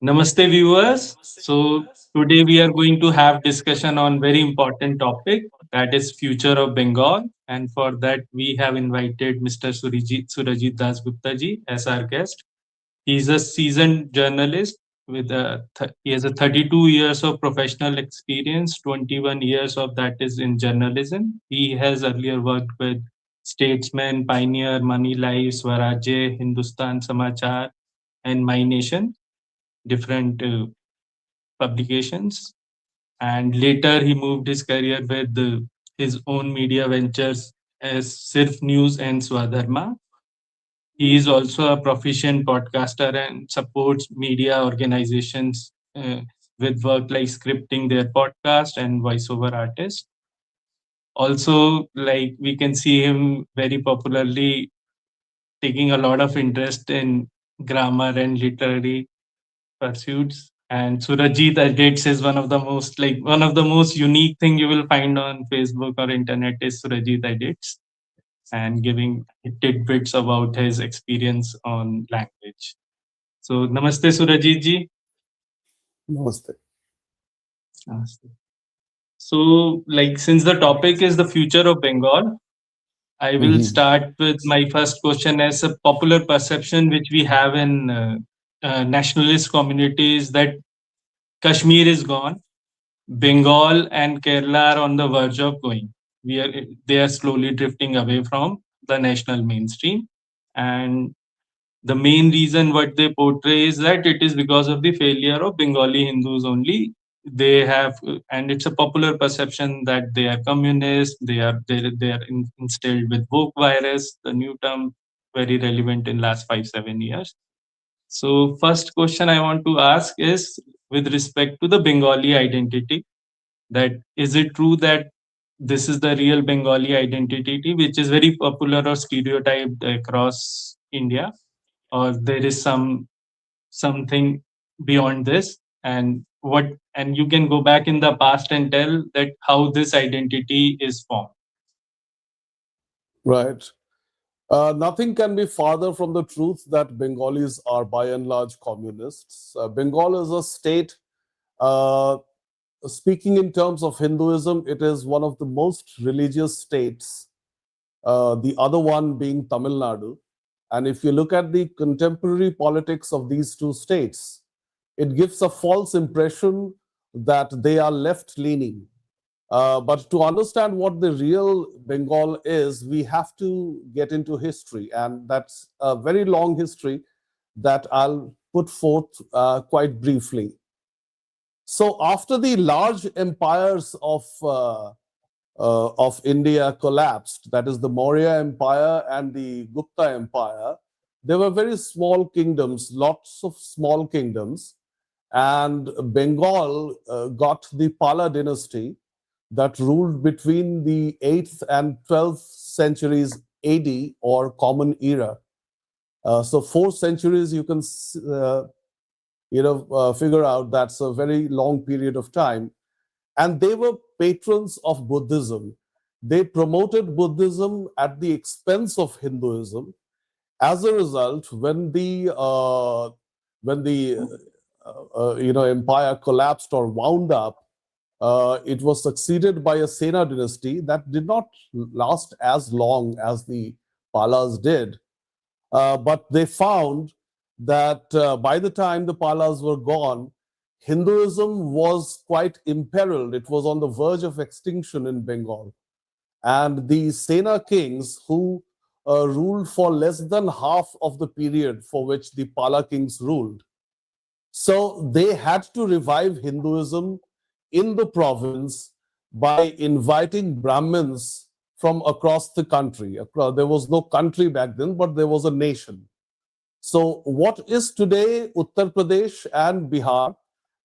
Namaste viewers. So today we are going to have discussion on very important topic, that is future of Bengal, and for that we have invited Mr. Surajit Dasgupta ji as our guest. He is a seasoned journalist he has a 32 years of professional experience, 21 years of that is in journalism. He has earlier worked with Statesman, Pioneer, Money Life, Swarajya, Hindusthan Samachar, and MyNation, different publications. And later, he moved his career with his own media ventures as Sirf News and Swadharma. He is also a proficient podcaster and supports media organizations with work like scripting their podcast and voiceover artist. Also, like we can see him very popularly taking a lot of interest in grammar and literary pursuits. And Surajit edits is one of the most unique thing you will find on Facebook or internet is Surajit edits and giving tidbits about his experience on language. So namaste Surajit ji. Namaste. Namaste. So like since the topic is the future of Bengal, I will Mhm. start with my first question as a popular perception which we have in nationalist communities that Kashmir is gone. Bengal and Kerala are on the verge of going. They are slowly drifting away from the national mainstream. And the main reason what they portray is that it is because of the failure of Bengali Hindus only. They have, and it's a popular perception that they are communist. They are instilled with woke virus, the new term very relevant in last 5 7 years. So first question I want to ask is with respect to the Bengali identity, that is it true that this is the real Bengali identity, which is very popular or stereotyped across India, or there is something beyond this, and you can go back in the past and tell that how this identity is formed. Right. Nothing can be farther from the truth that Bengalis are by and large communists. Bengal is a state, uh, speaking in terms of Hinduism, it is one of the most religious states, the other one being Tamil Nadu. And if you look at the contemporary politics of these two states, it gives a false impression that they are left leaning. But to understand what the real Bengal is, we have to get into history. And that's a very long history that I'll put forth quite briefly. So, after the large empires of India collapsed, that is the Maurya Empire and the Gupta Empire, there were very small kingdoms, lots of small kingdoms. And Bengal got the Pala dynasty that ruled between the 8th and 12th centuries AD or Common Era. So 4 centuries, you can figure out that's a very long period of time. And they were patrons of Buddhism. They promoted Buddhism at the expense of Hinduism. As a result, when the empire collapsed or wound up, it was succeeded by a Sena dynasty that did not last as long as the Palas did. But they found that by the time the Palas were gone, Hinduism was quite imperiled. It was on the verge of extinction in Bengal. And the Sena kings, who ruled for less than half of the period for which the Pala kings ruled, so they had to revive Hinduism in the province by inviting Brahmins from across the country. There was no country back then, but there was a nation. So, what is today Uttar Pradesh and Bihar,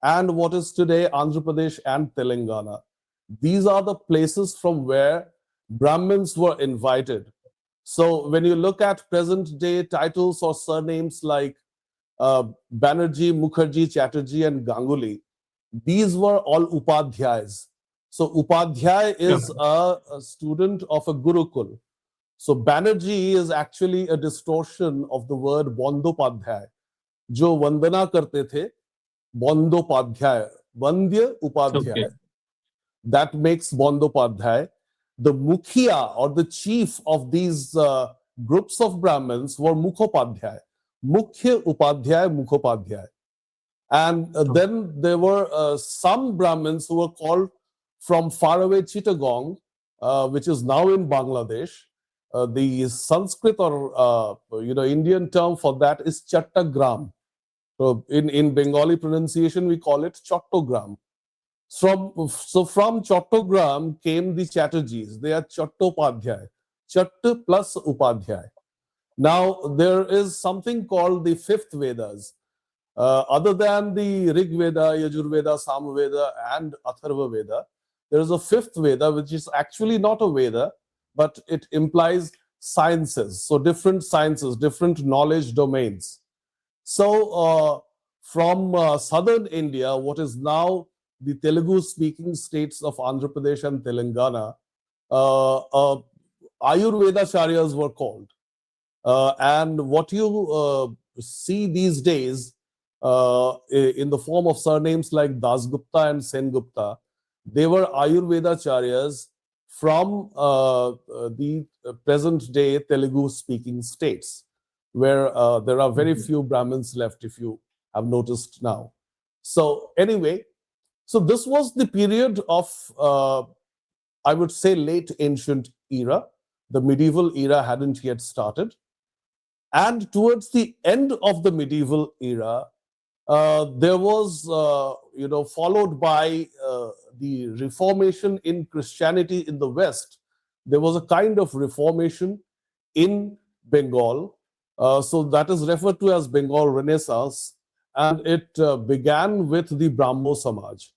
and what is today Andhra Pradesh and Telangana? These are the places from where Brahmins were invited. So, when you look at present day titles or surnames like Banerjee, Mukherjee, Chatterjee, and Ganguly, these were all Upadhyayas. So, Upadhyay Yeah. is a student of a Gurukul. So Banerjee is actually a distortion of the word Bondopadhyay, जो वंदना करते थे Bandopadhyay, Bandya Upadhyay. Okay. That makes Bandopadhyay. The Mukhya or the chief of these groups of Brahmins were Mukhopadhyay. Mukhya Upadhyay, Mukhopadhyay. And then there were some Brahmins who were called from faraway Chittagong, which is now in Bangladesh. The Sanskrit or Indian term for that is Chattagram. So in Bengali pronunciation, we call it Chattogram. From Chattogram came the Chatterjees. They are Chattopadhyay. Chatt plus Upadhyay. Now there is something called the fifth Vedas. Other than the Rig Veda, Yajur Veda, Samaveda, and Atharva Veda, there is a fifth Veda, which is actually not a Veda, but it implies sciences. So different sciences, different knowledge domains. So from southern India, what is now the Telugu-speaking states of Andhra Pradesh and Telangana, Ayurvedacharyas were called. And what you see these days in the form of surnames like Dasgupta and Sengupta, they were Ayurvedacharyas from the present day Telugu speaking states, where there are very few Brahmins left, if you have noticed now. So, anyway, so this was the period of, I would say, late ancient era. The medieval era hadn't yet started. And towards the end of the medieval era, there was, followed by the Reformation in Christianity in the West. There was a kind of Reformation in Bengal. So that is referred to as Bengal Renaissance. And it began with the Brahmo Samaj.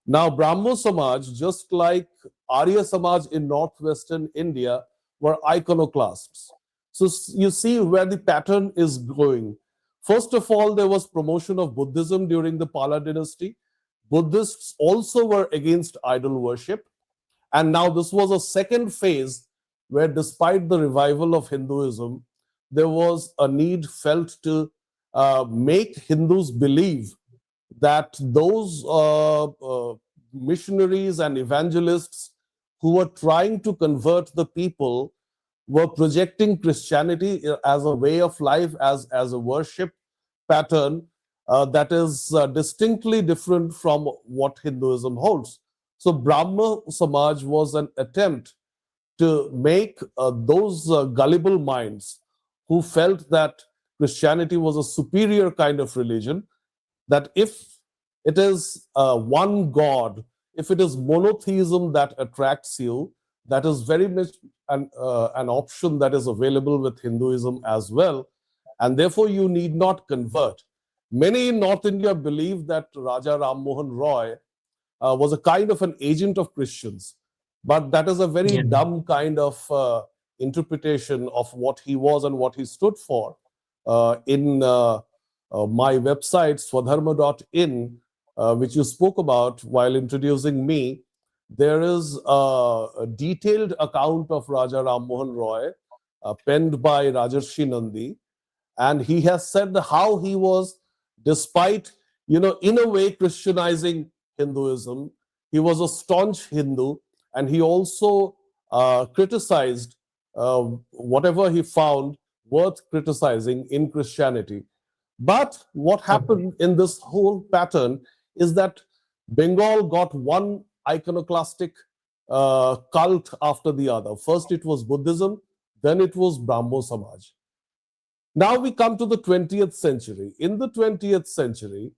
Now, Brahmo Samaj, just like Arya Samaj in northwestern India, were iconoclasts. So you see where the pattern is going. First of all, there was promotion of Buddhism during the Pala dynasty. Buddhists also were against idol worship. And now this was a second phase where, despite the revival of Hinduism, there was a need felt to make Hindus believe that those missionaries and evangelists who were trying to convert the people were projecting Christianity as a way of life, as a worship pattern that is distinctly different from what Hinduism holds. So Brahma Samaj was an attempt to make those gullible minds who felt that Christianity was a superior kind of religion, that if it is one God, if it is monotheism that attracts you, that is very much an option that is available with Hinduism as well. And therefore, you need not convert. Many in North India believe that Raja Ram Mohan Roy was a kind of an agent of Christians. But that is a very dumb kind of interpretation of what he was and what he stood for. In my website, swadharma.in, which you spoke about while introducing me, there is a detailed account of Raja Ram Mohan Roy, penned by Rajarshi Nandi. And he has said how he was, despite, in a way, Christianizing Hinduism, he was a staunch Hindu, and he also criticized whatever he found worth criticizing in Christianity. But what happened in this whole pattern is that Bengal got one iconoclastic cult after the other. First it was Buddhism, then it was Brahmo Samaj. Now we come to the 20th century. In the 20th century,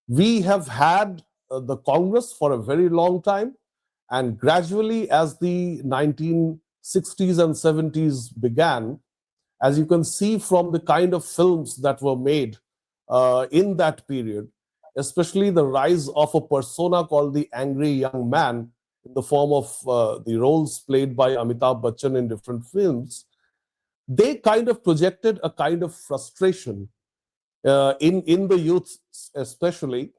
we have had the Congress for a very long time, and gradually, as the 1960s and 70s began, as you can see from the kind of films that were made in that period, especially the rise of a persona called the angry young man in the form of the roles played by Amitabh Bachchan in different films, they kind of projected a kind of frustration in the youth especially.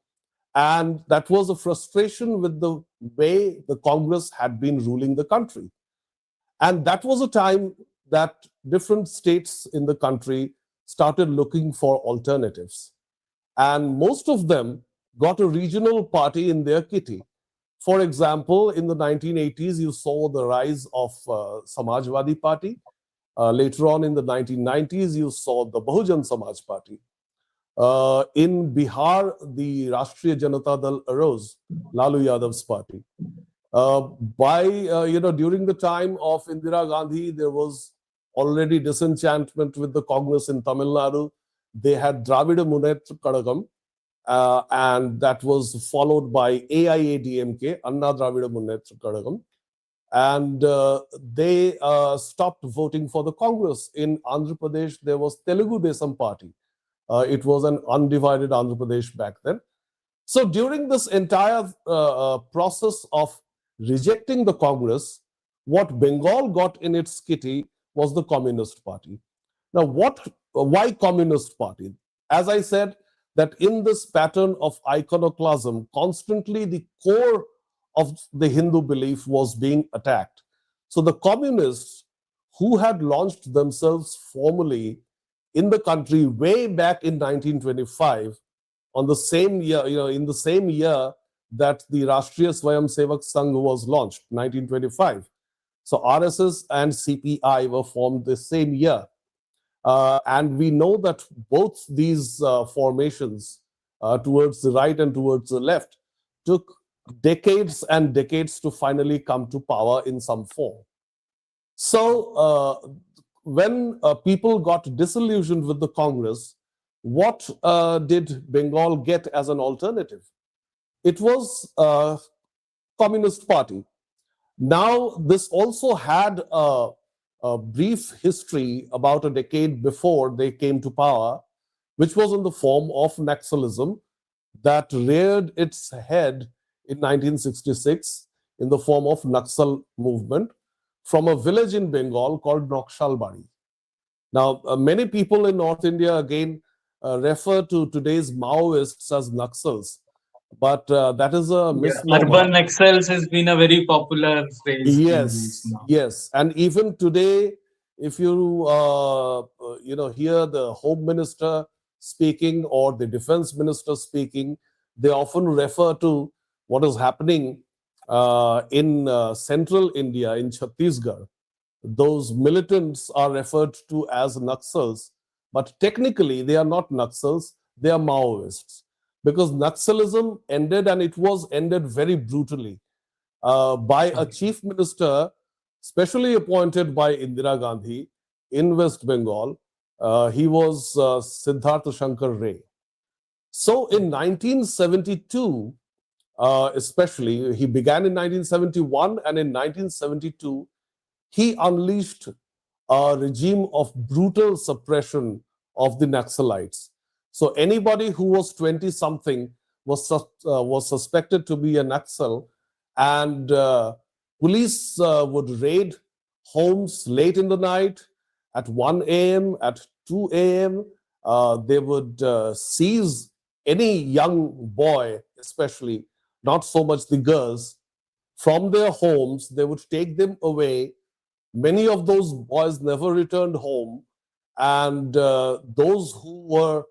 And that was a frustration with the way the Congress had been ruling the country. And that was a time that different states in the country started looking for alternatives. And most of them got a regional party in their kitty. For example, in the 1980s, you saw the rise of Samajwadi Party. Later on in the 1990s, you saw the Bahujan Samaj Party. In Bihar, the Rashtriya Janata Dal arose, Lalu Yadav's party. During the time of Indira Gandhi, there was already disenchantment with the Congress in Tamil Nadu. They had Dravida Munnetra Kadagam, and that was followed by AIADMK, Anna Dravida Munnetra Kadagam, and they stopped voting for the Congress. In Andhra Pradesh, there was Telugu Desam Party. It was an undivided Andhra Pradesh back then. So during this entire process of rejecting the Congress, what Bengal got in its kitty was the Communist Party. Now, why Communist Party? As I said, that in this pattern of iconoclasm, constantly the core of the Hindu belief was being attacked. So the communists, who had launched themselves formally in the country way back in 1925, on the same year, in the same year that the Rashtriya Swayamsevak Sangh was launched, 1925. So RSS and CPI were formed the same year. And we know that both these formations, towards the right and towards the left, took decades and decades to finally come to power in some form. So when people got disillusioned with the Congress, what did Bengal get as an alternative? It was a Communist Party. Now, this also had a brief history about a decade before they came to power, which was in the form of Naxalism that reared its head in 1966 in the form of Naxal movement from a village in Bengal called Naxalbari. Now, many people in North India again refer to today's Maoists as Naxals, but that is a Yeah, misnomer. urban excels has been a very popular phrase these days Yes, now. yes, and even today, if you hear the Home Minister speaking or the Defense Minister speaking, they often refer to what is happening in central India, in Chhattisgarh. Those militants are referred to as Naxals, but technically they are not Naxals, they are Maoists. Because Naxalism ended, and it was ended very brutally by a Okay. chief minister specially appointed by Indira Gandhi in West Bengal. He was Siddhartha Shankar Ray. So in 1972, especially, he began in 1971, and in 1972, he unleashed a regime of brutal suppression of the Naxalites. So anybody who was 20 something was suspected to be a Naxal, and police would raid homes late in the night at 1 a.m., at 2 a.m. They would seize any young boy, especially, not so much the girls, from their homes. They would take them away. Many of those boys never returned home, and those who were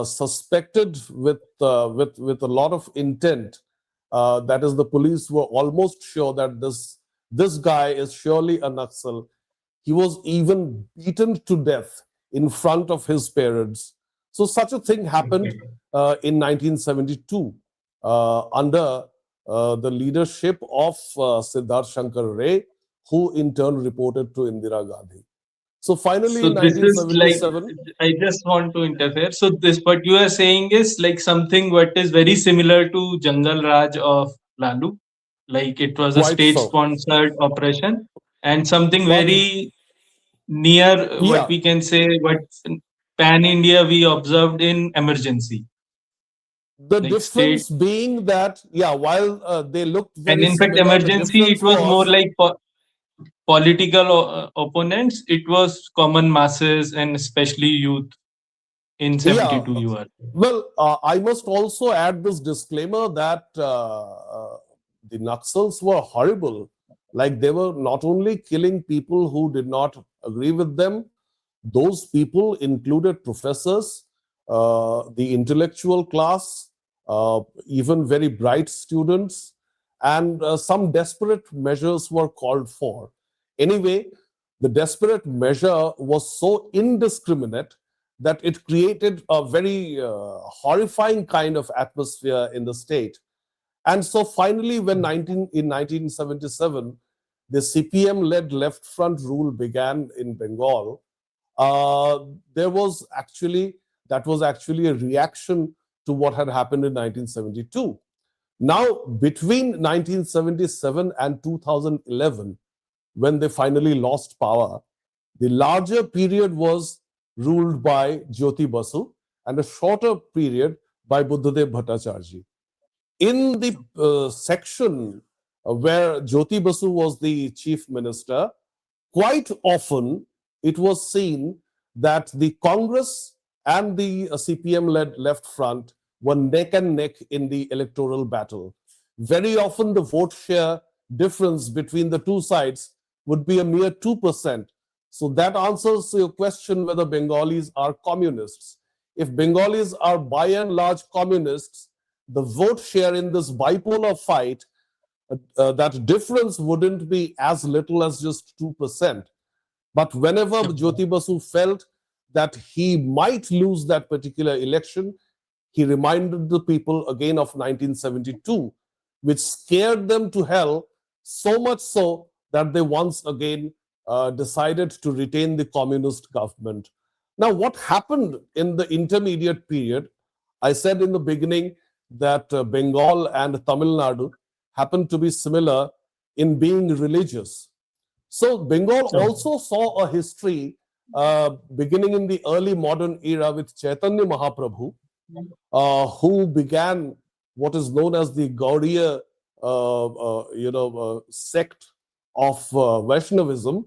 suspected with a lot of intent, that is, the police were almost sure that this guy is surely a Naxal. He was even beaten to death in front of his parents. So such a thing happened Okay. in 1972 under the leadership of Siddharth Shankar Ray, who in turn reported to Indira Gandhi. So finally, So in this is like, 1977, I just want to interfere. So this, what you are saying is like something what is very similar to Jungle Raj of Lalu. Like it was a quite state so. sponsored operation, and something But very near what yeah, we can say, what pan India we observed in emergency, the like state. difference being that, yeah, while they looked And very in fact, similar, the emergency, it difference was more was, like political opponents. It was common masses and especially youth in yeah. 72 you are. Well, I must also add this disclaimer that the Naxals were horrible. Like, they were not only killing people who did not agree with them, those people included professors, the intellectual class, even very bright students, and some desperate measures were called for. Anyway, the desperate measure was so indiscriminate that it created a very horrifying kind of atmosphere in the state. And so finally, in 1977, the CPM-led Left Front rule began in Bengal, uh, there was actually that was actually a reaction to what had happened in 1972. Now, between 1977 and 2011, when they finally lost power, the larger period was ruled by Jyoti Basu and a shorter period by Buddhadev Bhattacharya. In the section where Jyoti Basu was the chief minister, quite often it was seen that the Congress and the CPM led Left Front were neck and neck in the electoral battle. Very often, the vote share difference between the two sides would be a mere 2%. So that answers your question whether Bengalis are communists. If Bengalis are by and large communists, the vote share in this bipolar fight, that difference wouldn't be as little as just 2%. But whenever Jyoti Basu felt that he might lose that particular election, he reminded the people again of 1972, which scared them to hell, so much so that they once again decided to retain the communist government. Now, what happened in the intermediate period? I said in the beginning that Bengal and Tamil Nadu happened to be similar in being religious. So Bengal also saw a history beginning in the early modern era with Chaitanya Mahaprabhu, who began what is known as the Gaudiya, sect of Vaishnavism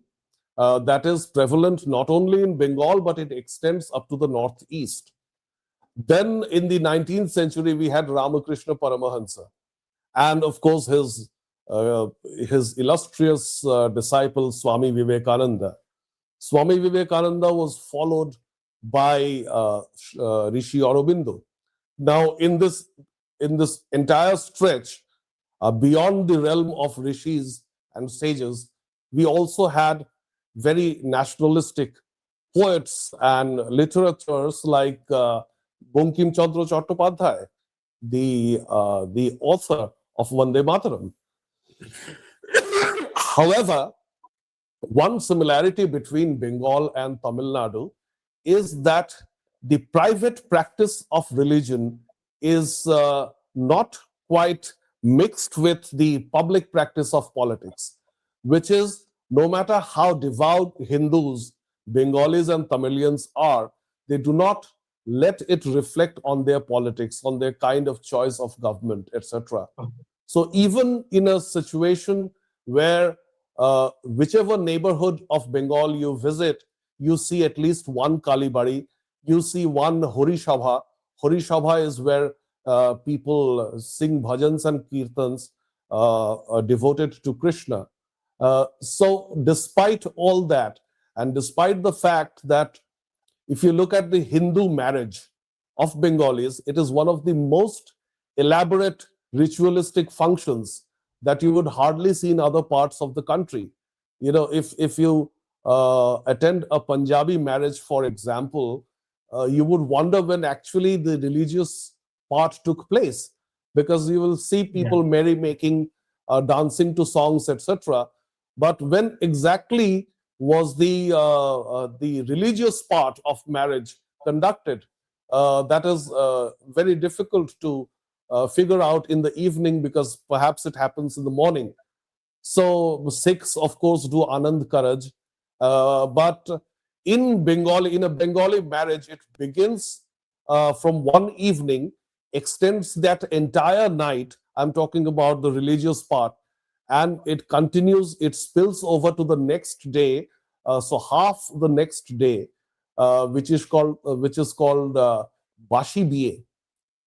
that is prevalent not only in Bengal but it extends up to the northeast. Then in the 19th century we had Ramakrishna Paramahansa, and of course his illustrious disciple Swami Vivekananda. Swami Vivekananda was followed by Rishi Aurobindo. Now, in this entire stretch, beyond the realm of rishis and sages, we also had very nationalistic poets and literatures like Bankim Chandra Chattopadhyay, the author of Vande Mataram. However, one similarity between Bengal and Tamil Nadu is that the private practice of religion is not quite mixed with the public practice of politics, which is no matter how devout Hindus, Bengalis, and Tamilians are, they do not let it reflect on their politics, on their kind of choice of government, etc. So even in a situation where whichever neighborhood of Bengal you visit, you see at least one Kalibari, you see one Hori Sabha. Hori Sabha is where people sing bhajans and kirtans devoted to Krishna. So despite all that, and despite the fact that if you look at the Hindu marriage of Bengalis, it is one of the most elaborate ritualistic functions that you would hardly see in other parts of the country. You know, if you attend a Punjabi marriage, for example, you would wonder when actually the religious part took place, because you will see people merrymaking, dancing to songs, etc. But when exactly was the religious part of marriage conducted? That is very difficult to figure out in the evening, because perhaps it happens in the morning. So Sikhs, of course, do Anand Karaj, but in a Bengali marriage, it begins from one evening, extends that entire night. I'm talking about the religious part, and it continues. It spills over to the next day. So half the next day, which is called Bashi Biye.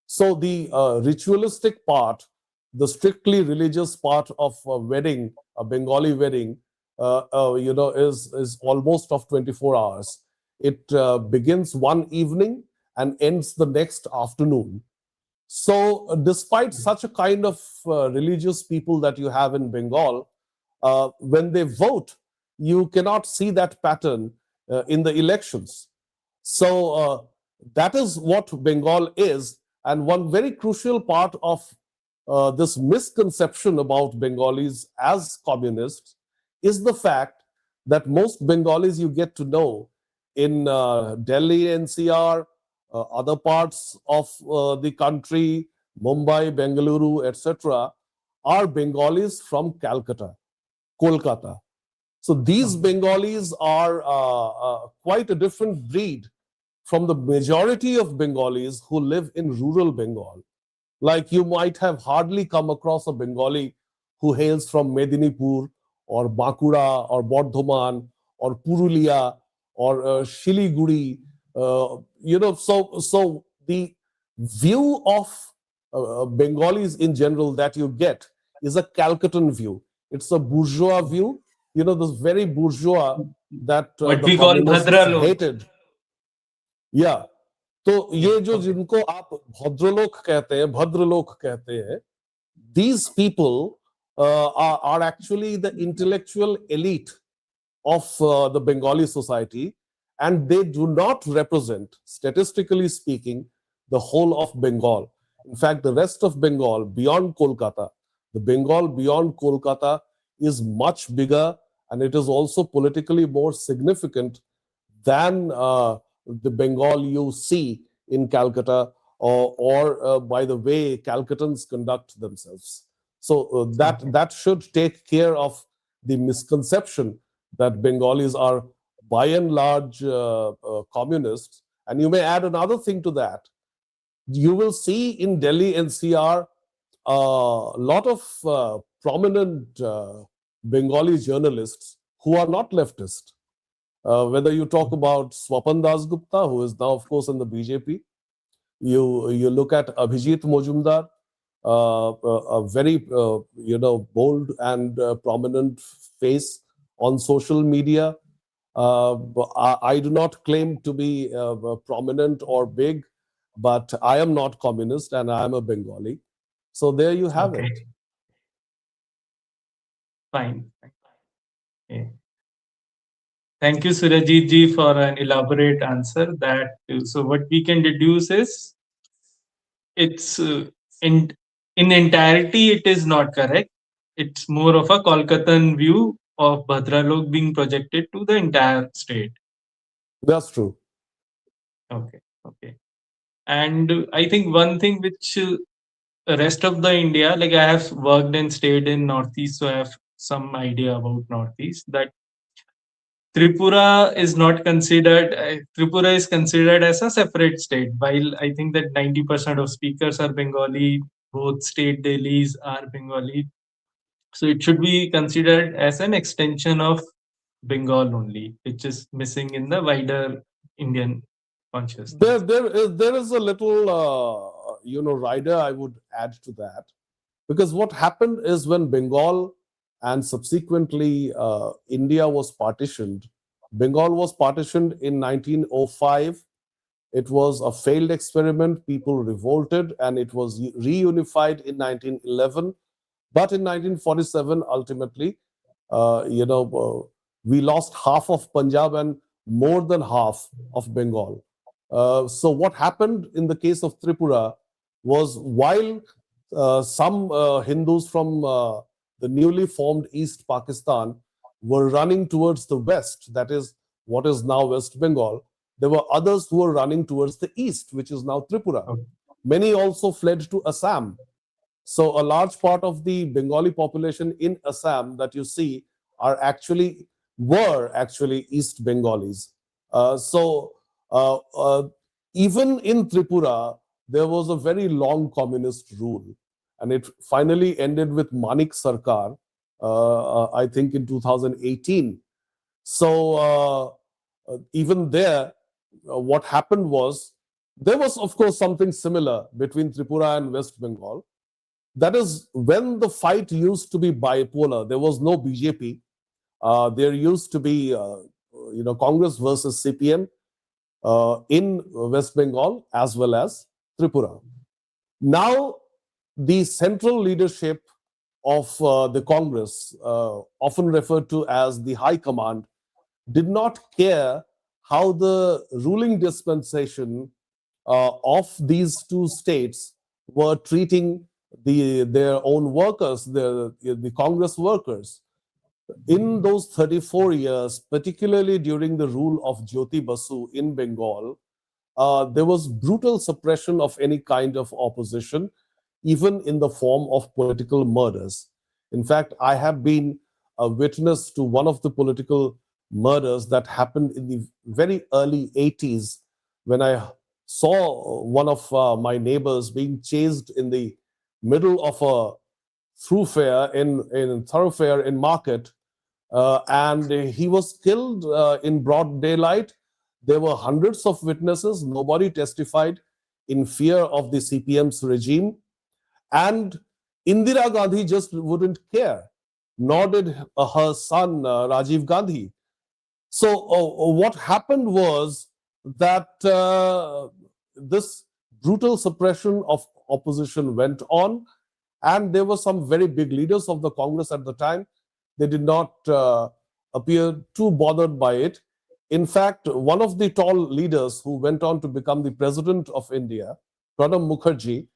So the ritualistic part, the strictly religious part of a wedding, a Bengali wedding, is almost of 24 hours. It begins one evening and ends the next afternoon. So, despite such a kind of religious people that you have in Bengal, when they vote, you cannot see that pattern in the elections. So, that is what Bengal is. And one very crucial part of this misconception about Bengalis as communists is the fact that most Bengalis you get to know in Delhi NCR, other parts of the country, Mumbai, Bengaluru, etc., are Bengalis from Calcutta, Kolkata. So these Okay. Bengalis are quite a different breed from the majority of Bengalis who live in rural Bengal. Like you might have hardly come across a Bengali who hails from Medinipur or Bankura or Bardhaman or Purulia or Shiliguri. So the view of Bengalis in general that you get is a Calcuttan view. It's a bourgeois view. This very bourgeois that What the we call communists Bhadra log. hated. Yeah. तो Yeah. ये जो Okay. जिनको आप भद्रलोक कहते हैं, भद्रलोक कहते हैं, these people are actually the intellectual elite of the Bengali society, and they do not represent, statistically speaking, the whole of Bengal. In fact, the rest of Bengal beyond Kolkata, the Bengal beyond Kolkata is much bigger, and it is also politically more significant than the Bengal you see in Calcutta, or by the way Calcuttans conduct themselves. So that Okay. that should take care of the misconception that Bengalis are by and large communists. And you may add another thing to that. You will see in Delhi NCR a lot of prominent Bengali journalists who are not leftist. Whether you talk about Swapan Dasgupta, who is now, of course, in the BJP, you look at Abhijit Mojumdar, a very bold and prominent face on social media. I do not claim to be prominent or big, but I am not communist and I am a Bengali. So there you have it. Okay. Fine. Okay. Thank you, Surajit ji, for an elaborate answer. That so what we can deduce is it's in entirety it is not correct. It's more of a Kolkatan view of Bhadralok being projected to the entire state. That's true. Okay, okay. And I think one thing which rest of the India, like I have worked and stayed in Northeast, so I have some idea about Northeast. That Tripura is not considered. Tripura is considered as a separate state. While I think that 90% of speakers are Bengali, both state Delhis are Bengali. So it should be considered as an extension of Bengal only, which is missing in the wider Indian There, consciousness. there is a little, rider I would add to that. Because what happened is when Bengal and subsequently India was partitioned, Bengal was partitioned in 1905. It was a failed experiment. People revolted and it was reunified in 1911. But in 1947, ultimately, we lost half of Punjab and more than half of Bengal. So what happened in the case of Tripura was while some Hindus from the newly formed East Pakistan were running towards the west, that is what is now West Bengal, there were others who were running towards the east, which is now Tripura. Okay. Many also fled to Assam. So a large part of the Bengali population in Assam that you see were actually East Bengalis. So even in Tripura, there was a very long communist rule, and it finally ended with Manik Sarkar, I think in 2018. So even there, what happened was there was, of course, something similar between Tripura and West Bengal. That is when the fight used to be bipolar. There was no BJP. There used to be, Congress versus CPM in West Bengal as well as Tripura. Now, the central leadership of the Congress, often referred to as the High Command, did not care how the ruling dispensation of these two states were treating their own workers, the Congress workers. In those 34 years, particularly during the rule of Jyoti Basu in Bengal, there was brutal suppression of any kind of opposition, even in the form of political murders. In fact, I have been a witness to one of the political murders that happened in the very early 80s when I saw one of my neighbors being chased in the middle of a thoroughfare in market, and he was killed in broad daylight. There were hundreds of witnesses. Nobody testified in fear of the CPM's regime. And Indira Gandhi just wouldn't care, nor did her son Rajiv Gandhi. So, what happened was that this brutal suppression of opposition went on, and there were some very big leaders of the Congress at the time. They did not appear too bothered by it. In fact, one of the tall leaders who went on to become the president of India, Pranab Mukherjee,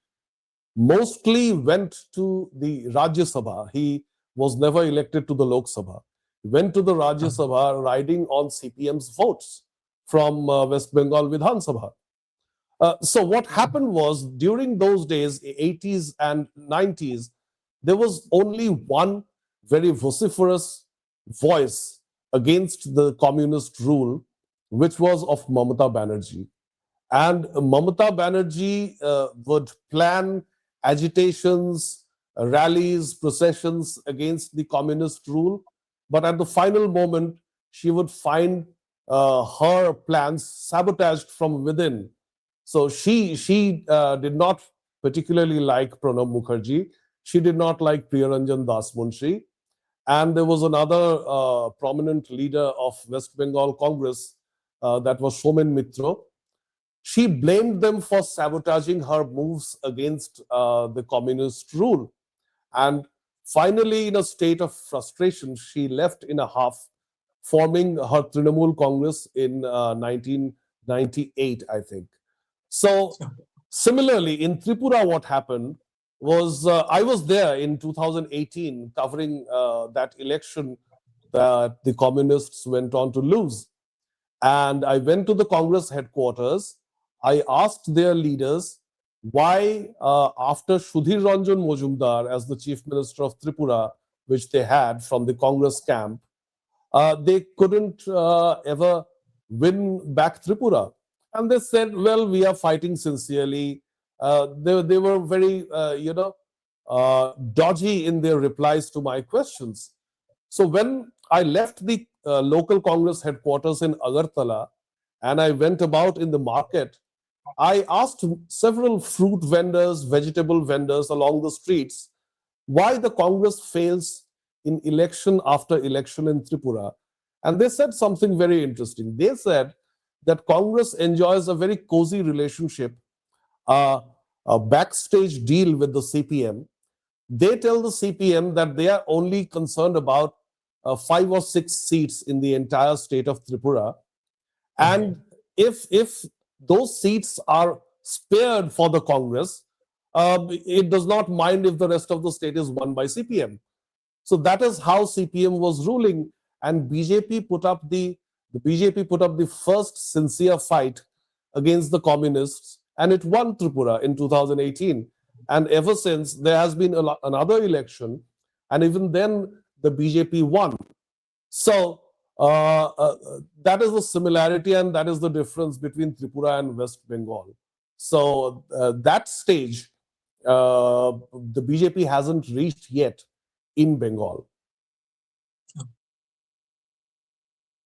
mostly went to the Rajya Sabha. He was never elected to the Lok Sabha. He went to the Rajya Sabha riding on CPM's votes from West Bengal Vidhan Sabha. So what happened was during those days, 80s and 90s, there was only one very vociferous voice against the communist rule, which was of Mamata Banerjee. And Mamata Banerjee would plan agitations, rallies, processions against the communist rule. But at the final moment, she would find her plans sabotaged from within. So she did not particularly like Pranab Mukherjee. She did not like Priyaranjan Das Munshi. And there was another prominent leader of West Bengal Congress, that was Somen Mitra. She blamed them for sabotaging her moves against the communist rule. And finally, in a state of frustration, she left in a huff, forming her Trinamool Congress in 1998, I think. So, similarly, in Tripura, what happened was I was there in 2018 covering that election that the communists went on to lose. And I went to the Congress headquarters. I asked their leaders why, after Sudhir Ranjan Mojumdar as the chief minister of Tripura, which they had from the Congress camp, they couldn't ever win back Tripura. And they said, well, we are fighting sincerely. They were very, dodgy in their replies to my questions. So when I left the local Congress headquarters in Agartala and I went about in the market, I asked several fruit vendors, vegetable vendors along the streets why the Congress fails in election after election in Tripura. And they said something very interesting. They said that Congress enjoys a very cozy relationship, a backstage deal with the CPM. They tell the CPM that they are only concerned about 5 or 6 seats in the entire state of Tripura. And if those seats are spared for the Congress, it does not mind if the rest of the state is won by CPM. So that is how CPM was ruling, and BJP put up the BJP put up the first sincere fight against the communists, and it won Tripura in 2018. And ever since, there has been another election, and even then, the BJP won. So that is the similarity, and that is the difference between Tripura and West Bengal. So that stage, the BJP hasn't reached yet in Bengal.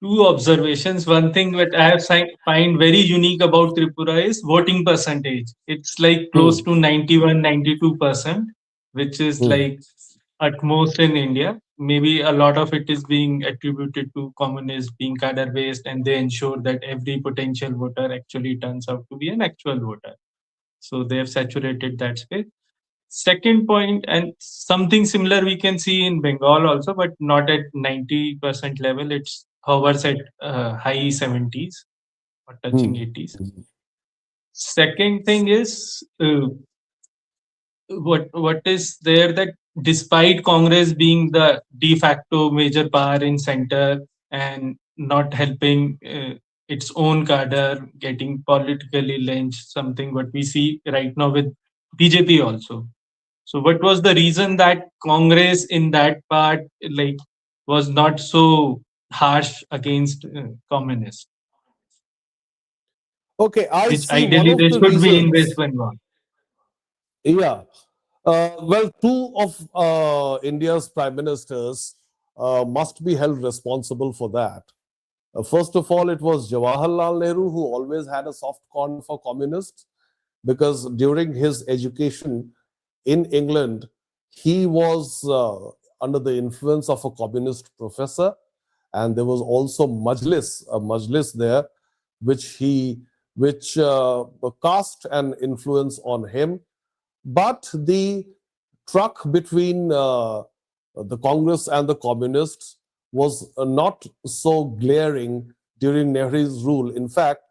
Two observations. One thing that I have find very unique about Tripura is voting percentage. It's like close to 91, 92%, which is like at most in India. Maybe a lot of it is being attributed to communists being cadre based, and they ensure that every potential voter actually turns out to be an actual voter. So they have saturated that space. Second point, and something similar we can see in Bengal also, but not at 90% level. It's hovers at high 70s or touching Hmm. 80s. Second thing is what is there that despite Congress being the de facto major power in center and not helping its own cadre getting politically lynched, something what we see right now with BJP also. So what was the reason that Congress in that part like was not so harsh against communists, Okay, I which see one ideally of they the should be in West reasons. Bengal? Yeah. Well, two of India's prime ministers must be held responsible for that. First of all, it was Jawaharlal Nehru who always had a soft corner for communists because during his education in England, he was under the influence of a communist professor, and there was also a majlis there, which he which cast an influence on him. But the truck between the Congress and the communists was not so glaring during Nehru's rule. In fact,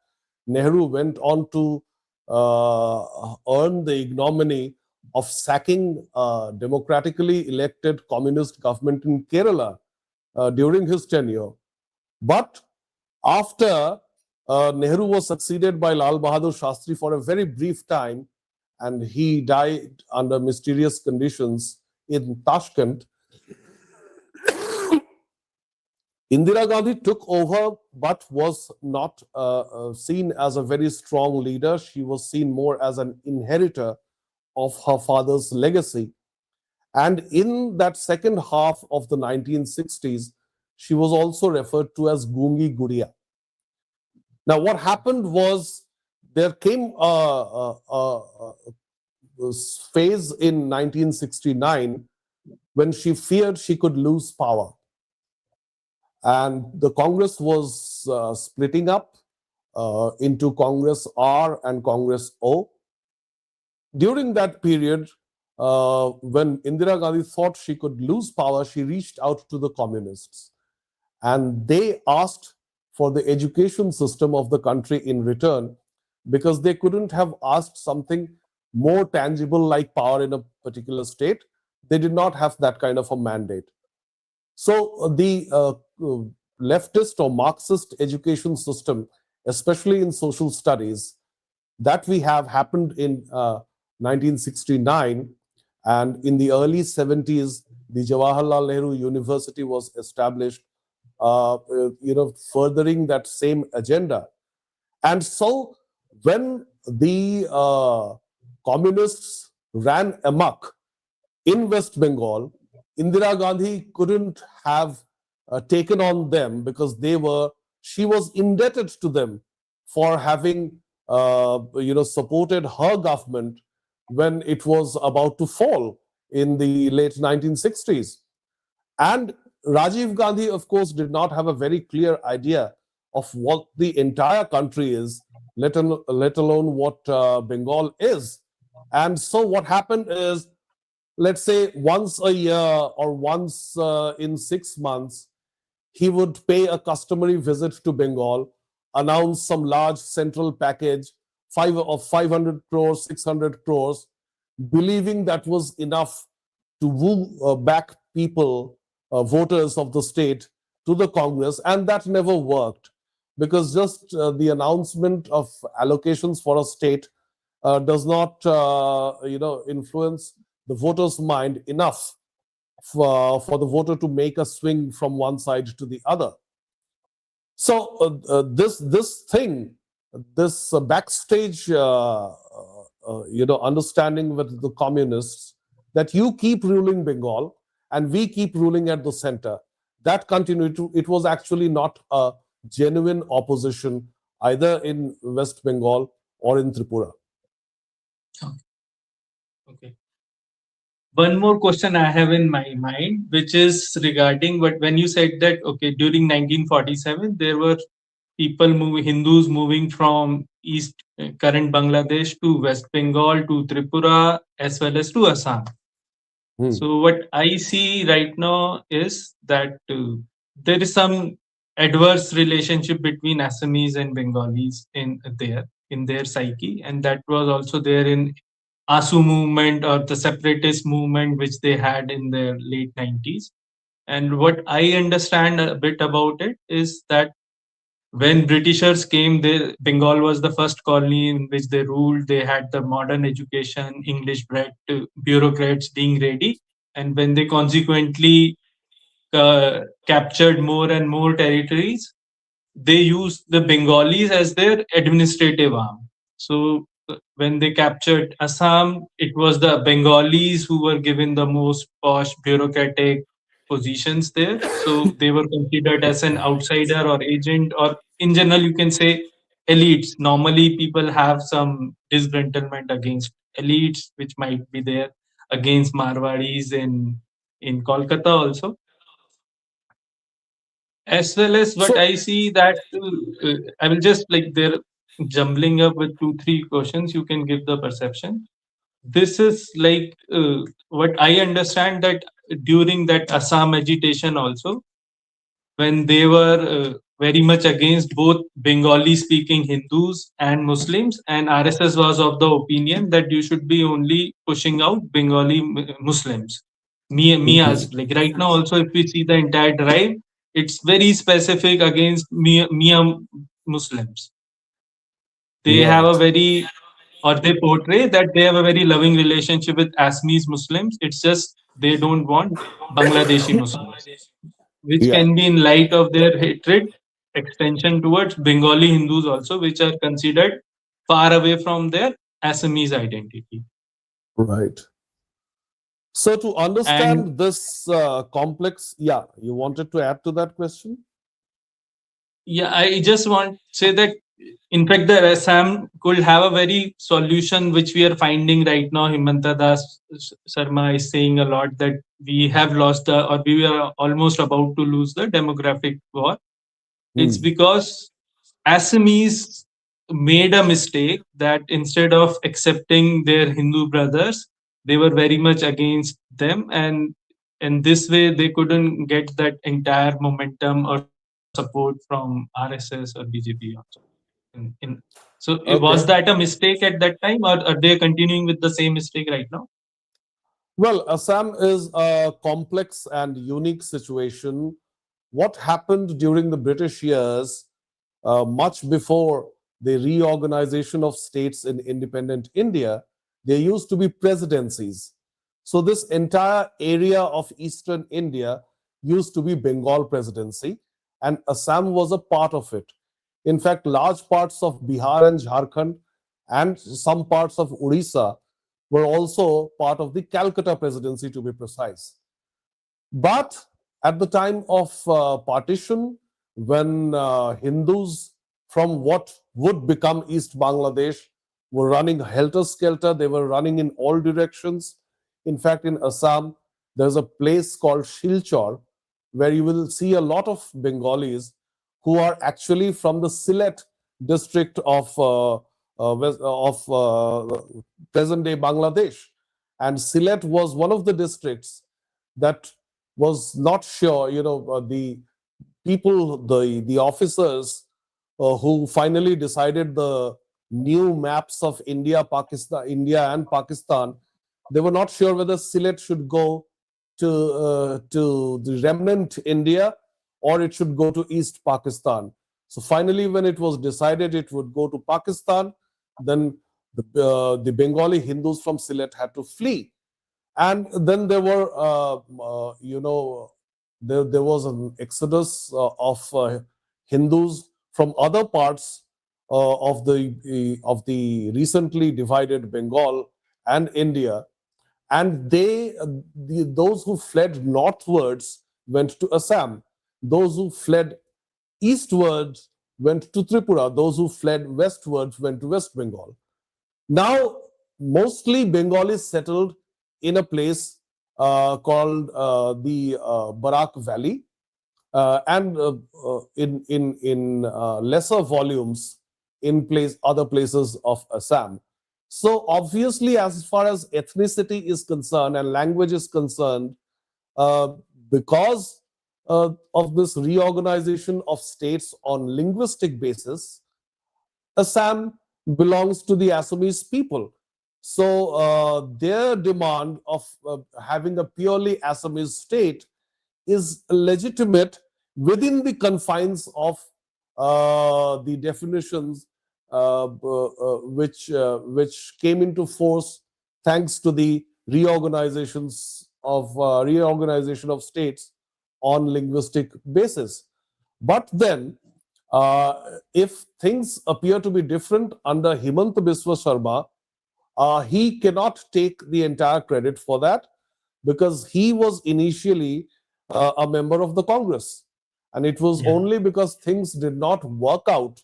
Nehru went on to earn the ignominy of sacking democratically elected communist government in Kerala during his tenure. But after Nehru was succeeded by Lal Bahadur Shastri for a very brief time, and he died under mysterious conditions in Tashkent. Indira Gandhi took over but was not seen as a very strong leader. She was seen more as an inheritor of her father's legacy. And in that second half of the 1960s, she was also referred to as Gungi Gudiya. Now, what happened was there came a phase in 1969 when she feared she could lose power. And the Congress was splitting up into Congress R and Congress O. During that period, when Indira Gandhi thought she could lose power, she reached out to the communists. And they asked for the education system of the country in return because they couldn't have asked something more tangible like power in a particular state. They did not have that kind of a mandate. So the leftist or Marxist education system, especially in social studies, that we have happened in 1969, and in the early 70s, the Jawaharlal Nehru University was established, furthering that same agenda. And so, when the communists ran amok in West Bengal, Indira Gandhi couldn't have taken on them because she was indebted to them for having supported her government when it was about to fall in the late 1960s. And Rajiv Gandhi, of course, did not have a very clear idea of what the entire country is, let alone what Bengal is. And so what happened is, let's say once a year or once in 6 months, he would pay a customary visit to Bengal, announce some large central package, 500 crores, 600 crores, believing that was enough to woo back people, voters of the state, to the Congress, and that never worked because just the announcement of allocations for a state does not, influence the voter's mind enough for the voter to make a swing from one side to the other. So this backstage, understanding with the communists that you keep ruling Bengal and we keep ruling at the center, that continued to. It was actually not a genuine opposition either in West Bengal or in Tripura. Okay. One more question I have in my mind, which is regarding what when you said that okay during 1947 there were Hindus moving from east current Bangladesh to West Bengal to Tripura as well as to Assam. Hmm. So what I see right now is that there is some adverse relationship between Assamese and Bengalis in their psyche, and that was also there in ASU movement or the separatist movement which they had in the late 90s. And what I understand a bit about it is that when Britishers came, Bengal was the first colony in which they ruled. They had the modern education, English bred bureaucrats being ready. And when they consequently captured more and more territories, they used the Bengalis as their administrative arm. So when they captured Assam, it was the Bengalis who were given the most posh bureaucratic positions there. So they were considered as an outsider or agent, or in general, you can say elites. Normally, people have some disgruntlement against elites, which might be there against Marwadis in Kolkata also, as well as what So, I see that I will just like they're jumbling up with two, three questions. You can give the perception. This is like what I understand that during that Assam agitation also, when they were very much against both Bengali speaking Hindus and Muslims, and RSS was of the opinion that you should be only pushing out Bengali Muslims. mhm. Mias, like right now, also, if we see the entire drive, it's very specific against Mia Muslims. They have a Right. very, or they portray that they have a very loving relationship with Assamese Muslims. It's just they don't want Bangladeshi Muslims, which Yeah. can be in light of their hatred extension towards Bengali Hindus also, which are considered far away from their Assamese identity. Right. So, to And understand this complex, yeah, you wanted to add to that question? yeah, I just want to say that in fact the Assam could have a very solution which we are finding right now. Himanta Das Sharma is saying a lot that we have lost or we are almost about to lose the demographic war. It's Hmm. because Assamese made a mistake that instead of accepting their Hindu brothers, they were very much against them, and in this way they couldn't get that entire momentum or support from RSS or BJP also. In so was Okay. that a mistake at that time, or are they continuing with the same mistake right now? Well, Assam is a complex and unique situation. What happened during the British years, much before the reorganization of states in independent India, there used to be presidencies. So, this entire area of eastern India used to be Bengal presidency, and Assam was a part of it. In fact, large parts of Bihar and Jharkhand and some parts of Odisha were also part of the Calcutta presidency, to be precise. But at the time of partition, when Hindus from what would become East Bangladesh were running helter skelter, they were running in all directions. In fact, in Assam, there's a place called Shilchor where you will see a lot of Bengalis who are actually from the Sylhet district of present day Bangladesh. And Sylhet was one of the districts that was not sure, the people, the officers who finally decided the new maps of India and Pakistan, they were not sure whether Sylhet should go to the remnant India or it should go to East Pakistan. So finally, when it was decided it would go to Pakistan, then the Bengali Hindus from Sylhet had to flee, and then there were there was an exodus of Hindus from other parts of the recently divided Bengal and India, and those who fled northwards went to Assam, those who fled eastwards went to Tripura, those who fled westwards went to West Bengal. Now, mostly Bengalis settled in a place called the Barak Valley, and in lesser volumes in other places of Assam. So obviously, as far as ethnicity is concerned and language is concerned, uh, because of this reorganization of states on linguistic basis, Assam belongs to the Assamese people. So their demand of having a purely Assamese state is legitimate within the confines of the definitions which came into force thanks to the reorganization of states on linguistic basis. But then, if things appear to be different under Himanta Biswa Sharma, he cannot take the entire credit for that because he was initially a member of the Congress. And it was Yeah. only because things did not work out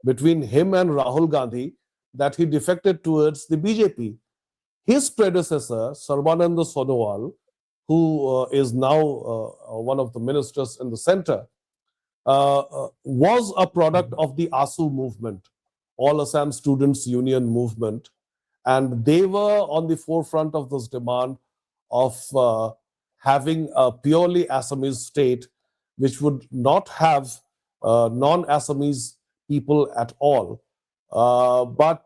between him and Rahul Gandhi that he defected towards the BJP. His predecessor, Sarbananda Sonowal, who is now one of the ministers in the center, was a product of the ASU movement, All Assam Students Union movement. And they were on the forefront of this demand of having a purely Assamese state, which would not have non Assamese people at all. But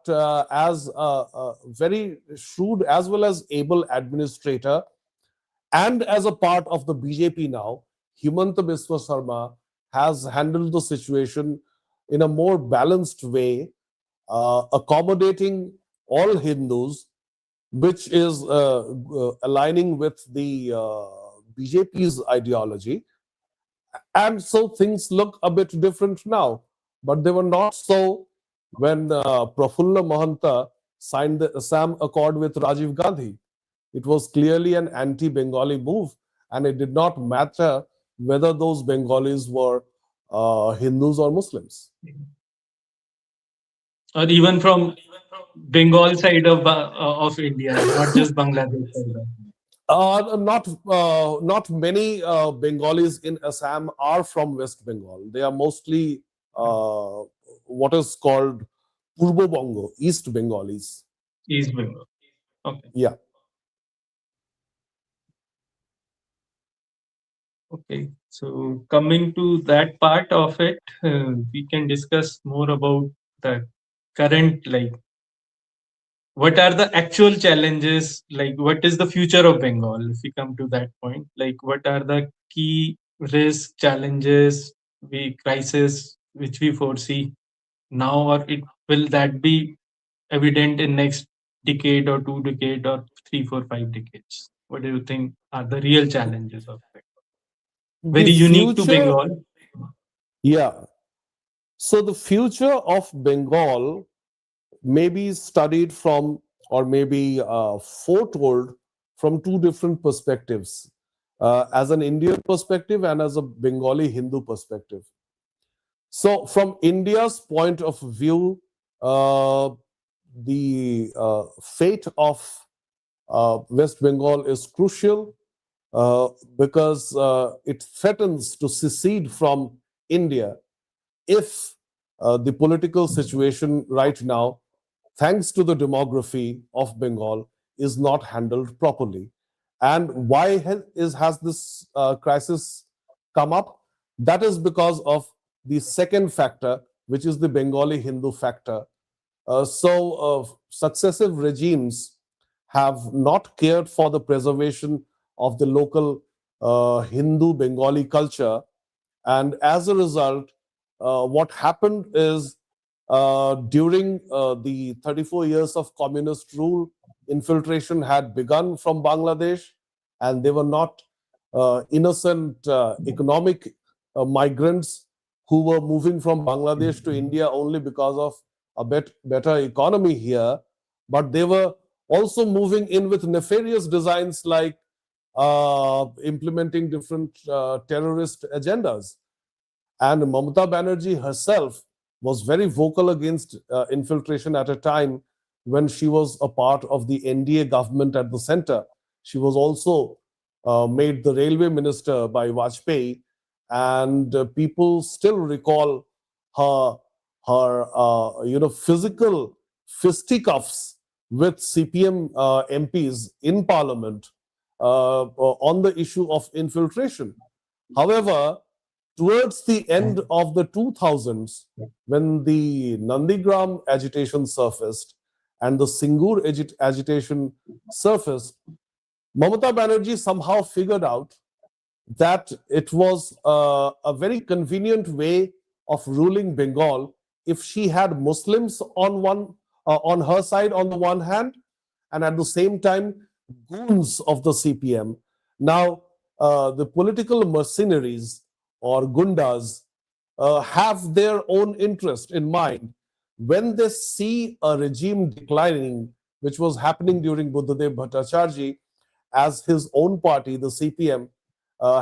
as a very shrewd as well as able administrator, and as a part of the BJP now, Himanta Biswa Sarma has handled the situation in a more balanced way, accommodating all Hindus, which is aligning with the BJP's ideology. And so things look a bit different now, but they were not so when Prafulla Mahanta signed the Assam Accord with Rajiv Gandhi. It was clearly an anti Bengali move, and it did not matter whether those Bengalis were Hindus or Muslims. Or even from Bengal side of India, not just Bangladesh side. Not many Bengalis in Assam are from West Bengal. They are mostly what is called Purbo Bongo, East Bengalis. East Bengal. Okay. Yeah. Okay. So coming to that part of it, we can discuss more about the current, like, what are the actual challenges, like what is the future of Bengal if we come to that point, like what are the key risk challenges, we crisis which we foresee now, or it will that be evident in next decade or 2 decade or 3 4 5 decades? What do you think are the real challenges of it, The very unique to future, Bengal? yeah. So the future of Bengal may be studied from or maybe foretold from two different perspectives, as an Indian perspective and as a Bengali Hindu perspective. So, from India's point of view, the fate of West Bengal is crucial because it threatens to secede from India if the political situation right now, thanks to the demography of Bengal, is not handled properly. And why has this crisis come up? That is because of the second factor, which is the Bengali Hindu factor. Successive regimes have not cared for the preservation of the local Hindu Bengali culture. And as a result, what happened is during the 34 years of communist rule, infiltration had begun from Bangladesh, and they were not innocent economic migrants who were moving from Bangladesh to India only because of a better economy here, but they were also moving in with nefarious designs like implementing different terrorist agendas. And Mamata Banerjee herself was very vocal against infiltration at a time when she was a part of the NDA government at the center. She was also made the railway minister by Vajpayee, and people still recall her her physical fisticuffs with CPM MPs in Parliament on the issue of infiltration. However, towards the end of the 2000s, when the Nandigram agitation surfaced and the Singur agitation surfaced, Mamata Banerjee somehow figured out that it was a very convenient way of ruling Bengal if she had Muslims on her side on the one hand, and at the same time goons of the CPM. Now, the political mercenaries or gundas have their own interest in mind. When they see a regime declining, which was happening during Buddhadev Bhattacharjee, as his own party, the CPM,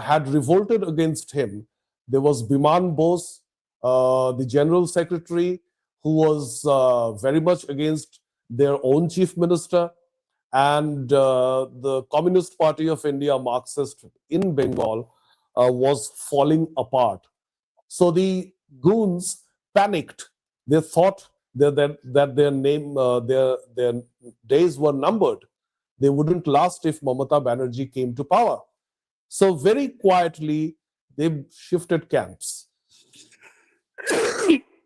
had revolted against him. There was Biman Bose, the general secretary, who was very much against their own chief minister, and the Communist Party of India, Marxist in Bengal, was falling apart. So the goons panicked. They thought that their days were numbered. They wouldn't last if Mamata Banerjee came to power. So very quietly, they shifted camps.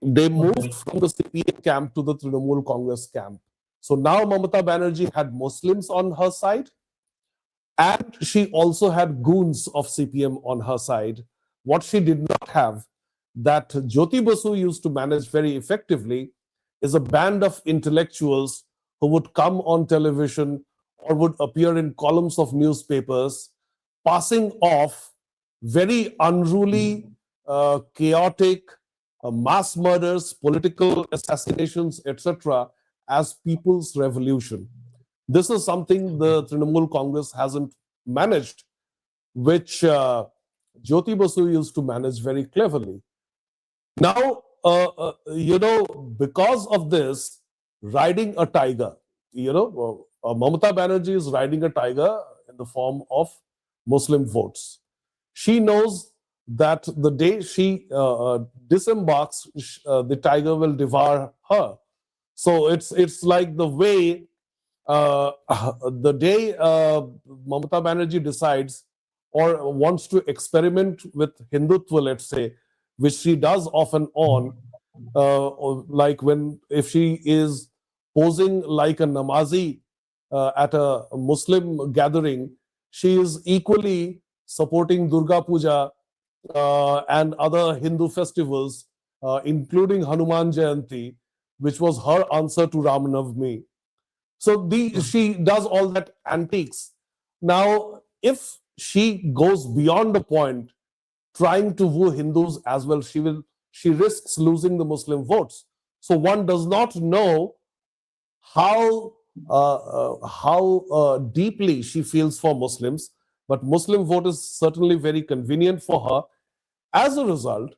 They moved from the CPM camp to the Trinamool Congress camp. So now Mamata Banerjee had Muslims on her side, and she also had goons of CPM on her side. What she did not have, that Jyoti Basu used to manage very effectively, is a band of intellectuals who would come on television or would appear in columns of newspapers, passing off very unruly, chaotic, mass murders, political assassinations, etc., as people's revolution. This is something the Trinamool Congress hasn't managed, which Jyoti Basu used to manage very cleverly. Now, because of this, riding a tiger, Mamata Banerjee is riding a tiger in the form of Muslim votes. She knows that the day she disembarks, the tiger will devour her. So it's like the way the day Mamata Banerjee decides or wants to experiment with Hindutva, let's say, which she does off and on, like if she is posing like a namazi at a Muslim gathering, she is equally supporting Durga Puja and other Hindu festivals, including Hanuman Jayanti, which was her answer to Ram Navami. So she does all that antiques. Now, if she goes beyond the point, trying to woo Hindus as well, she risks losing the Muslim votes. So one does not know how deeply she feels for Muslims, but Muslim vote is certainly very convenient for her. As a result,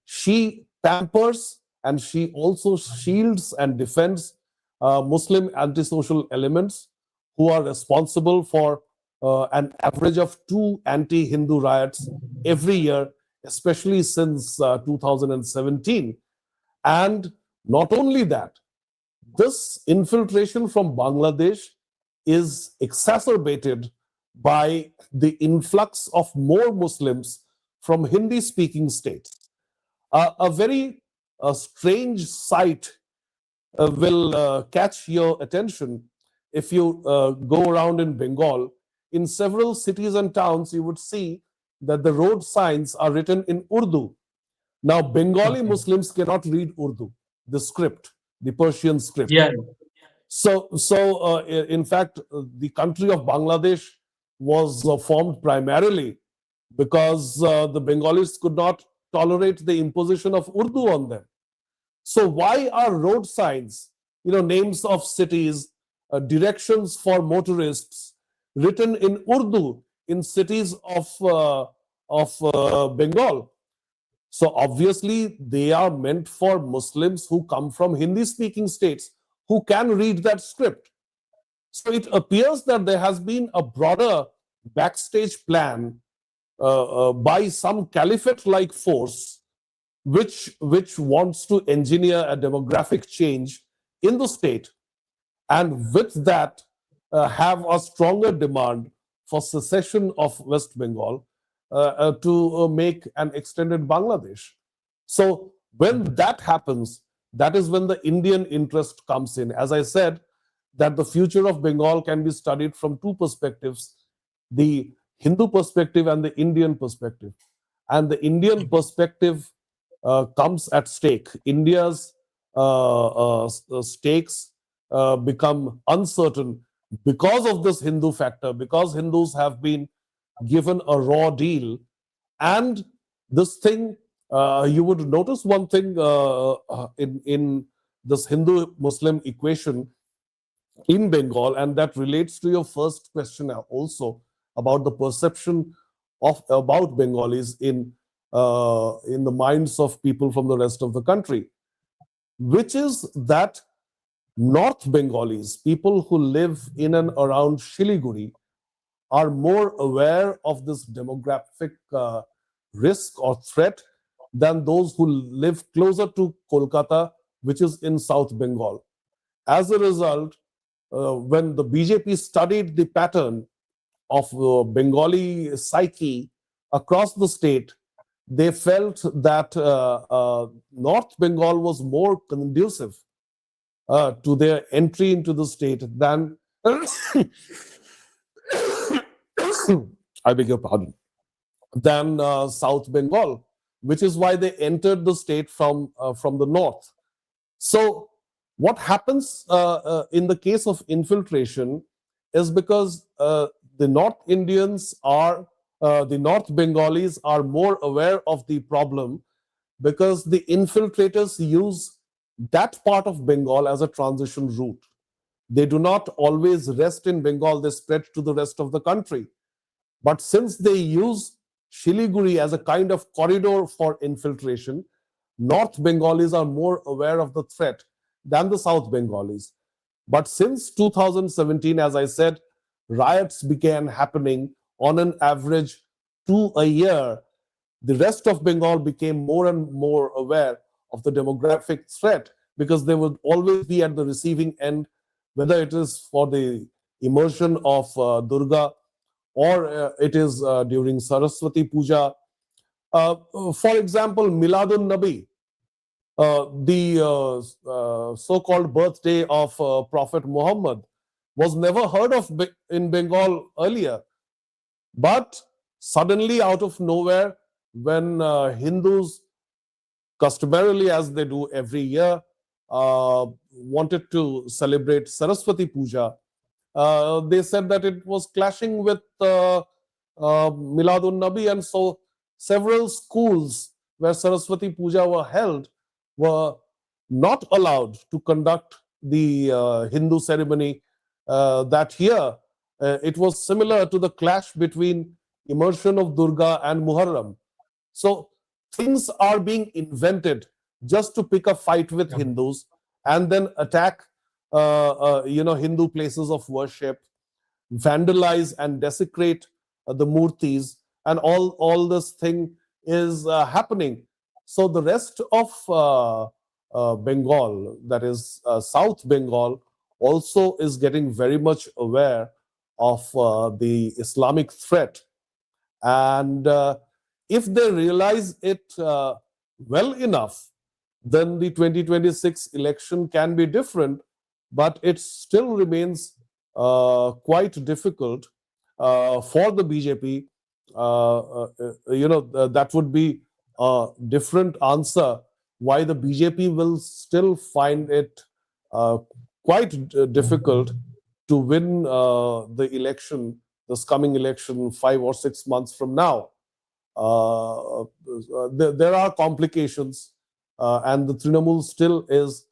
she pampers and she also shields and defends Muslim antisocial elements who are responsible for an average of 2 anti-Hindu riots every year, especially since 2017. And not only that, this infiltration from Bangladesh is exacerbated by the influx of more Muslims from Hindi-speaking states. A very strange sight will catch your attention if you go around in Bengal. In several cities and towns, you would see that the road signs are written in Urdu. Now, Bengali Muslims cannot read Urdu, the script, the Persian script. Yeah. So in fact, the country of Bangladesh was formed primarily because the Bengalis could not tolerate the imposition of Urdu on them. So why are road signs, names of cities, directions for motorists written in Urdu in cities of Bengal? So obviously they are meant for Muslims who come from Hindi-speaking states who can read that script. So it appears that there has been a broader backstage plan by some caliphate-like force which wants to engineer a demographic change in the state, and with that have a stronger demand for secession of West Bengal to make an extended Bangladesh. So when that happens, that is when the Indian interest comes in. As I said, that the future of Bengal can be studied from two perspectives, the Hindu perspective and the Indian perspective. And the Indian perspective comes at stake. India's stakes become uncertain because of this Hindu factor, because Hindus have been given a raw deal. And this thing, you would notice one thing in this Hindu Muslim equation in Bengal, and that relates to your first question also about the perception of about Bengalis in the minds of people from the rest of the country, which is that North Bengalis, people who live in and around Shiliguri, are more aware of this demographic risk or threat than those who live closer to Kolkata, which is in South Bengal. As a result, when the BJP studied the pattern of Bengali psyche across the state, they felt that North Bengal was more conducive to their entry into the state than I beg your pardon, than South Bengal, which is why they entered the state from the north. So, what happens in the case of infiltration is because the North Indians are, the North Bengalis are more aware of the problem because the infiltrators use that part of Bengal as a transition route. They do not always rest in Bengal, they spread to the rest of the country. But since they use Shiliguri as a kind of corridor for infiltration, North Bengalis are more aware of the threat than the South Bengalis. But since 2017, as I said, riots began happening on an average 2 a year. The rest of Bengal became more and more aware of the demographic threat because they would always be at the receiving end, whether it is for the immersion of Durga or it is during Saraswati Puja. For example, Miladun Nabi, the so-called birthday of Prophet Muhammad, was never heard of in Bengal earlier. But suddenly, out of nowhere, when Hindus, customarily as they do every year, wanted to celebrate Saraswati Puja, they said that it was clashing with Miladun Nabi, and so several schools where Saraswati Puja were held were not allowed to conduct the Hindu ceremony that year. It was similar to the clash between immersion of Durga and Muharram. So things are being invented just to pick a fight with Hindus and then attack Hindu places of worship, vandalize and desecrate the murtis, and all this thing is happening. So the rest of Bengal, that is South Bengal, also is getting very much aware of the Islamic threat. And if they realize it well enough, then the 2026 election can be different, but it still remains quite difficult for the BJP. That would be a different answer why the BJP will still find it quite difficult to win the election, this coming election, 5 or 6 months from now. There are complications, and the Trinamool still is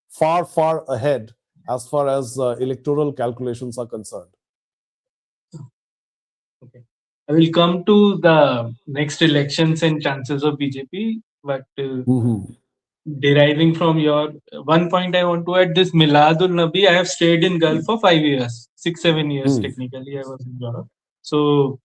far, far ahead as far as electoral calculations are concerned. Okay. I will come to the next elections and chances of BJP, but deriving from your one point, I want to add this Miladul Nabi. I have stayed in Gulf for 5 years, 6-7 years technically. I was in Europe. So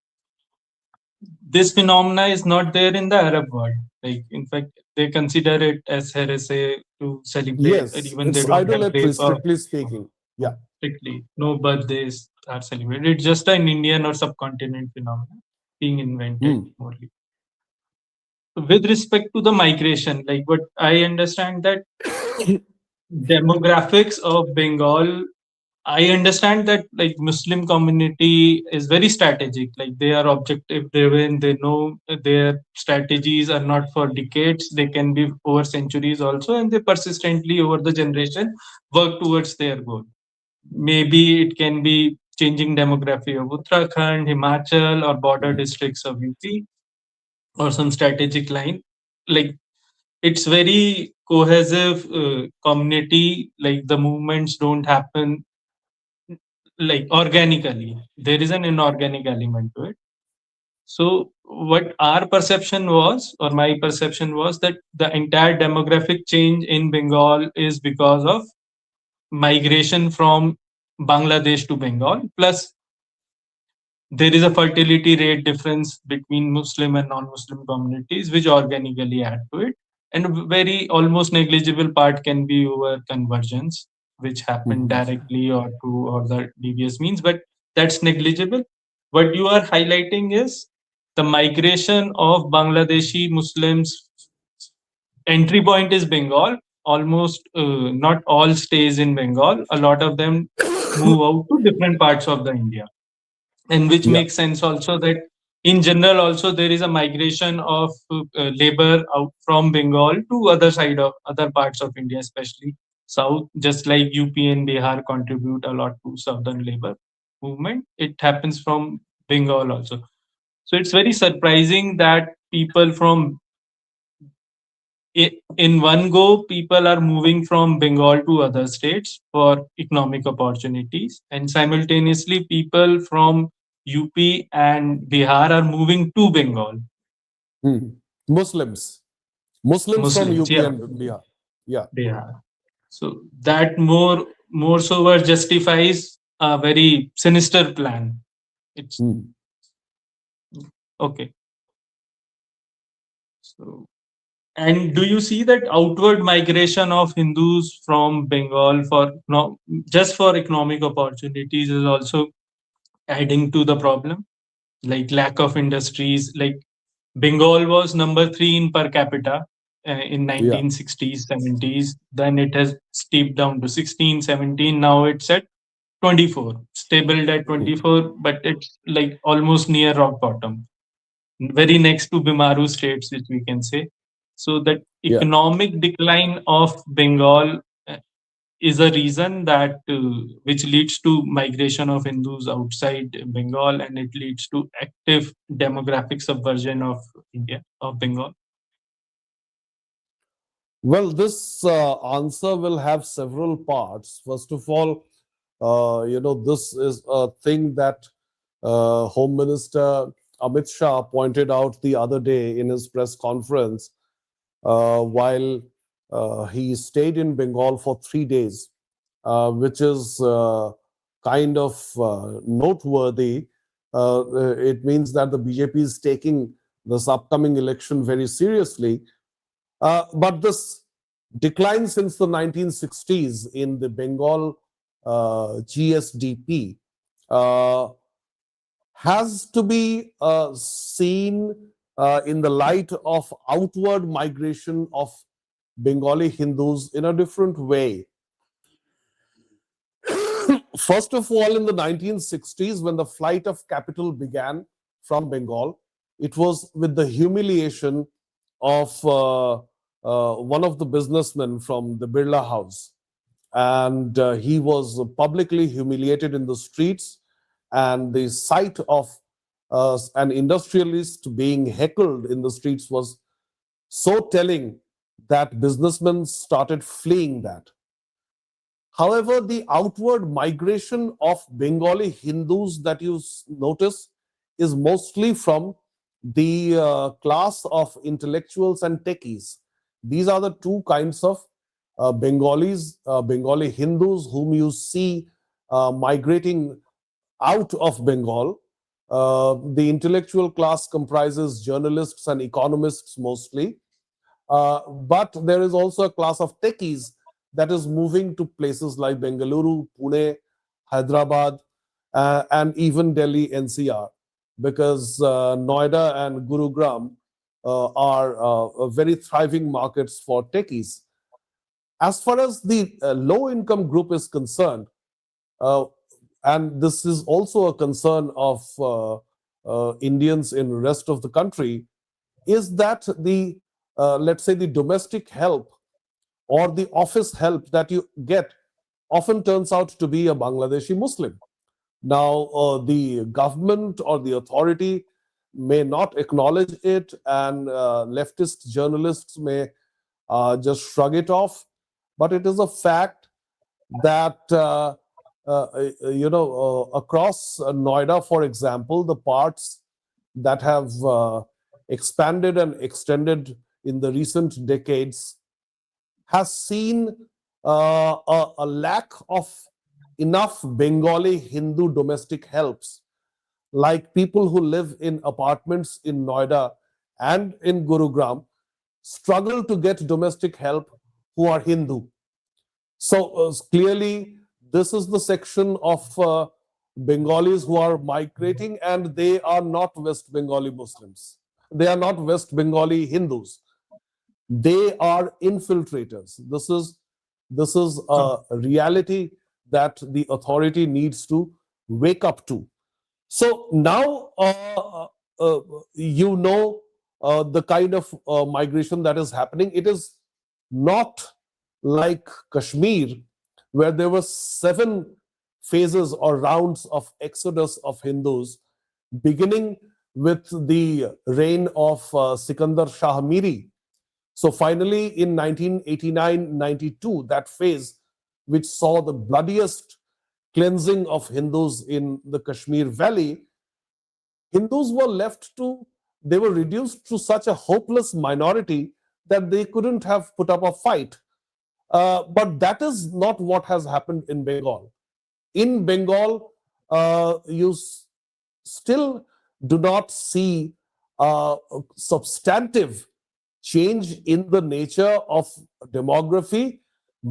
this phenomena is not there in the Arab world. Like, in fact, they consider it as heresy to celebrate, or Yes, even they it's don't idolatry, celebrate, or strictly speaking. Yeah. strictly no birthdays are celebrated. It's just an Indian or subcontinent phenomenon being invented Hmm. morely. With respect to the migration, like what I understand that demographics of Bengal, I understand that like Muslim community is very strategic. Like they are objective driven. They know their strategies are not for decades. They can be over centuries also, and they persistently over the generation work towards their goal. Maybe it can be changing demography of Uttarakhand, Himachal, or border districts of UP, or some strategic line. Like it's very cohesive community. Like the movements don't happen like organically. There is an inorganic element to it. So what our perception was, or my perception was, that the entire demographic change in Bengal is because of migration from Bangladesh to Bengal. Plus, there is a fertility rate difference between Muslim and non-Muslim communities, which organically add to it. And a very almost negligible part can be over convergence, which happen Mhm. directly or through other devious means, but that's negligible. What you are highlighting is the migration of Bangladeshi Muslims. Entry point is Bengal. Almost not all stays in Bengal. A lot of them move out to different parts of the India, and which Yeah. makes sense also that in general also there is a migration of labor out from Bengal to other side of other parts of India, especially south. Just like UP and Bihar contribute a lot to southern labor movement, it happens from Bengal also. So it's very surprising that people from in one go, people are moving from Bengal to other states for economic opportunities, and simultaneously, people from UP and Bihar are moving to Bengal. Mhm. Muslims. Muslims from Muslims, UP yeah, and Bihar. Yeah. Bihar. So that more so justifies a very sinister plan. It's Mhm. okay. So, and do you see that outward migration of Hindus from Bengal for no, just for economic opportunities is also adding to the problem? Like lack of industries. Like Bengal was number three in per capita in Yeah. 1960s, 70s. Then it has steeped down to 16, 17. Now it's at 24, stable at Mhm. 24, but it's like almost near rock bottom, very next to Bimaru states, which we can say. So that Yeah. economic decline of Bengal is a reason that which leads to migration of Hindus outside Bengal, and it leads to active demographic subversion of India, of Bengal. Well, this answer will have several parts. First of all, this is a thing that Home Minister Amit Shah pointed out the other day in his press conference while he stayed in Bengal for 3 days, which is kind of noteworthy. It means that the BJP is taking this upcoming election very seriously. But this decline since the 1960s in the Bengal GSDP uh, has to be seen in the light of outward migration of Bengali Hindus in a different way. First of all, in the 1960s, when the flight of capital began from Bengal, it was with the humiliation of one of the businessmen from the Birla House. And he was publicly humiliated in the streets. And the sight of an industrialist being heckled in the streets was so telling that businessmen started fleeing that. However, the outward migration of Bengali Hindus that you notice is mostly from the class of intellectuals and techies. These are the two kinds of Bengali Hindus whom you see migrating out of Bengal. The intellectual class comprises journalists and economists mostly, But there is also a class of techies that is moving to places like Bengaluru, Pune, Hyderabad, and even Delhi NCR, because Noida and Gurugram are very thriving markets for techies. As far as the low income group is concerned, uh, and this is also a concern of Indians in the rest of the country, is that the let's say the domestic help or the office help that you get often turns out to be a Bangladeshi Muslim. Now, the government or the authority may not acknowledge it, and leftist journalists may just shrug it off. But it is a fact that across Noida, for example, the parts that have expanded and extended in the recent decades has seen a lack of enough Bengali Hindu domestic helps, like people who live in apartments in Noida and in Gurugram struggle to get domestic help who are Hindu. So clearly, this is the section of Bengalis who are migrating, and they are not West Bengali Muslims. They are not West Bengali Hindus. They are infiltrators. This is a reality that the authority needs to wake up to. So now the kind of migration that is happening. It is not like Kashmir, where there were 7 phases or rounds of exodus of Hindus, beginning with the reign of Sikandar Shah Miri. So finally, in 1989-92, that phase, which saw the bloodiest cleansing of Hindus in the Kashmir Valley, Hindus were they were reduced to such a hopeless minority that they couldn't have put up a fight. But that is not what has happened in Bengal. In Bengal, you still do not see a substantive change in the nature of demography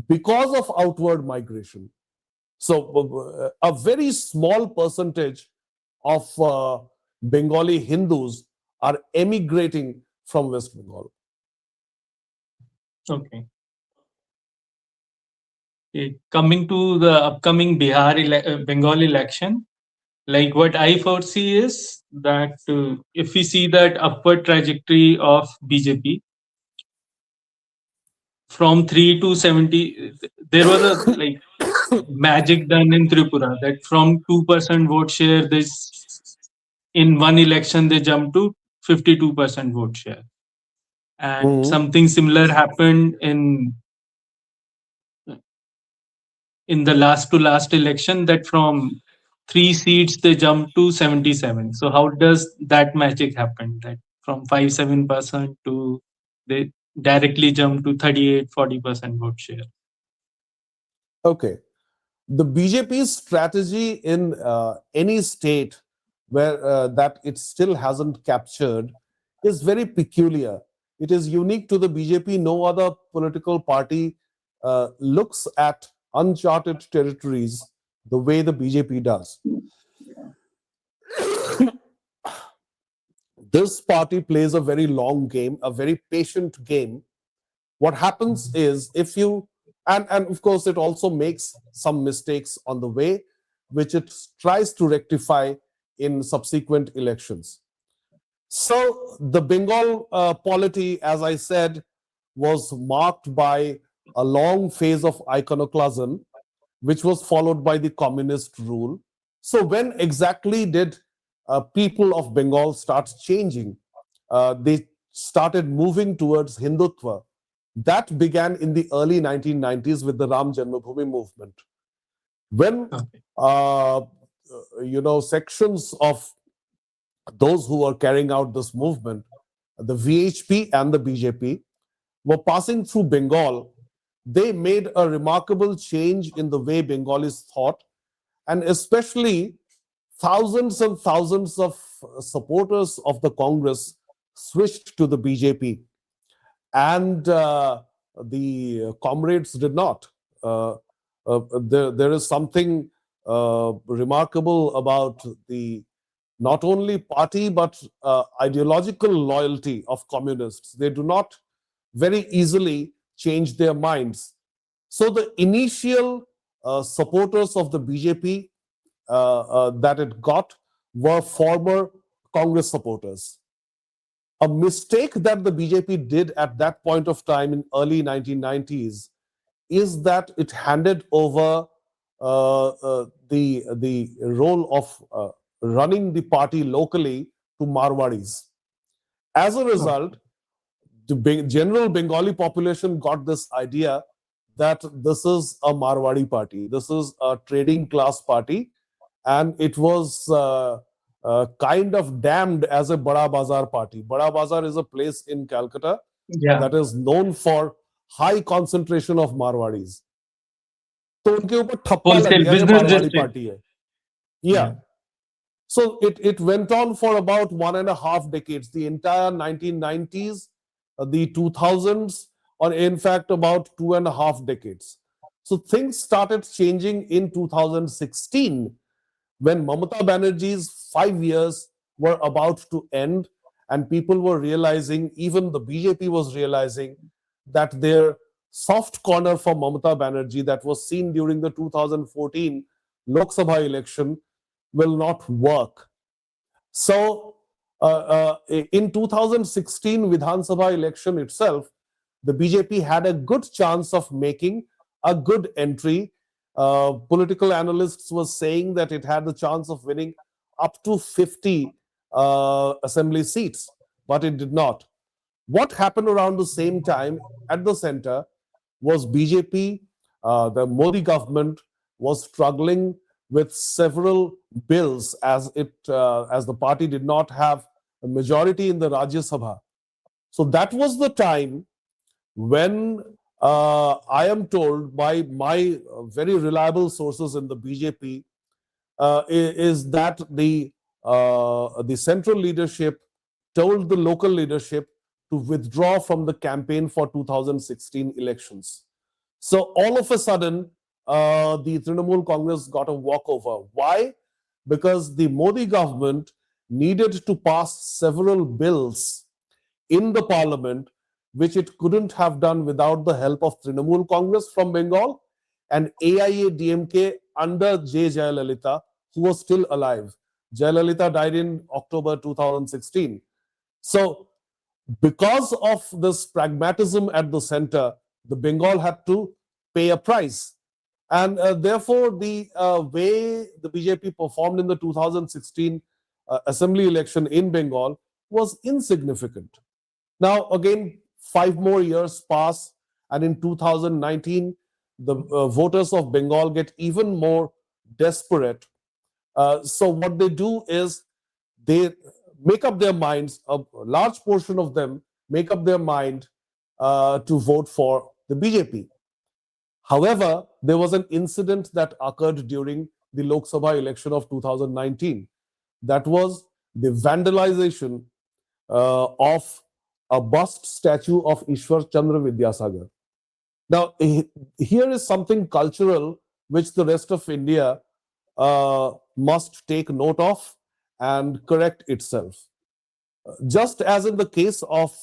because of outward migration. So, a very small percentage of Bengali Hindus are emigrating from West Bengal. Okay. Coming to the upcoming Bengal election, like what I foresee is that if we see that upward trajectory of BJP from 3 to 70, there was a like magic done in Tripura that from 2% vote share, this in one election they jumped to 52% vote share, and Mhm. something similar happened in the last to last election, that from 3 seats they jumped to 77. So how does that magic happen, that from 5-7% to they directly jump to 38-40% vote share? Okay. The BJP's strategy in any state where that it still hasn't captured is very peculiar. It is unique to the BJP. No other political party looks at uncharted territories the way the BJP does. This party plays a very long game, a very patient game. What happens is, if you and of course it also makes some mistakes on the way, which it tries to rectify in subsequent elections. So the Bengal polity, as I said, was marked by a long phase of iconoclasm, which was followed by the communist rule. So when exactly did people of Bengal start changing? They started moving towards Hindutva. That began in the early 1990s with the Ram Janmabhoomi movement. When Okay. sections of those who were carrying out this movement, the VHP and the BJP, were passing through Bengal, they made a remarkable change in the way Bengalis thought, and especially thousands and thousands of supporters of the Congress switched to the BJP. and the comrades did not. There is something remarkable about the not only party but ideological loyalty of communists. They do not very easily change their minds. So the initial supporters of the BJP that it got were former Congress supporters. A mistake that the BJP did at that point of time in early 1990s is that it handed over the role of running the party locally to Marwadis. As a result, the general Bengali population got this idea that this is a Marwadi party, this is a trading class party, and it was kind of damned as a Bada Bazar party. Bada Bazar is a place in Calcutta Yeah. that is known for high concentration of Marwadis. तो उनके ऊपर ठप्पा लग Wholesale गया ये business Marwari district. Party है. Yeah. Yeah. So it went on for about 1.5 decades, the entire 1990s, the 2000s, or in fact about 2.5 decades. So things started changing in 2016 when Mamata Banerjee's 5 years were about to end, and people were realizing, even the BJP was realizing, that their soft corner for Mamata Banerjee that was seen during the 2014 Lok Sabha election will not work. So, in 2016 Vidhan Sabha election itself, the BJP had a good chance of making a good entry. Political analysts were saying that it had the chance of winning up to 50 assembly seats, but it did not. What happened around the same time at the center was BJP, the Modi government was struggling with several bills as the party did not have a majority in the Rajya Sabha. So that was the time when I am told by my very reliable sources in the BJP is that the central leadership told the local leadership to withdraw from the campaign for 2016 elections. So all of a sudden, the Trinamool Congress got a walkover. Why? Because the Modi government needed to pass several bills in the parliament, which it couldn't have done without the help of Trinamool Congress from Bengal and AIA DMK under J. Jayalalitha, who was still alive. Jayalalitha died in October 2016. So, because of this pragmatism at the center, the Bengal had to pay a price. And therefore, the way the BJP performed in the 2016 assembly election in Bengal was insignificant. Now, again, 5 more years pass, and in 2019, the voters of Bengal get even more desperate. So, what they do is they make up their minds, a large portion of them make up their mind to vote for the BJP. However, there was an incident that occurred during the Lok Sabha election of 2019. That was the vandalization of a bust statue of Ishwar Chandra Vidyasagar. Now, here is something cultural which the rest of India must take note of and correct itself. Just as in the case of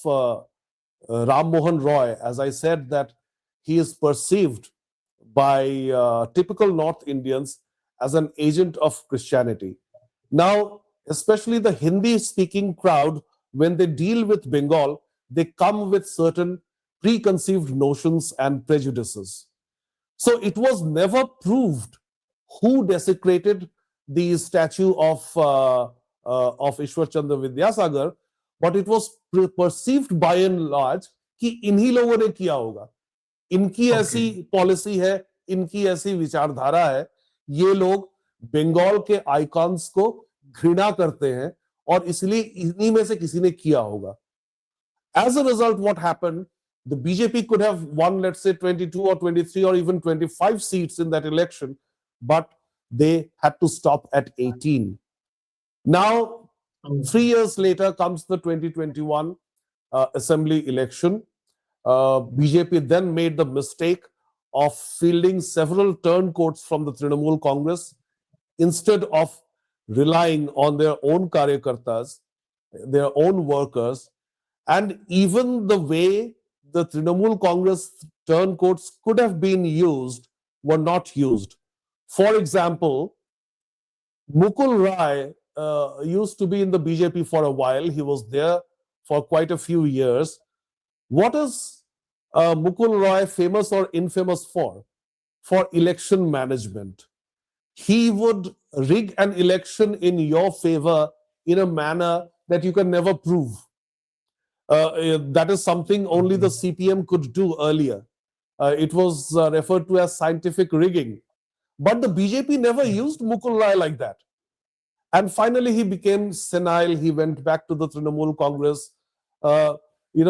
Ram Mohan Roy, as I said, that he is perceived by typical North Indians as an agent of Christianity. Now, especially the Hindi speaking crowd, when they deal with Bengal, they come with certain preconceived notions and prejudices. So it was never proved who desecrated the statue of Ishwar Chandra Vidyasagar, but it was perceived by and large कि इन्हीं लोगों ने किया होगा, इनकी ऐसी policy है, इनकी ऐसी विचारधारा है, ये लोग बंगाल के आइकॉन्स को घृणा करते हैं और इसलिए इन्हीं में से किसी ने किया होगा. As a result, what happened? The BJP could have won, let's say, 22 or 23 or even 25 seats in that election, but they had to stop at 18. Now, 3 years later comes the 2021 assembly election. BJP then made the mistake of fielding several turncoats from the Trinamool Congress instead of relying on their own karyakartas, their own workers, and even the way the Trinamool Congress turncoats could have been used were not used. For example, Mukul Rai used to be in the BJP for a while. He was there for quite a few years. What is Mukul Rai famous or infamous for? For election management. He would rig an election in your favor in a manner that you can never prove. That is something only the CPM could do earlier. It was referred to as scientific rigging. But the BJP never used Mukul Rai like that. And finally, he became senile. He went back to the Trinamool Congress. Now he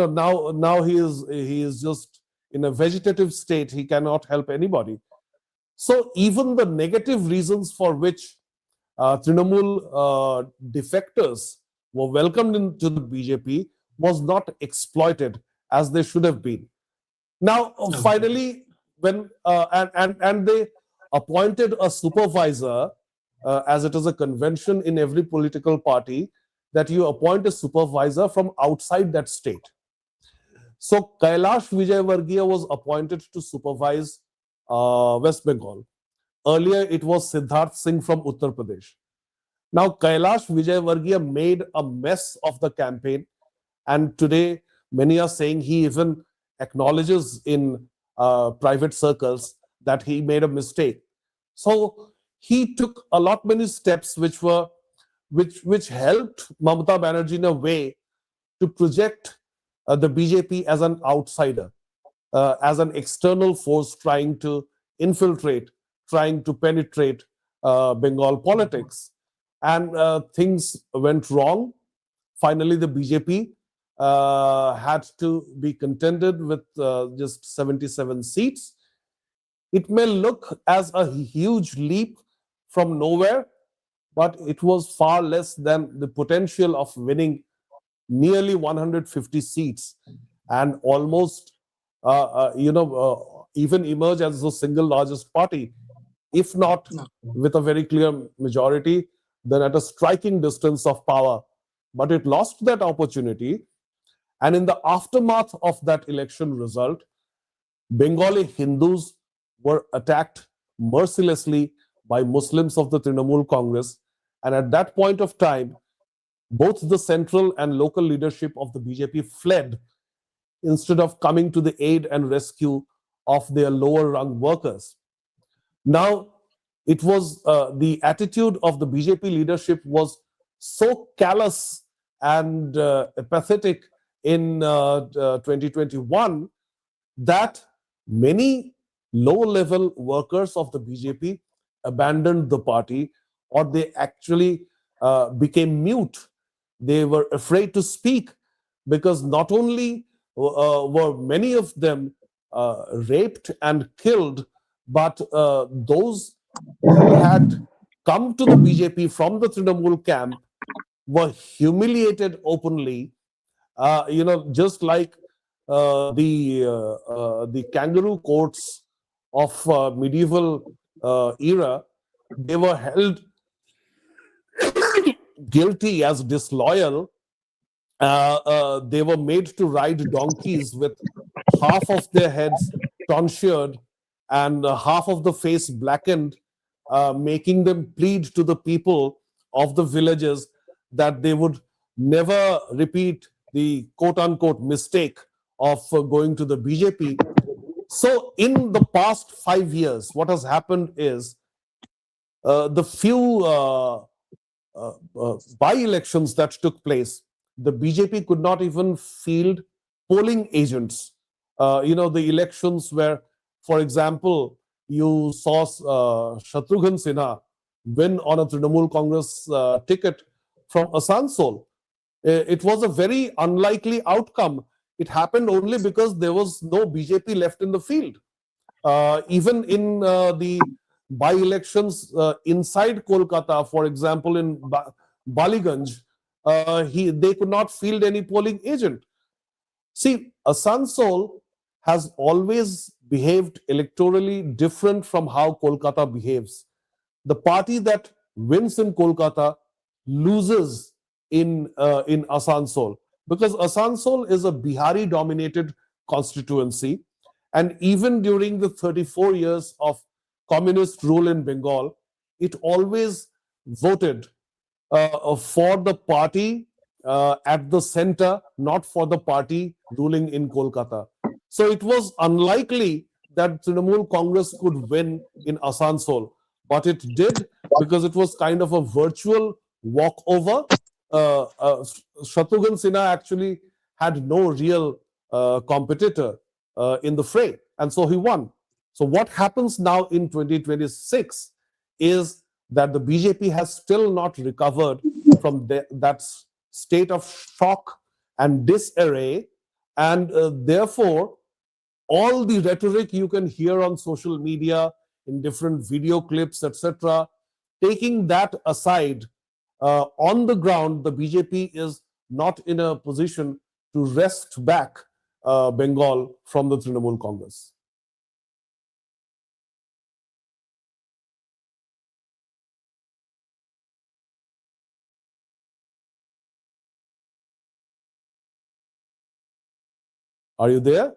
is just in a vegetative state. He cannot help anybody. So even the negative reasons for which Trinamool defectors were welcomed into the BJP was not exploited as they should have been. Now, finally, when and they appointed a supervisor, as it is a convention in every political party that you appoint a supervisor from outside that state. So Kailash Vijayvargiya was appointed to supervise West Bengal. Earlier, it was Siddharth Singh from Uttar Pradesh. Now, Kailash Vijayvargiya made a mess of the campaign, and today many are saying he even acknowledges in private circles that he made a mistake. So he took a lot many steps which helped Mamata Banerjee in a way to project the BJP as an outsider, as an external force trying to infiltrate, trying to penetrate Bengal politics. And things went wrong. Finally, the BJP had to be contended with just 77 seats. It may look as a huge leap from nowhere, but it was far less than the potential of winning nearly 150 seats and almost, even emerge as the single largest party, if not with a very clear majority, then at a striking distance of power. But it lost that opportunity. And in the aftermath of that election result, Bengali Hindus were attacked mercilessly by Muslims of the Trinamool Congress. And at that point of time, both the central and local leadership of the BJP fled instead of coming to the aid and rescue of their lower rung workers. Now, it was the attitude of the BJP leadership was so callous and apathetic in 2021 that many low-level workers of the BJP abandoned the party, or they actually became mute. They were afraid to speak because not only were many of them raped and killed, but those who had come to the BJP from the Trinamool camp were humiliated openly. Just like the kangaroo courts of medieval era, they were held guilty as disloyal. They were made to ride donkeys with half of their heads tonsured and half of the face blackened, making them plead to the people of the villages that they would never repeat the quote-unquote mistake of going to the BJP. So in the past 5 years, what has happened is the few by-elections that took place, the BJP could not even field polling agents. The elections where, for example, you saw Shatrughan Sinha win on a Trinamool Congress ticket from Asansol. It was a very unlikely outcome. It happened only because there was no BJP left in the field. Even in the by-elections inside Kolkata, for example, in Baliganj, they could not field any polling agent. See, Asansol has always behaved electorally different from how Kolkata behaves. The party that wins in Kolkata loses in Asansol, because Asansol is a Bihari dominated constituency, and even during the 34 years of communist rule in Bengal, it always voted for the party at the center, not for the party ruling in Kolkata. So it was unlikely that Trinamool Congress could win in Asansol, but it did because it was kind of a virtual walkover. Shatrughan Sinha actually had no real competitor in the fray, and so he won. So what happens now in 2026 is that the BJP has still not recovered from that state of shock and disarray, and therefore all the rhetoric you can hear on social media in different video clips, etc., taking that aside, on the ground, the BJP is not in a position to wrest back Bengal from the Trinamool Congress. Are you there?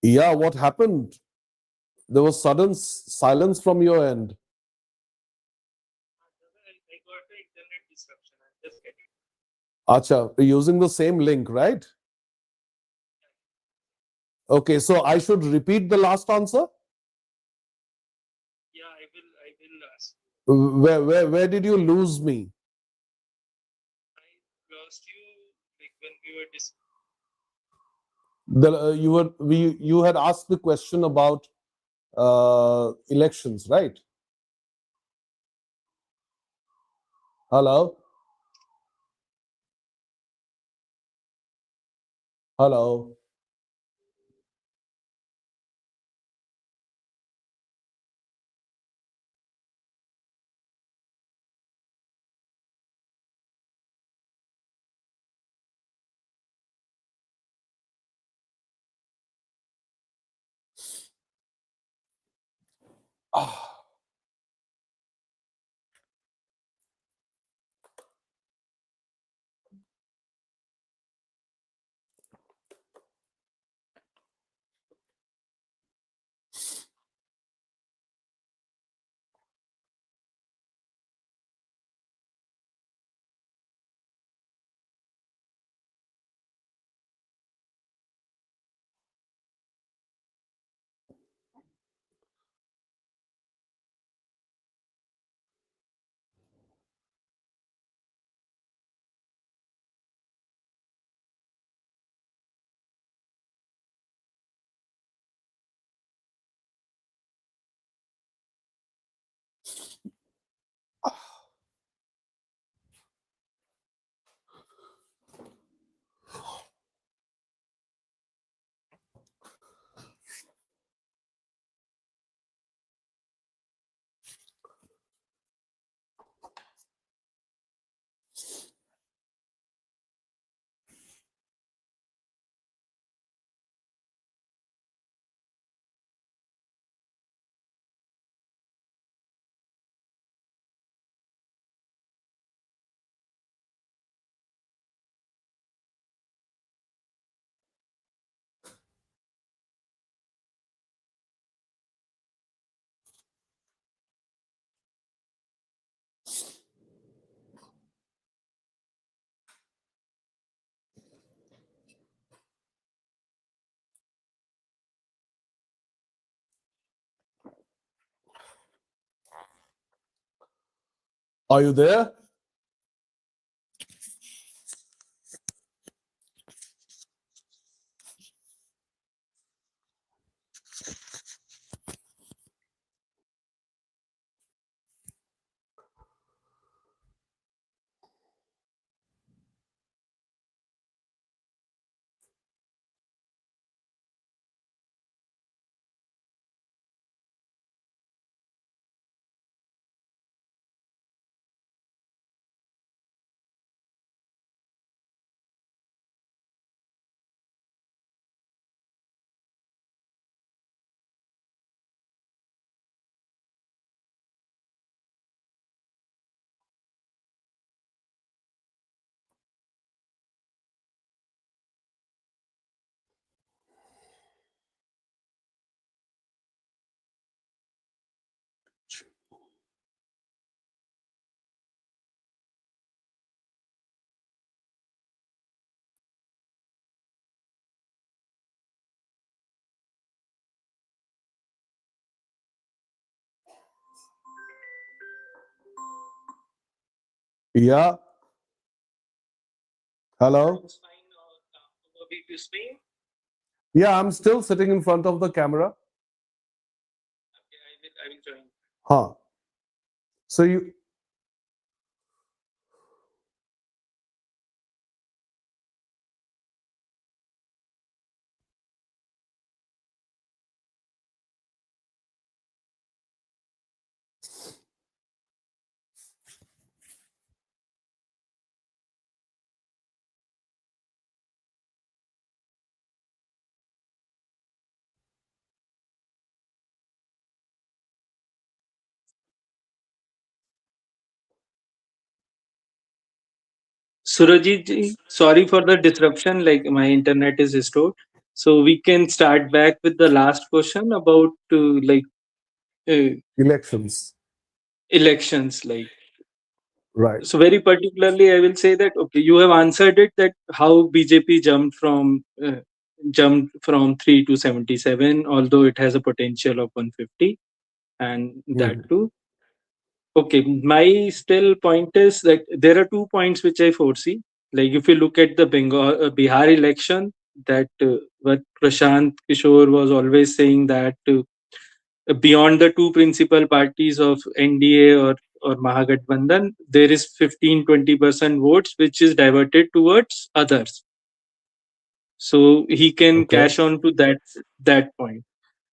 Yeah, what happened? There was sudden silence from your end. Acha, you're using the same link, right? Okay, so I should repeat the last answer. Yeah, I will ask. Where did you lose me? I lost you like when we were You had asked the question about elections, right? Hello, hello. Ah, are you there? Yeah. Hello. Yeah, I'm still sitting in front of the camera. I will join. Huh. So you Surajit ji, sorry for the disruption, like my internet is restored. So we can start back with the last question about uh, elections, elections. Like, right? so very particularly, I will say that, okay, you have answered it, that how BJP jumped from jumped from 3 to 77, although it has a potential of 150, and that Mhm. too. Okay, my still point is that there are 2 points which I foresee. Like if you look at the Bengal Bihar election, that what Prashant Kishore was always saying, that beyond the two principal parties of NDA or Mahagathbandhan, there is 15-20% votes which is diverted towards others. So he can Okay. cash on to that point.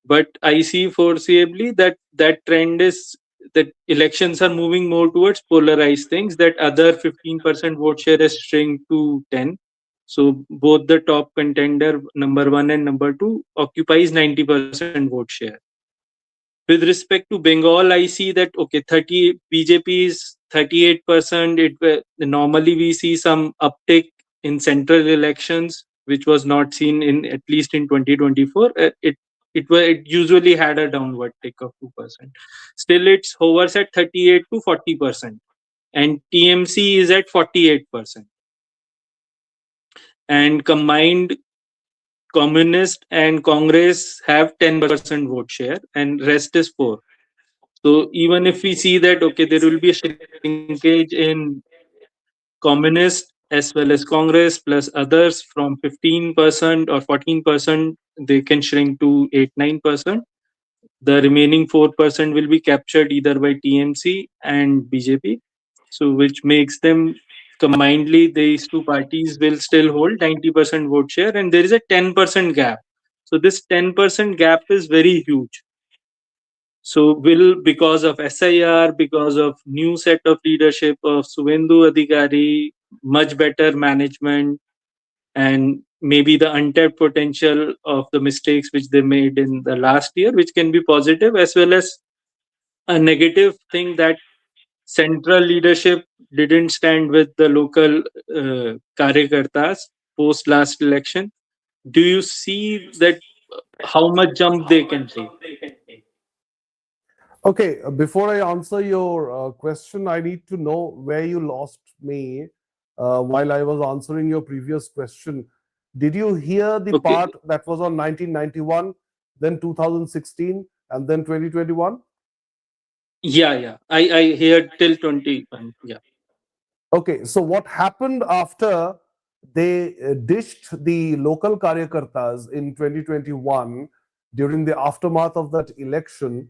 But I see foreseeably that that trend is that elections are moving more towards polarized things. That other 15% vote share has shrunk to 10. So both the top contender, number one and number two, occupies 90% vote share. With respect to Bengal, I see that okay, 30 BJP is 38%. Normally we see some uptick in central elections, which was not seen in at least in 2024. It usually had a downward tick of 2%. Still, it's hovers at 38 to 40%, and TMC is at 48%. And combined Communist and Congress have 10% vote share, and rest is 4. So even if we see that okay, there will be a shrinkage in communist as well as Congress plus others from 15% or 14%, they can shrink to 8-9%. The remaining 4% will be captured either by TMC and BJP. So which makes them combinedly, these two parties will still hold 90% vote share, and there is a 10% gap. So this 10% gap is very huge. So will, because of SIR, because of new set of leadership of Suvendu Adhikari, much better management, and maybe the untapped potential of the mistakes which they made in the last year, which can be positive, as well as a negative thing that central leadership didn't stand with the local karyakartas post last election. Do you see that how much jump they can take? Okay, before I answer your question, I need to know where you lost me while I was answering your previous question. Did you hear the Okay. part that was on 1991, then 2016, and then 2021? Yeah, yeah. I heard till 21. Yeah. Okay, so what happened after they dished the local karyakartas in 2021 during the aftermath of that election?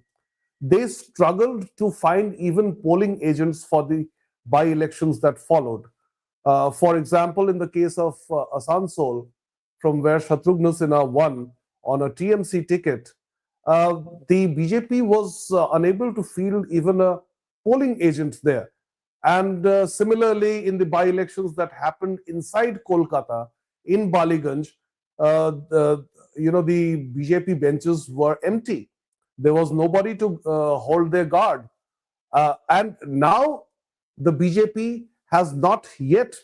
They struggled to find even polling agents for the by elections that followed. For example, in the case of Asansol, from where Shatrugna Sinha won on a TMC ticket, the BJP was unable to field even a polling agent there. And similarly, in the by elections that happened inside Kolkata, in Baliganj, the BJP benches were empty. There was nobody to hold their guard. And now the BJP has not yet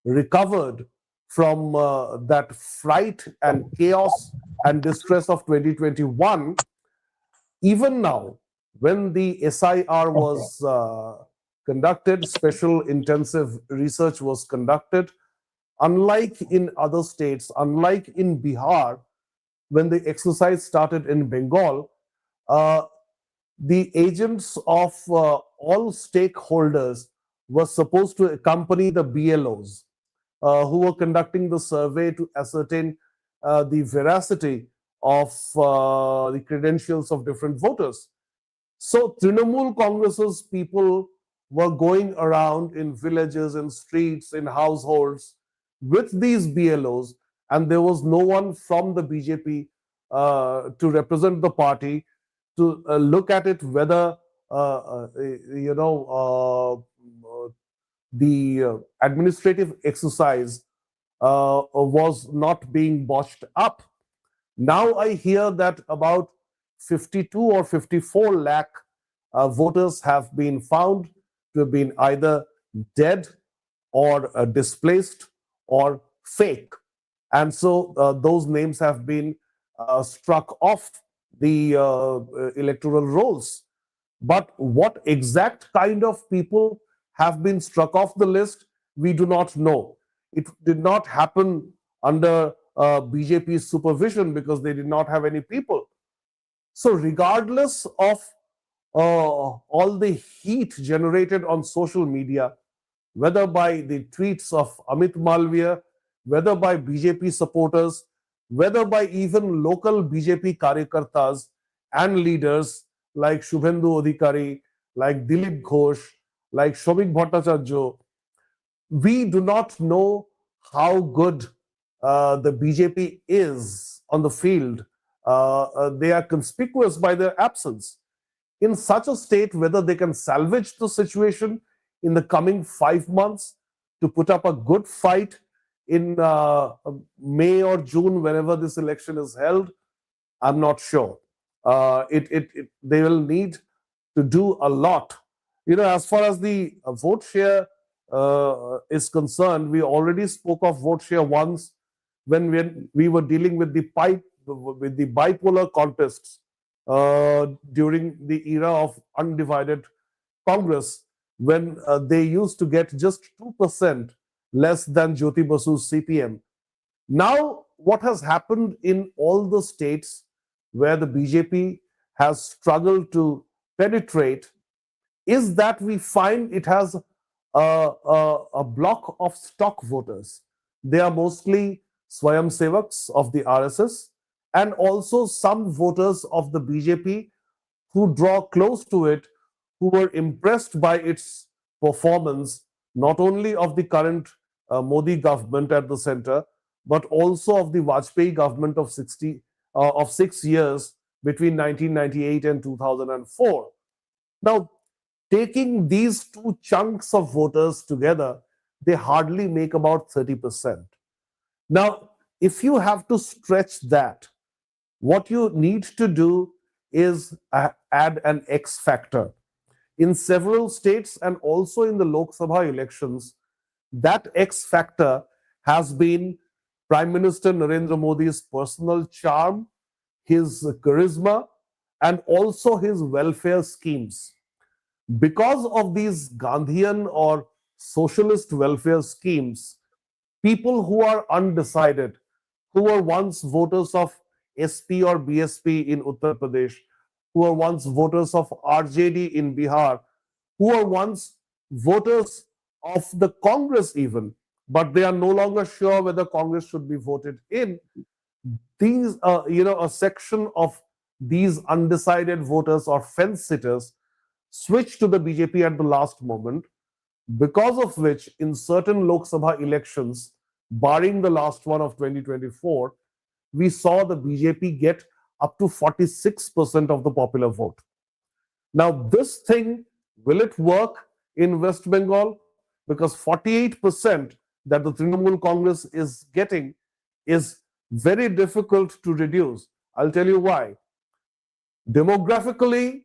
recovered from that fright and chaos and distress of 2021. Even now, when the SIR was conducted, special intensive research was conducted, unlike in other states, unlike in Bihar, when the exercise started in Bengal, uh, the agents of all stakeholders were supposed to accompany the BLOs who were conducting the survey to ascertain the veracity of the credentials of different voters. So Trinamool Congress's people were going around in villages, in streets, in households with these BLOs, and there was no one from the BJP to represent the party to look at it whether the administrative exercise was not being botched up. Now I hear that about 52 or 54 lakh voters have been found to have been either dead or displaced or fake. And so those names have been struck off the electoral rolls. But what exact kind of people have been struck off the list, we do not know. It did not happen under BJP's supervision because they did not have any people. So, regardless of all the heat generated on social media, whether by the tweets of Amit Malviya, whether by BJP supporters, whether by even local BJP karyakartas and leaders like Shubhendu Adhikari, like Dilip Ghosh, like Shomik Bhattacharya, we do not know how good the BJP is on the field. They are conspicuous by their absence. In such a state, whether they can salvage the situation in the coming 5 months to put up a good fight in May or June, whenever this election is held, I'm not sure. They will need to do a lot. As far as the vote share is concerned, we already spoke of vote share once when we were dealing with the bipolar contests during the era of undivided Congress, when they used to get just 2% less than Jyoti Basu's CPM. Now, what has happened in all the states where the BJP has struggled to penetrate is that we find it has a block of stock voters. They are mostly Swayam Sevaks of the RSS and also some voters of the BJP who draw close to it, who were impressed by its performance, not only of the current Modi government at the center, but also of the Vajpayee government of 6 years between 1998 and 2004. Now, taking these two chunks of voters together, they hardly make about 30%. Now, if you have to stretch that, what you need to do is add an X factor. In several states and also in the Lok Sabha elections, that X factor has been Prime Minister Narendra Modi's personal charm, his charisma, and also his welfare schemes. Because of these Gandhian or socialist welfare schemes, people who are undecided, who were once voters of SP or BSP in Uttar Pradesh, who were once voters of RJD in Bihar, who were once voters of the Congress even, but they are no longer sure whether Congress should be voted in. These, a section of these undecided voters or fence sitters switched to the BJP at the last moment, because of which, in certain Lok Sabha elections, barring the last one of 2024, we saw the BJP get up to 46% of the popular vote. Now, this thing, will it work in West Bengal? Because 48% that the Trinamool Congress is getting is very difficult to reduce. I'll tell you why. Demographically,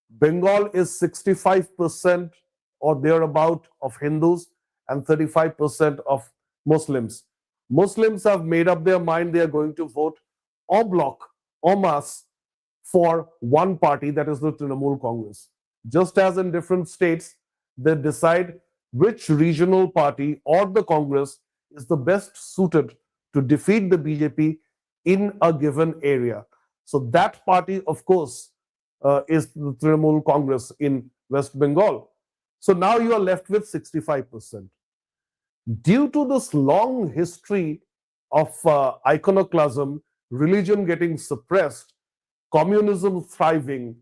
Bengal is 65% or thereabout of Hindus and 35% of Muslims. Muslims have made up their mind they are going to vote en bloc, en masse, for one party, that is the Trinamool Congress. Just as in different states, they decide which regional party or the Congress is the best suited to defeat the BJP in a given area. So that party, of course, is the Trinamool Congress in West Bengal. So now you are left with 65%. Due to this long history of iconoclasm, religion getting suppressed, communism thriving,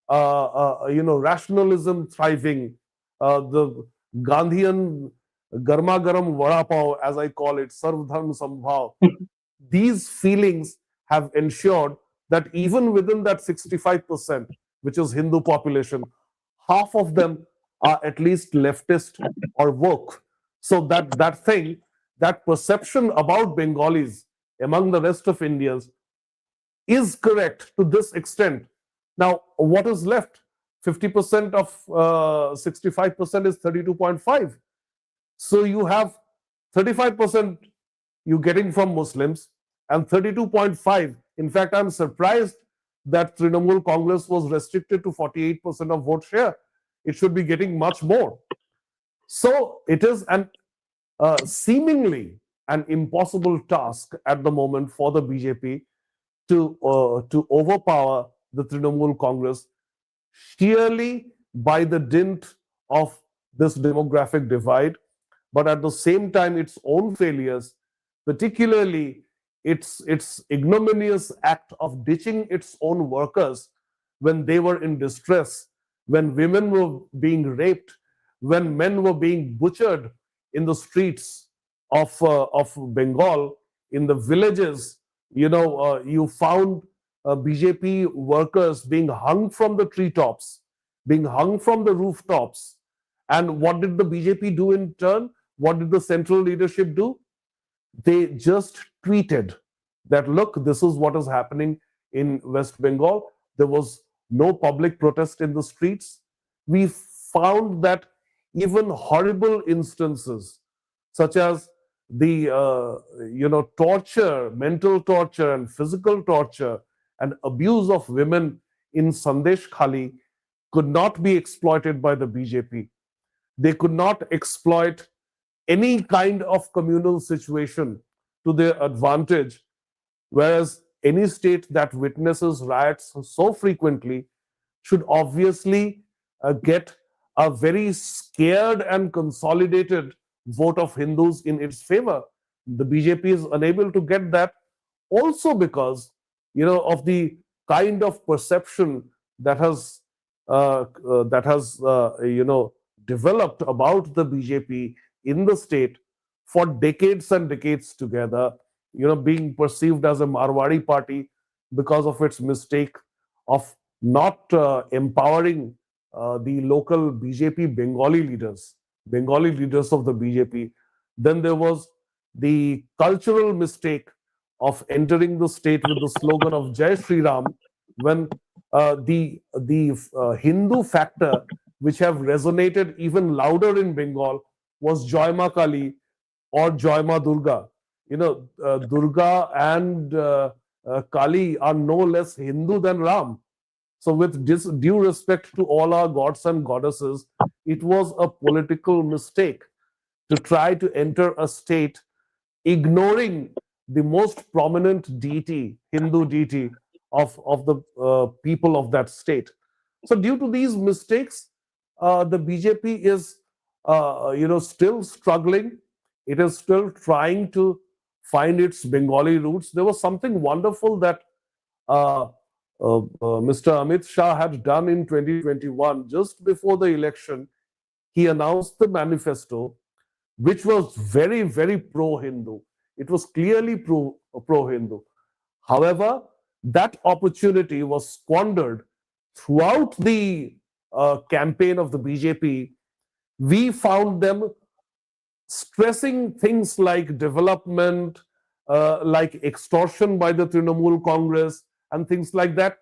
rationalism thriving, the Gandhian garma garam vada pav, as I call it, sarv dharm sambhav, these feelings have ensured that even within that 65%, which is Hindu population, half of them are at least leftist or woke. So that perception about Bengalis among the rest of Indians is correct to this extent. Now, what is left? 50% of 65% is 32.5. So you have 35% you getting from Muslims and 32.5. In fact, I'm surprised that Trinamool Congress was restricted to 48% of vote share. It should be getting much more. So it is an seemingly an impossible task at the moment for the BJP to overpower the Trinamool Congress sheerly by the dint of this demographic divide, but at the same time, its own failures, particularly its ignominious act of ditching its own workers when they were in distress, when women were being raped, when men were being butchered in the streets of Bengal, in the villages. You found BJP workers being hung from the treetops, being hung from the rooftops. And what did the BJP do in turn? What did the central leadership do? They just tweeted that, look, this is what is happening in West Bengal. There was no public protest in the streets. We found that even horrible instances, such as the torture, mental torture, and physical torture, and abuse of women in Sandesh Khali, could not be exploited by the BJP. They could not exploit any kind of communal situation to their advantage, whereas any state that witnesses riots so frequently should obviously get a very scared and consolidated vote of Hindus in its favor. The BJP is unable to get that, also because of the kind of perception that has developed about the BJP in the state for decades and decades together, being perceived as a Marwari party because of its mistake of not empowering the local BJP Bengali leaders of the BJP. Then there was the cultural mistake of entering the state with the slogan of Jai Shri Ram, when the Hindu factor, which have resonated even louder in Bengal, was Joy Ma Kali or Joy Ma Durga. Durga and Kali are no less Hindu than Ram. So, with due respect to all our gods and goddesses, it was a political mistake to try to enter a state ignoring the most prominent deity, Hindu deity of the people of that state. So, due to these mistakes, the BJP is, still struggling. It is still trying to find its Bengali roots. There was something wonderful that Mr. Amit Shah had done in 2021, just before the election. He announced the manifesto, which was very, very pro Hindu. It was clearly pro Hindu. However, that opportunity was squandered throughout the campaign of the BJP. We found them stressing things like development, like extortion by the Trinamool Congress, and things like that.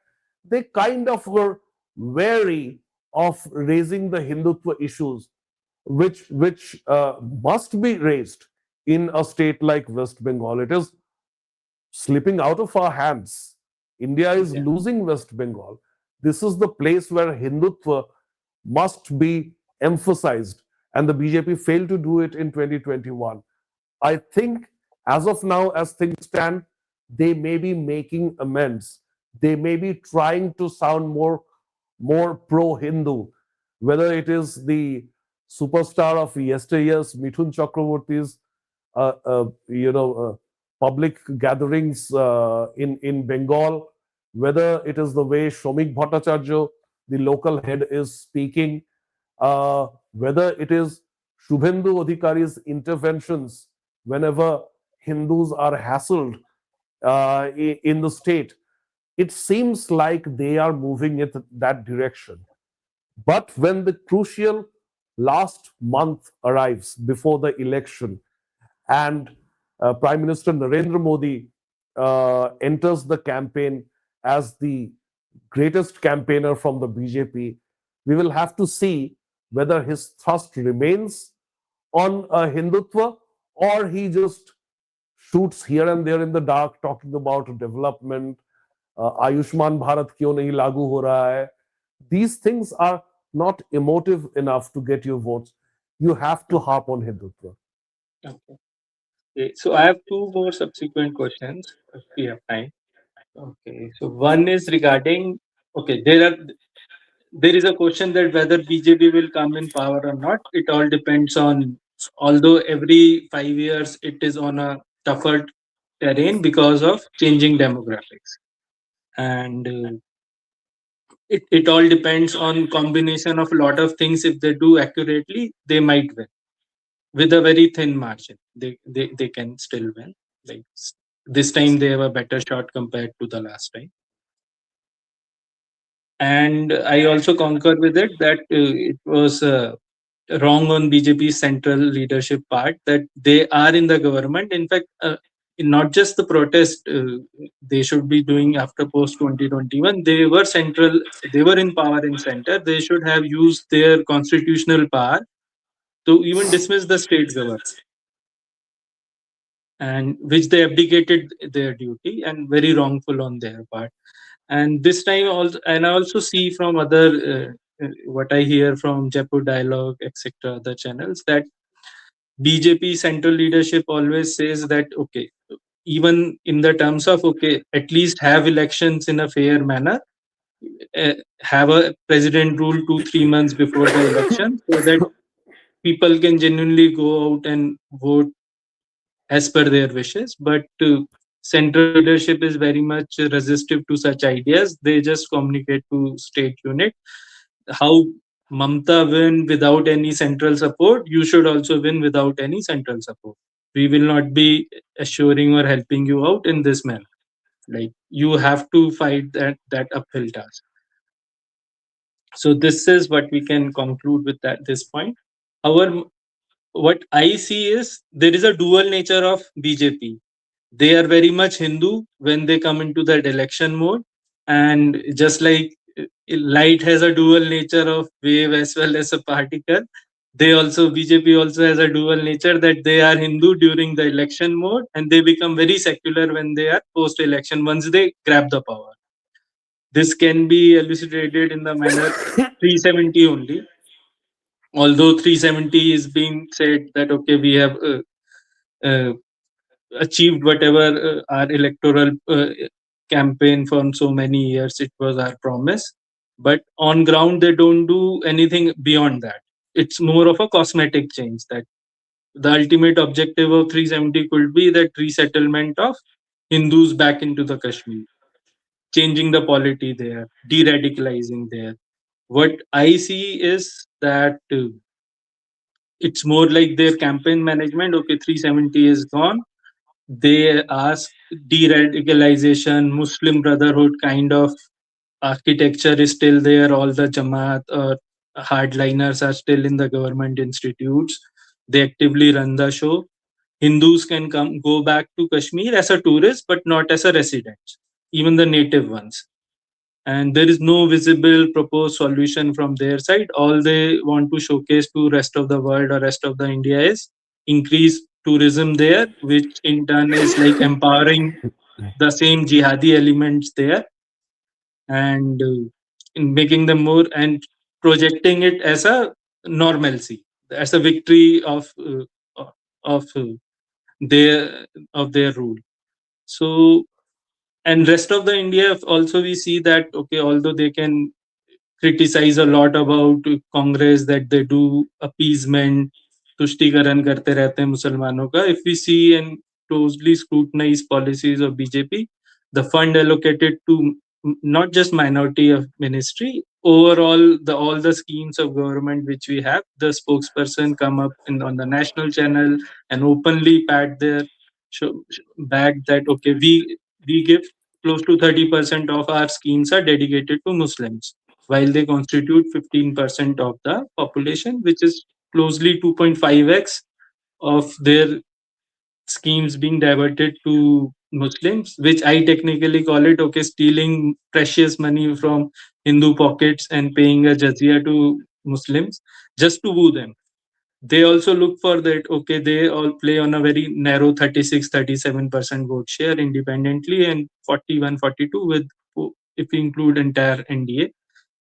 They kind of were wary of raising the Hindutva issues, which must be raised in a state like West Bengal. It is slipping out of our hands. India is Yeah. losing West Bengal. This is the place where Hindutva must be emphasized, and the BJP failed to do it in 2021. I think as of now, as things stand, they may be making amends. They may be trying to sound more pro-Hindu, whether it is the superstar of yesteryears, Mithun Chakraborty's, uh, uh, you know, uh, public gatherings in Bengal, whether it is the way Shomik Bhattacharya, the local head, is speaking, whether it is Shubhendu Adhikari's interventions whenever Hindus are hassled in the state. It seems like they are moving in that direction. But when the crucial last month arrives before the election, and Prime Minister Narendra Modi enters the campaign as the greatest campaigner from the BJP, we will have to see whether his thrust remains on Hindutva, or he just shoots here and there in the dark, talking about development. Ayushman Bharat क्यों नहीं लागू हो रहा है? These things are not emotive enough to get your votes. You have to harp on Hindutva. Okay. Okay, so I have two more subsequent questions if we have time. Okay, so one is regarding, okay, there is a question that whether BJP will come in power or not. It all depends on, although every 5 years it is on a tougher terrain because of changing demographics, and it all depends on combination of a lot of things. If they do accurately, they might win with a very thin margin. They can still win. Like this time, they have a better shot compared to the last time. And I also concur with it that it was wrong on BJP's central leadership part that they are in the government. In fact, not just the protest they should be doing after post 2021. They were central. They were in power in center. They should have used their constitutional power to even dismiss the state government, and which they abdicated their duty, and very wrongful on their part. And this time also, and I also see from other what I hear from Jaipur Dialogue, etc., other channels, that BJP central leadership always says that okay, even in the terms of okay, at least have elections in a fair manner, have a president rule 2 3 months before the election, so that people can genuinely go out and vote as per their wishes. But central leadership is very much resistive to such ideas. They just communicate to state unit. How Mamta win without any central support, you should also win without any central support. We will not be assuring or helping you out in this manner. Like you have to fight that uphill task. So this is what we can conclude with at this point. Our what I see is there is a dual nature of BJP. They are very much Hindu when they come into that election mode, and just like light has a dual nature of wave as well as a particle, they also BJP also has a dual nature that they are Hindu during the election mode, and they become very secular when they are post election once they grab the power. This can be elucidated in the manner 370 only. Although 370 is being said that okay, we have uh, achieved whatever our electoral campaign for so many years, it was our promise, but on ground they don't do anything beyond that. It's more of a cosmetic change, that the ultimate objective of 370 could be that resettlement of Hindus back into the Kashmir, changing the polity there, de-radicalizing there. What I see is that it's more like their campaign management. Okay, 370 is gone. They ask de-radicalization, Muslim Brotherhood kind of architecture is still there. All the Jamaat or hardliners are still in the government institutes. They actively run the show. Hindus can go back to Kashmir as a tourist, but not as a resident, even the native ones. And there is no visible proposed solution from their side. All they want to showcase to rest of the world or rest of the India is increase tourism there, which in turn is like empowering the same jihadi elements there, and in making them more and projecting it as a normalcy, as a victory of their of their rule. So, and rest of the India also we see that okay, although they can criticize a lot about Congress that they do appeasement, तुष्टिकरण करते रहते हैं मुसलमानों का. If we see and closely scrutinize policies of BJP, the fund allocated to not just minority of ministry, overall the all the schemes of government which we have, the spokesperson come up on the national channel and openly pat their back that okay, we give close to 30% of our schemes are dedicated to Muslims, while they constitute 15% of the population, which is closely 2.5x of their schemes being diverted to Muslims, which I technically call it okay, stealing precious money from Hindu pockets and paying a jizya to Muslims just to woo them. They also look for that okay, they all play on a very narrow 36-37% vote share independently, and 41-42 with, if we include entire NDA,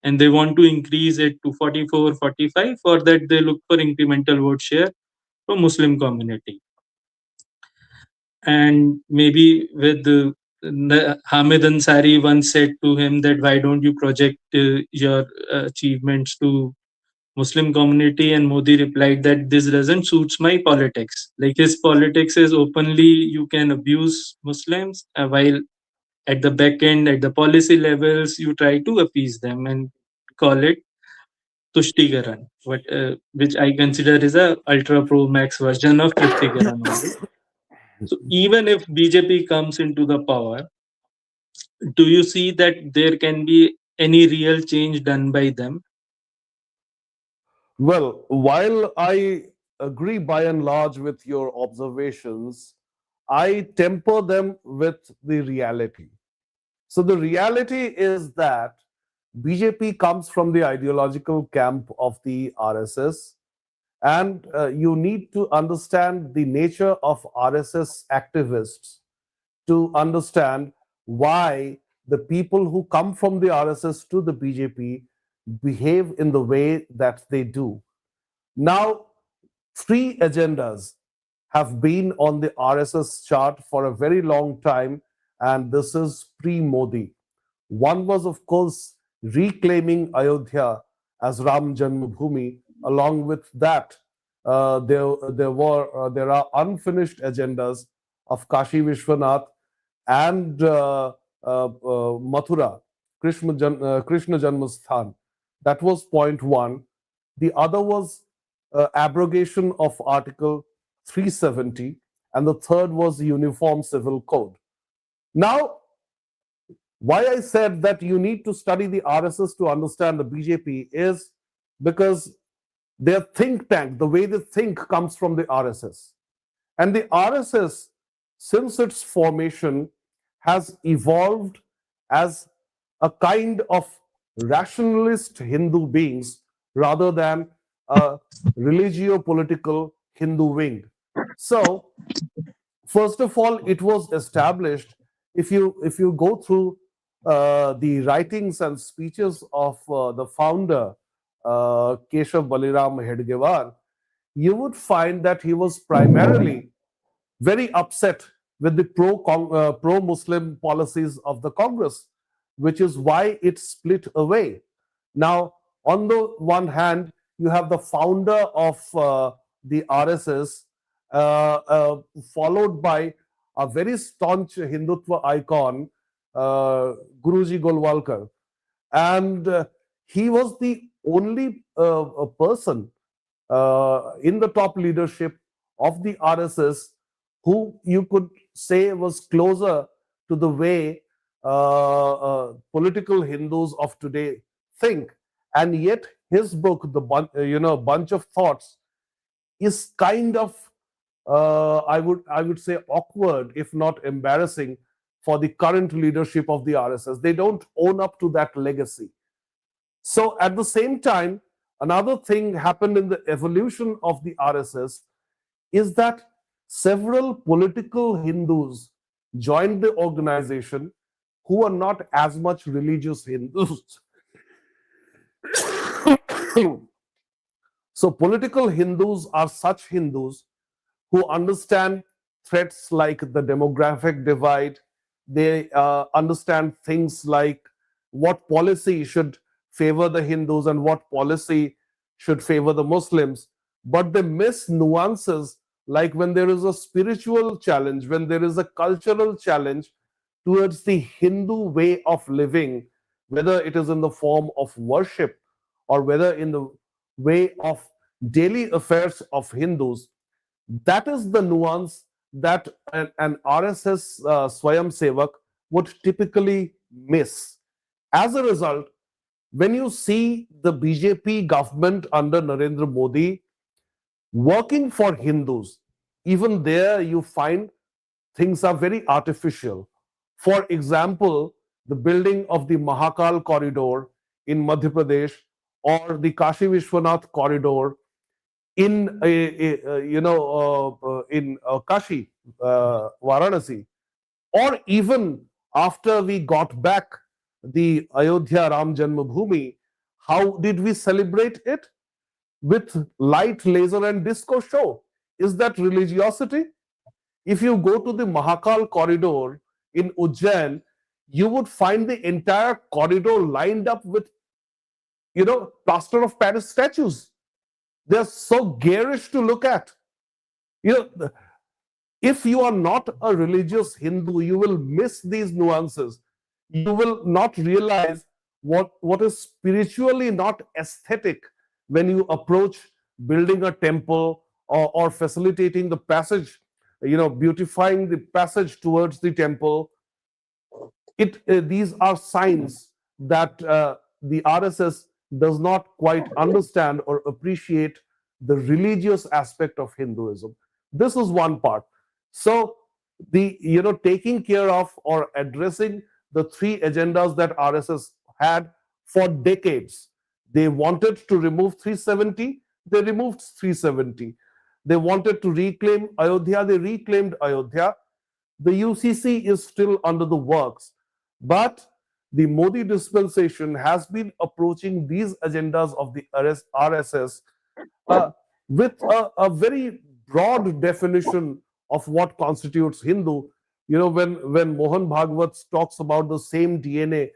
and they want to increase it to 44-45. For that they look for incremental vote share from Muslim community. And maybe with Hamid Ansari once said to him that why don't you project your achievements to Muslim community, and Modi replied that this doesn't suits my politics. Like his politics is openly you can abuse Muslims, while at the back end, at the policy levels, you try to appease them and call it Tushtigaran, which I consider is a ultra pro max version of Tushtigaran only. So even if BJP comes into the power, do you see that there can be any real change done by them? Well, while I agree by and large with your observations, I temper them with the reality. So the reality is that BJP comes from the ideological camp of the RSS, and you need to understand the nature of RSS activists to understand why the people who come from the RSS to the BJP behave in the way that they do. Now, three agendas have been on the RSS chart for a very long time, and this is pre Modi. One was, of course, reclaiming Ayodhya as Ram Janmabhoomi. Along with that, there are unfinished agendas of Kashi Vishwanath and Mathura, Krishna Janmasthan. That was point one. The other was abrogation of Article 370, and the third was the Uniform Civil Code. Now, why I said that you need to study the RSS to understand the BJP is because their think tank, the way they think, comes from the RSS. And the RSS, since its formation, has evolved as a kind of rationalist Hindu beings rather than a religio political Hindu wing. So, first of all, it was established. If you go through the writings and speeches of the founder, Keshav Baliram Hedgewar, you would find that he was primarily very upset with the pro Muslim policies of the Congress, which is why it split away. Now, on the one hand, you have the founder of the RSS, followed by a very staunch Hindutva icon, Guruji Golwalkar, and he was the only person in the top leadership of the RSS who you could say was closer to the way political Hindus of today think. And yet, his book, Bunch of Thoughts, is kind of I would say awkward, if not embarrassing, for the current leadership of the RSS. They don't own up to that legacy. So at the same time, another thing happened in the evolution of the RSS is that several political Hindus joined the organization who are not as much religious Hindus. So political Hindus are such Hindus who understand threats like the demographic divide. They understand things like what policy should favor the Hindus and what policy should favor the Muslims. But they miss nuances like when there is a spiritual challenge, when there is a cultural challenge towards the Hindu way of living, whether it is in the form of worship or whether in the way of daily affairs of Hindus. That is the nuance that an RSS Swayam Sevak would typically miss. As a result, when you see the BJP government under Narendra Modi working for Hindus, even there you find things are very artificial. For example, the building of the Mahakal corridor in Madhya Pradesh or the Kashi Vishwanath corridor in Kashi, Varanasi, or even after we got back the Ayodhya Ram Janmabhoomi, how did we celebrate it? With light, laser, and disco show. Is that religiosity? If you go to the Mahakal corridor in Ujjain, you would find the entire corridor lined up with, plaster of Paris statues. They're so garish to look at. If you are not a religious Hindu, you will miss these nuances. You will not realize what is spiritually not aesthetic when you approach building a temple, or facilitating the passage, beautifying the passage towards the temple. These are signs that the RSS does not quite understand or appreciate the religious aspect of Hinduism. This is one part. So the taking care of or addressing the three agendas that RSS had for decades. They wanted to remove 370, they removed 370. They wanted to reclaim Ayodhya, they reclaimed Ayodhya. The UCC is still under the works, but the Modi dispensation has been approaching these agendas of the RSS with a very broad definition of what constitutes Hindu. When Mohan Bhagwat talks about the same DNA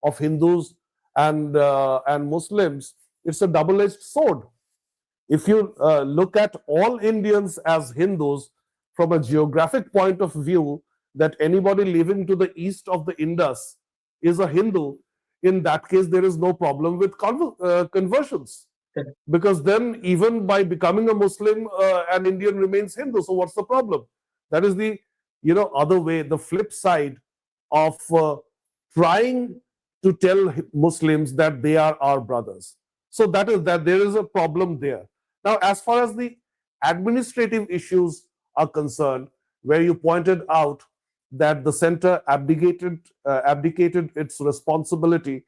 of Hindus and Muslims, it's a double-edged sword. If you look at all Indians as Hindus from a geographic point of view, that anybody living to the east of the Indus is a Hindu, in that case, there is no problem with conversions. Because then, even by becoming a Muslim, an Indian remains Hindu. So, what's the problem? That is the other way, the flip side of trying to tell Muslims that they are our brothers. So that is that there is a problem there. Now, as far as the administrative issues are concerned, where you pointed out that the center abdicated its responsibility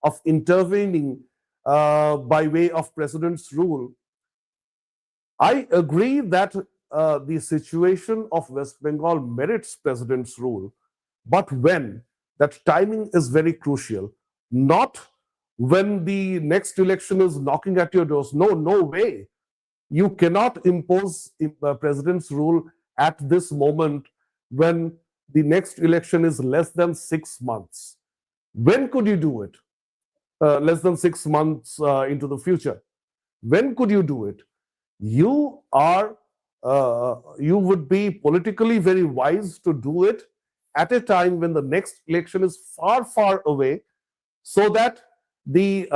of intervening by way of president's rule, I agree that the situation of West Bengal merits president's rule, but when? That timing is very crucial. Not when the next election is knocking at your doors. No, no way. You cannot impose president's rule at this moment when the next election is less than 6 months. When could you do it? Less than 6 months into the future. When could you do it? You would be politically very wise to do it at a time when the next election is far, far away, so that the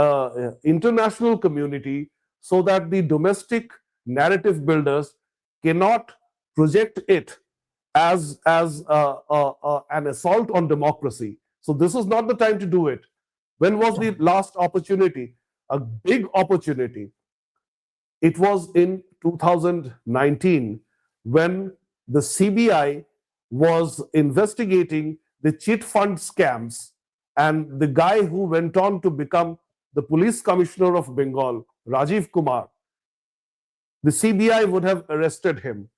international community, so that the domestic narrative builders cannot project it as an assault on democracy. So this is not the time to do it. When was the last opportunity? A big opportunity. It was in 2019 when the CBI was investigating the cheat fund scams, and the guy who went on to become the police commissioner of Bengal, Rajiv Kumar, the CBI would have arrested him.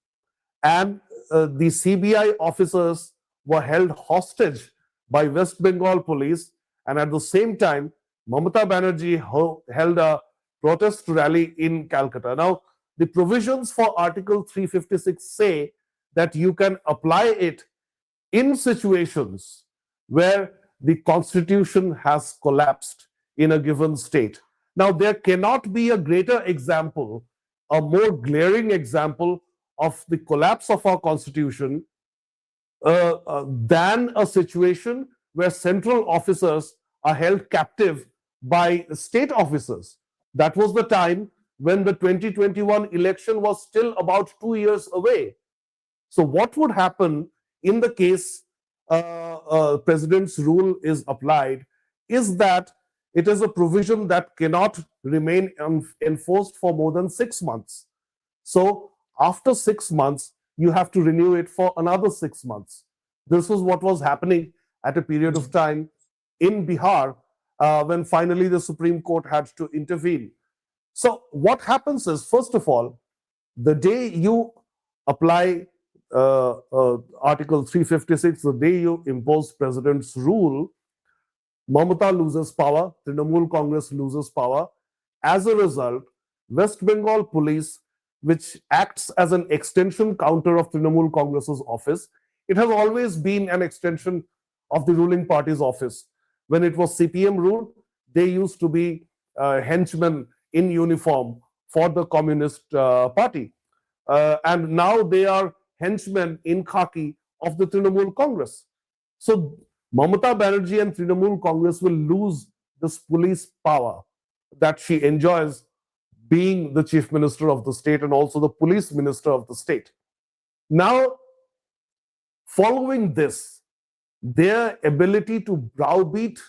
And the CBI officers were held hostage by West Bengal police. And at the same time, Mamata Banerjee held a protest rally in Calcutta. Now, the provisions for Article 356 say that you can apply it in situations where the constitution has collapsed in a given state. Now, there cannot be a greater example, a more glaring example of the collapse of our constitution than a situation where central officers are held captive by state officers. That was the time when the 2021 election was still about 2 years away. So what would happen in the case president's rule is applied is that it is a provision that cannot remain enforced for more than 6 months. So after 6 months, you have to renew it for another 6 months. This was what was happening at a period of time in Bihar when finally the Supreme Court had to intervene. So what happens is, first of all, the day you apply Article 356, the day you impose president's rule, Mamata loses power, Trinamool Congress loses power. As a result, West Bengal police which acts as an extension counter of Trinamool Congress's office. It has always been an extension of the ruling party's office. When it was CPM rule, they used to be henchmen in uniform for the Communist Party. And now they are henchmen in khaki of the Trinamool Congress. So Mamata Banerjee and Trinamool Congress will lose this police power that she enjoys being the chief minister of the state and also the police minister of the state. Now, following this, their ability to browbeat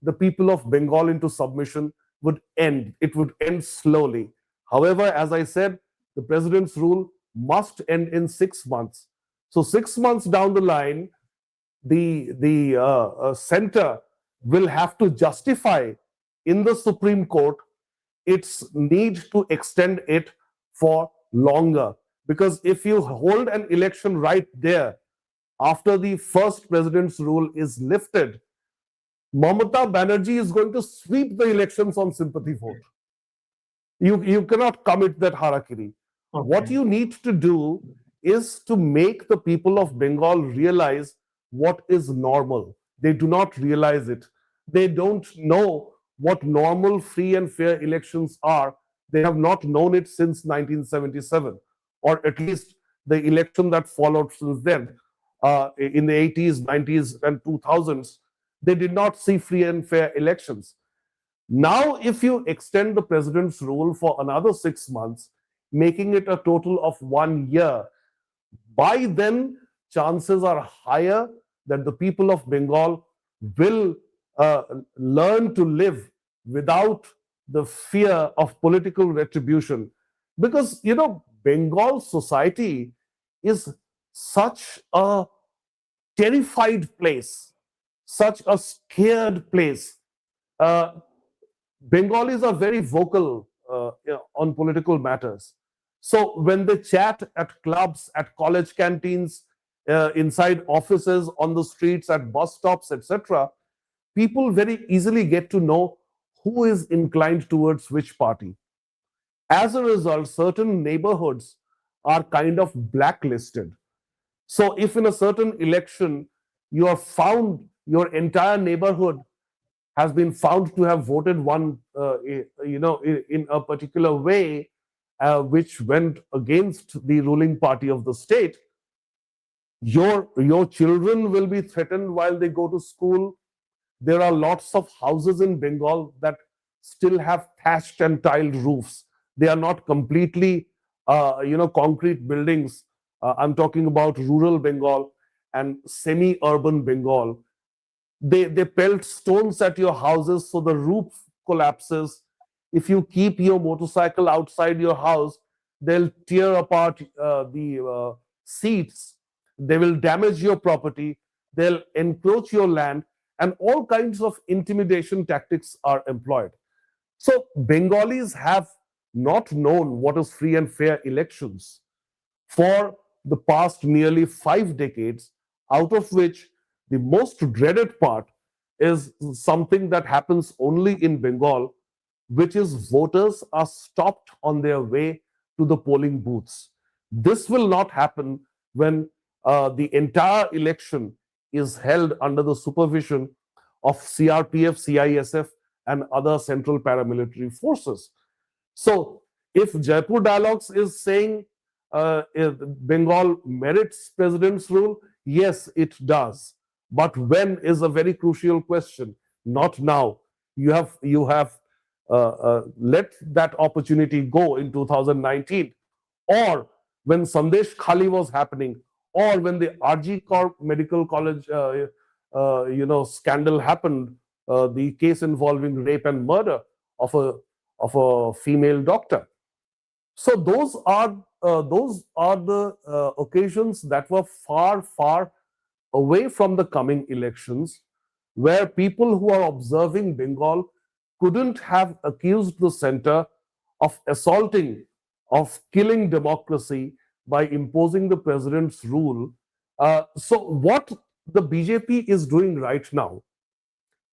the people of Bengal into submission would end. It would end slowly. However, as I said, the president's rule must end in 6 months. So 6 months down the line, the center will have to justify in the Supreme Court its need to extend it for longer. Because if you hold an election right there after the first president's rule is lifted, Mamata Banerjee is going to sweep the elections on sympathy vote. You cannot commit that harakiri. Okay. What you need to do is to make the people of Bengal realize what is normal. They do not realize it. They don't know what normal, free and fair elections are. They have not known it since 1977, or at least the election that followed since then. In the 80s, 90s and 2000s, they did not see free and fair elections. Now, if you extend the president's rule for another 6 months, making it a total of 1 year, by then, chances are higher that the people of Bengal will learn to live without the fear of political retribution. Because, you know, Bengal society is such a terrified place, such a scared place. Bengalis are very vocal on political matters. So when they chat at clubs, at college canteens, inside offices, on the streets, at bus stops, etc., people very easily get to know who is inclined towards which party. As a result, certain neighborhoods are kind of blacklisted. So if in a certain election you are found, your entire neighborhood has been found to have voted one, in a particular way, which went against the ruling party of the state, your children will be threatened while they go to school. There are lots of houses in Bengal that still have thatched and tiled roofs. They are not completely, concrete buildings. I'm talking about rural Bengal and semi-urban Bengal. They pelt stones at your houses so the roof collapses. If you keep your motorcycle outside your house, they'll tear apart the seats. They will damage your property. They'll encroach your land, and all kinds of intimidation tactics are employed. So Bengalis have not known what is free and fair elections for the past nearly 5 decades, out of which the most dreaded part is something that happens only in Bengal, which is voters are stopped on their way to the polling booths. This will not happen when the entire election is held under the supervision of CRPF, CISF, and other central paramilitary forces. So, if Jaipur Dialogues is saying Bengal merits president's rule, yes, it does. But when is a very crucial question. Not now. You have let that opportunity go in 2019, or when Sandesh Khali was happening, or when the RG Corp Medical College, scandal happened, the case involving rape and murder of a female doctor. So those are the occasions that were far away from the coming elections, where people who are observing Bengal couldn't have accused the center of assaulting, of killing democracy by imposing the president's rule. So what the BJP is doing right now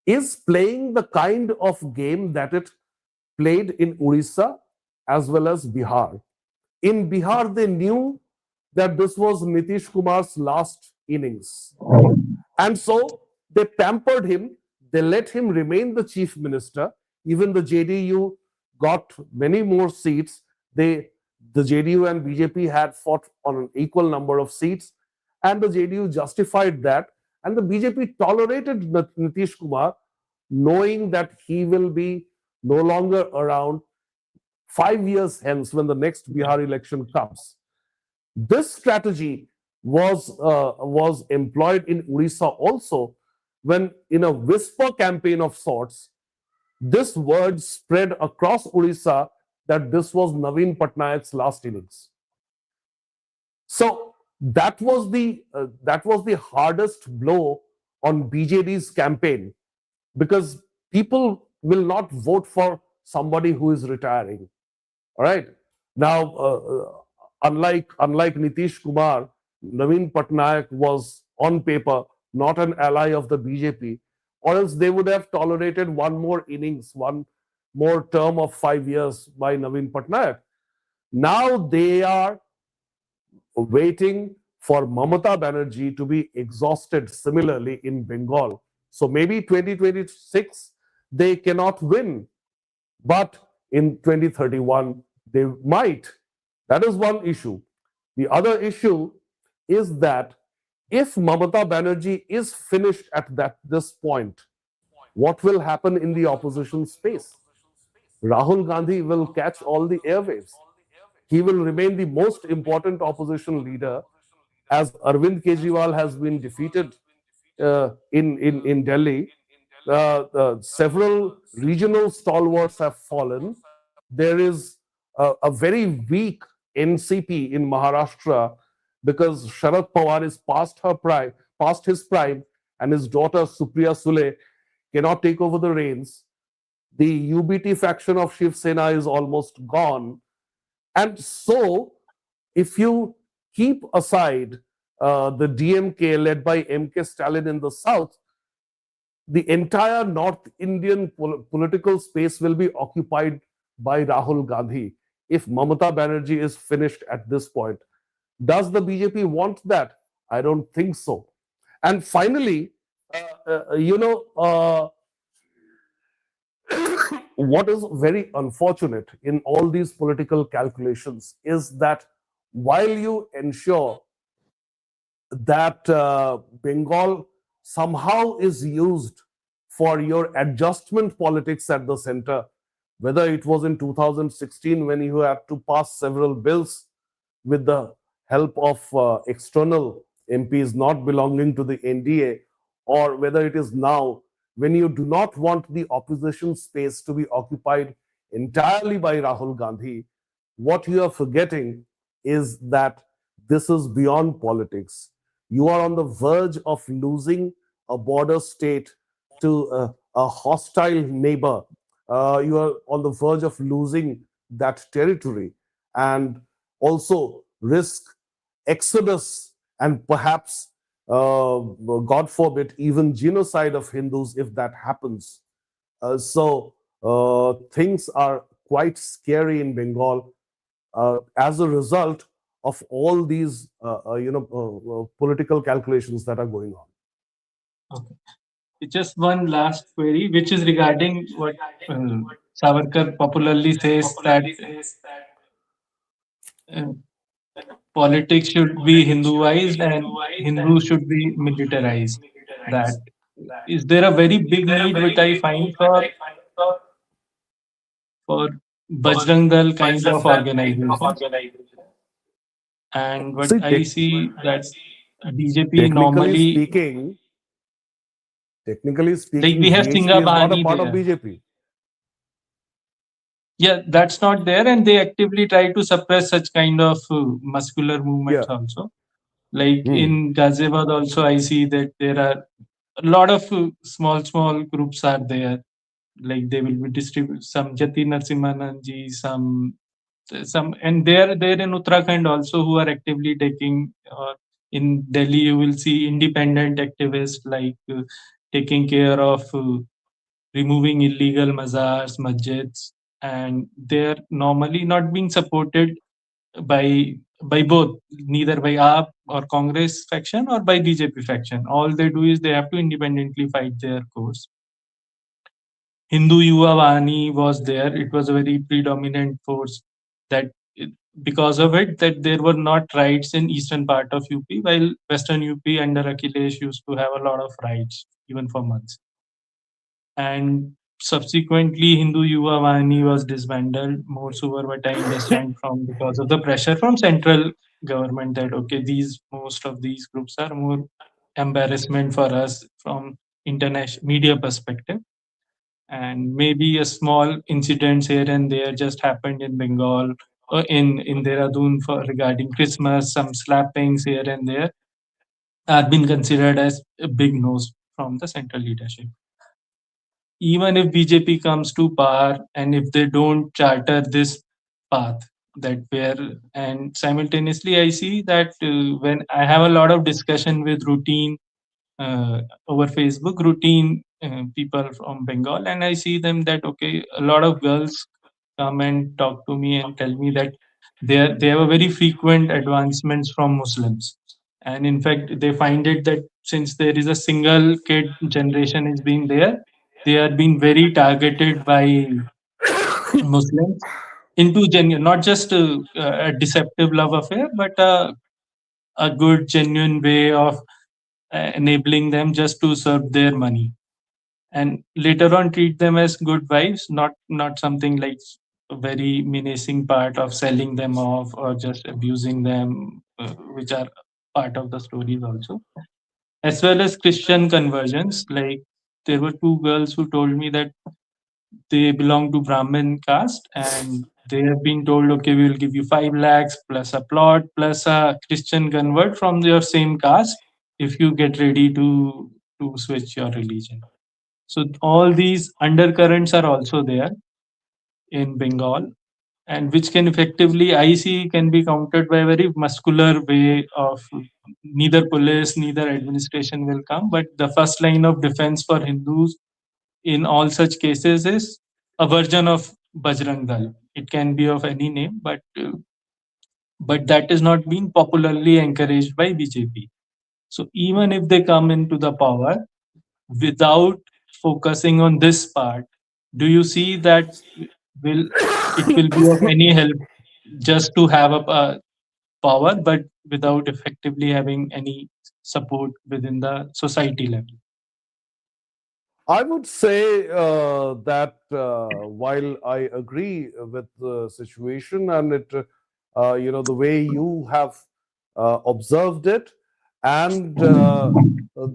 is playing the kind of game that it played in Orissa as well as Bihar. In Bihar, they knew that this was Nitish Kumar's last innings. And so they pampered him. They let him remain the chief minister. Even the JDU got many more seats. The JDU and BJP had fought on an equal number of seats, and the JDU justified that. And the BJP tolerated Nitish Kumar, knowing that he will be no longer around 5 years hence when the next Bihar election comes. This strategy was employed in Orissa also, when in a whisper campaign of sorts, this word spread across Orissa that this was Naveen Patnaik's last innings. So that was the hardest blow on BJD's campaign, because people will not vote for somebody who is retiring. All right. Now, unlike Nitish Kumar, Naveen Patnaik was on paper not an ally of the BJP, or else they would have tolerated one more innings, one more term of 5 years by Naveen Patnaik. Now they are waiting for Mamata Banerjee to be exhausted similarly in Bengal. So maybe 2026 they cannot win, but in 2031 they might. That is one issue. The other issue is that if Mamata Banerjee is finished at this point, what will happen in the opposition space? Rahul Gandhi will catch all the airwaves. He will remain the most important opposition leader, as Arvind Kejriwal has been defeated in Delhi. Several regional stalwarts have fallen. There is a very weak NCP in Maharashtra, because Sharad Pawar is past his prime, and his daughter Supriya Sule cannot take over the reins. The UBT faction of Shiv Sena is almost gone. And so, if you keep aside the DMK led by MK Stalin in the south, the entire North Indian political space will be occupied by Rahul Gandhi if Mamata Banerjee is finished at this point. Does the BJP want that? I don't think so. And finally, you know, what is very unfortunate in all these political calculations is that while you ensure that Bengal somehow is used for your adjustment politics at the center, whether it was in 2016 when you had to pass several bills with the help of external MPs not belonging to the NDA, or whether it is now when you do not want the opposition space to be occupied entirely by Rahul Gandhi. What you are forgetting is that this is beyond politics. You are on the verge of losing a border state to a hostile neighbor. You are on the verge of losing that territory, and also risk exodus and perhaps, God forbid, even genocide of Hindus if that happens. So things are quite scary in Bengal as a result of all these, political calculations that are going on. Okay. Just one last query, which is regarding what Savarkar popularly says, that uh, politics should be Hinduized and Hindus should be militarized. That is there a very big need which I find for Bajrang Dal kind of organization, and what See, I see that BJP technically normally, speaking, technically like speaking, we have BHP Singha is not a Bahani part of there. BJP. Yeah, that's not there, and they actively try to suppress such kind of muscular movements Yeah. also. Like Hmm. in Ghaziabad also, I see that there are a lot of small groups are there. Like they will be distribute some Jati Narsimhananji, some, and there in Uttarakhand also who are actively taking. In Delhi, you will see independent activists like taking care of removing illegal mazars, masjids, and they're normally not being supported by both, neither by AAP or Congress faction or by BJP faction. All they do is they have to independently fight their course. Hindu Yuva Vahani was there. It was a very predominant force that because of it that there were not riots in eastern part of UP, while western UP under Akhilesh used to have a lot of riots even for months. And subsequently, Hindu Yuva Vahani was disbanded. More so, what I understand from because of the pressure from central government that okay, these most of these groups are more embarrassment for us from international media perspective, and maybe a small incidents here and there just happened in Bengal or in Dehradun for regarding Christmas, some slappings here and there are been considered as a big nose from the central leadership. Even if BJP comes to power and if they don't charter this path that where and simultaneously I see that when I have a lot of discussion with routine over Facebook, routine people from Bengal, and I see them that okay, a lot of girls come and talk to me and tell me that they have a very frequent advancements from Muslims, and in fact they find it that since there is a single kid generation is being there, they are being very targeted by Muslims into genuine, not just a deceptive love affair, but a good genuine way of enabling them just to serve their money and later on treat them as good wives, not something like a very menacing part of selling them off or just abusing them, which are part of the stories also, as well as Christian conversions. Like there were two girls who told me that they belong to Brahmin caste and they have been told, okay, we will give you 5 lakhs plus a plot plus a Christian convert from your same caste if you get ready to switch your religion. So all these undercurrents are also there in Bengal, and which can effectively I see can be countered by a very muscular way of neither police, neither administration will come, but the first line of defense for Hindus in all such cases is a version of Bajrang Dal. It can be of any name, but that is not being popularly encouraged by BJP. So even if they come into the power without focusing on this part, do you see that will it will be of any help just to have a power, but without effectively having any support within the society level? I would say that while I agree with the situation and the way you have observed it, and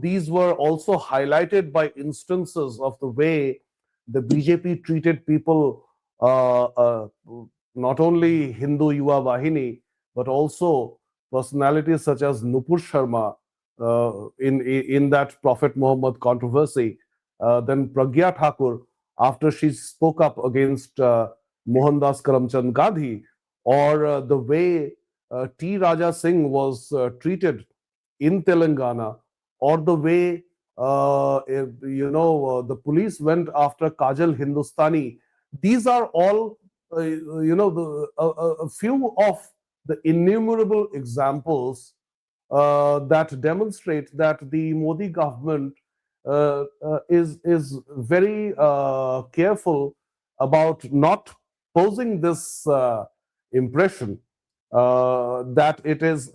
these were also highlighted by instances of the way the BJP treated people, not only Hindu Yuva Vahini, but also personalities such as Nupur Sharma in that Prophet Muhammad controversy. Then Pragya Thakur, after she spoke up against Mohandas Karamchand Gandhi, or the way T. Raja Singh was treated in Telangana, or the way the police went after Kajal Hindustani. These are all a few of the innumerable examples that demonstrate that the Modi government is very careful about not posing this impression that it is,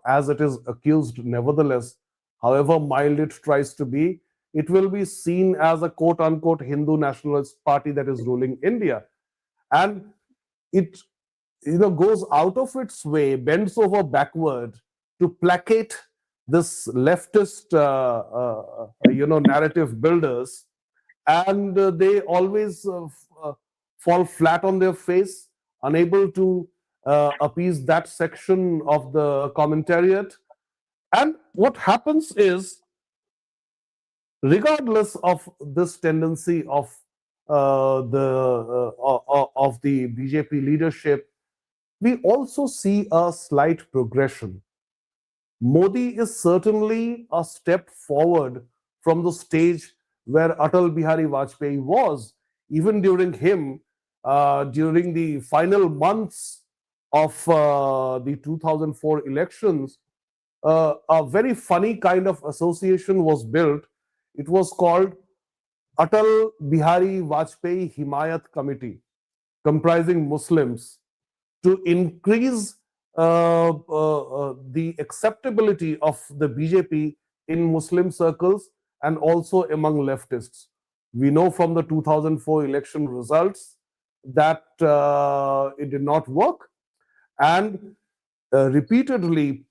as it is accused, nevertheless, however mild it tries to be, it will be seen as a quote unquote Hindu nationalist party that is ruling India. And it goes out of its way, bends over backward to placate this leftist narrative builders, and they always fall flat on their face, unable to appease that section of the commentariat. And what happens is, regardless of this tendency of the BJP leadership, we also see a slight progression. Modi is certainly a step forward from the stage where Atal Bihari Vajpayee was. Even during him, during the final months of the 2004 elections, a very funny kind of association was built. It was called Atal Bihari Vajpayee Himayat Committee, comprising Muslims, to increase the acceptability of the BJP in Muslim circles and also among leftists. We know from the 2004 election results that it did not work, and repeatedly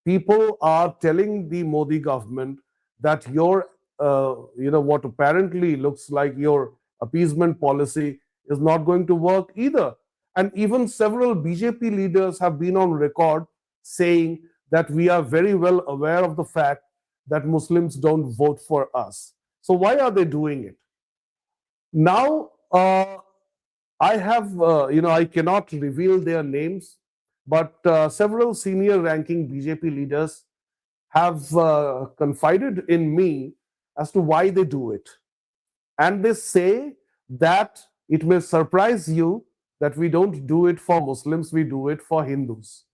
people are telling the Modi government that your what apparently looks like your appeasement policy is not going to work either. And even several BJP leaders have been on record saying that we are very well aware of the fact that Muslims don't vote for us. So why are they doing it? Now, I have, I cannot reveal their names, but several senior ranking BJP leaders have confided in me as to why they do it. And they say that it may surprise you that we don't do it for Muslims, we do it for Hindus.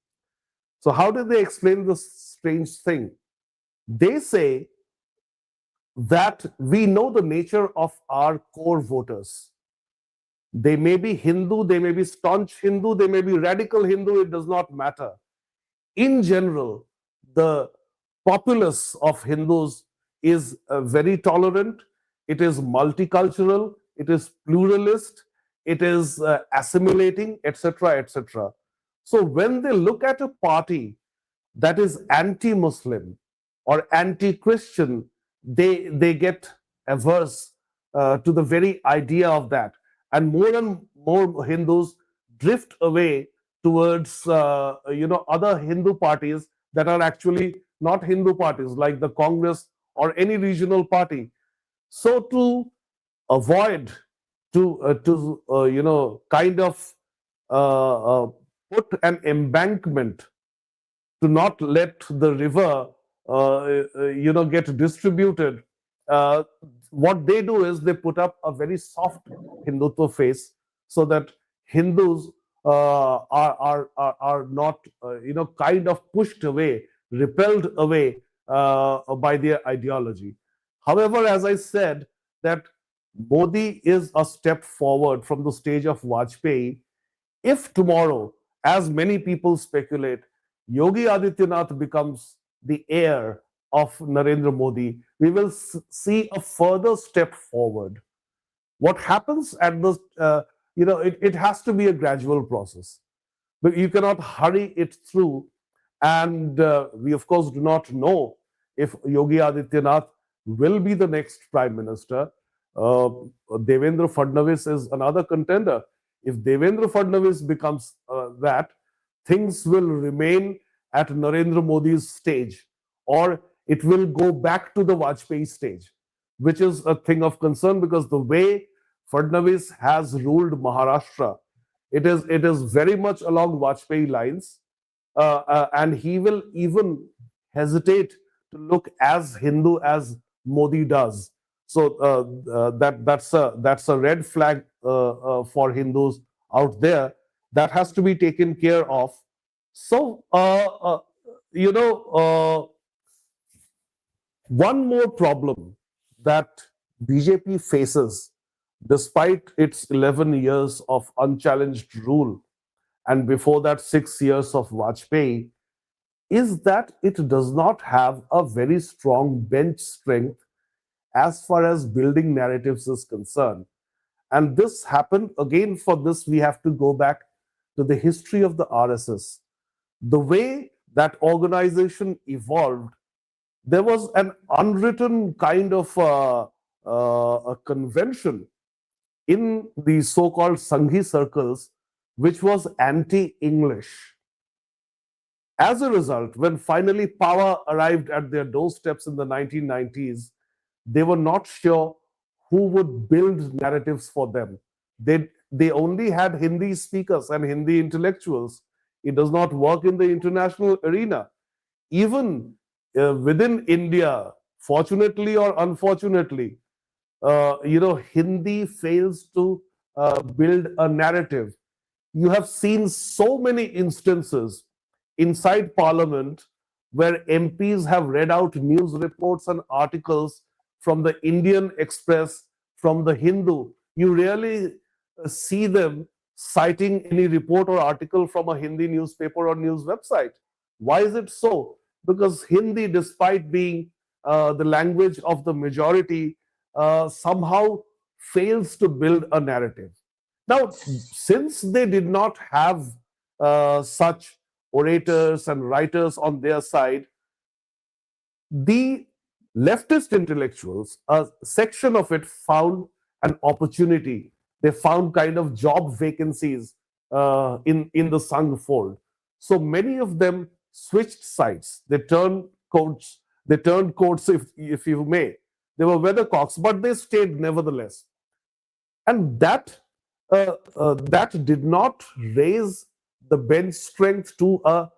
So, how do they explain this strange thing? They say that we know the nature of our core voters. They may be Hindu, they may be staunch Hindu, they may be radical Hindu, it does not matter. In general, the populace of Hindus is very tolerant, it is multicultural, it is pluralist, it is assimilating, etc., etc. So when they look at a party that is anti-Muslim or anti-Christian, they get averse to the very idea of that, and more Hindus drift away towards other Hindu parties that are actually not Hindu parties, like the Congress or any regional party. So to avoid to kind of uh, uh, put an embankment to not let the river get distributed, uh, what they do is they put up a very soft Hindutva face so that Hindus are not kind of pushed away, repelled away by their ideology. However, as I said, that Modi is a step forward from the stage of Vajpayee. If tomorrow, as many people speculate, Yogi Adityanath becomes the heir of Narendra Modi, we will see a further step forward. What happens at the, it has to be a gradual process, but you cannot hurry it through. And we, of course, do not know if Yogi Adityanath will be the next prime minister. Devendra Fadnavis is another contender. If Devendra Fadnavis becomes that, things will remain at Narendra Modi's stage, or it will go back to the Vajpayee stage, which is a thing of concern because the way Fadnavis has ruled Maharashtra, it is very much along Vajpayee lines, and he will even hesitate to look as Hindu as Modi does. So that's a red flag for Hindus out there that has to be taken care of. So you know, one more problem that BJP faces, despite its 11 years of unchallenged rule, and before that 6 years of Vajpayee, is that it does not have a very strong bench strength as far as building narratives is concerned. And this happened again. For this, we have to go back to the history of the RSS. The way that organization evolved, there was an unwritten kind of a convention in the so called Sanghi circles, which was anti English. As a result, when finally power arrived at their doorsteps in the 1990s, they were not sure who would build narratives for them. They only had Hindi speakers and Hindi intellectuals. It does not work in the international arena. Even within India, fortunately or unfortunately, Hindi fails to build a narrative. you have seen so many instances inside Parliament where MPs have read out news reports and articles from the Indian Express, from the Hindu. You rarely see them citing any report or article from a Hindi newspaper or news website. Why is it so? Because Hindi, despite being the language of the majority, somehow fails to build a narrative. Now, since they did not have such orators and writers on their side, the leftist intellectuals, a section of it, found an opportunity. They found kind of job vacancies in the Sangh fold. So many of them switched sides. They turned coats. They turned coats, if you may. They were weathercocks, but they stayed nevertheless. And that did not raise the bench strength to a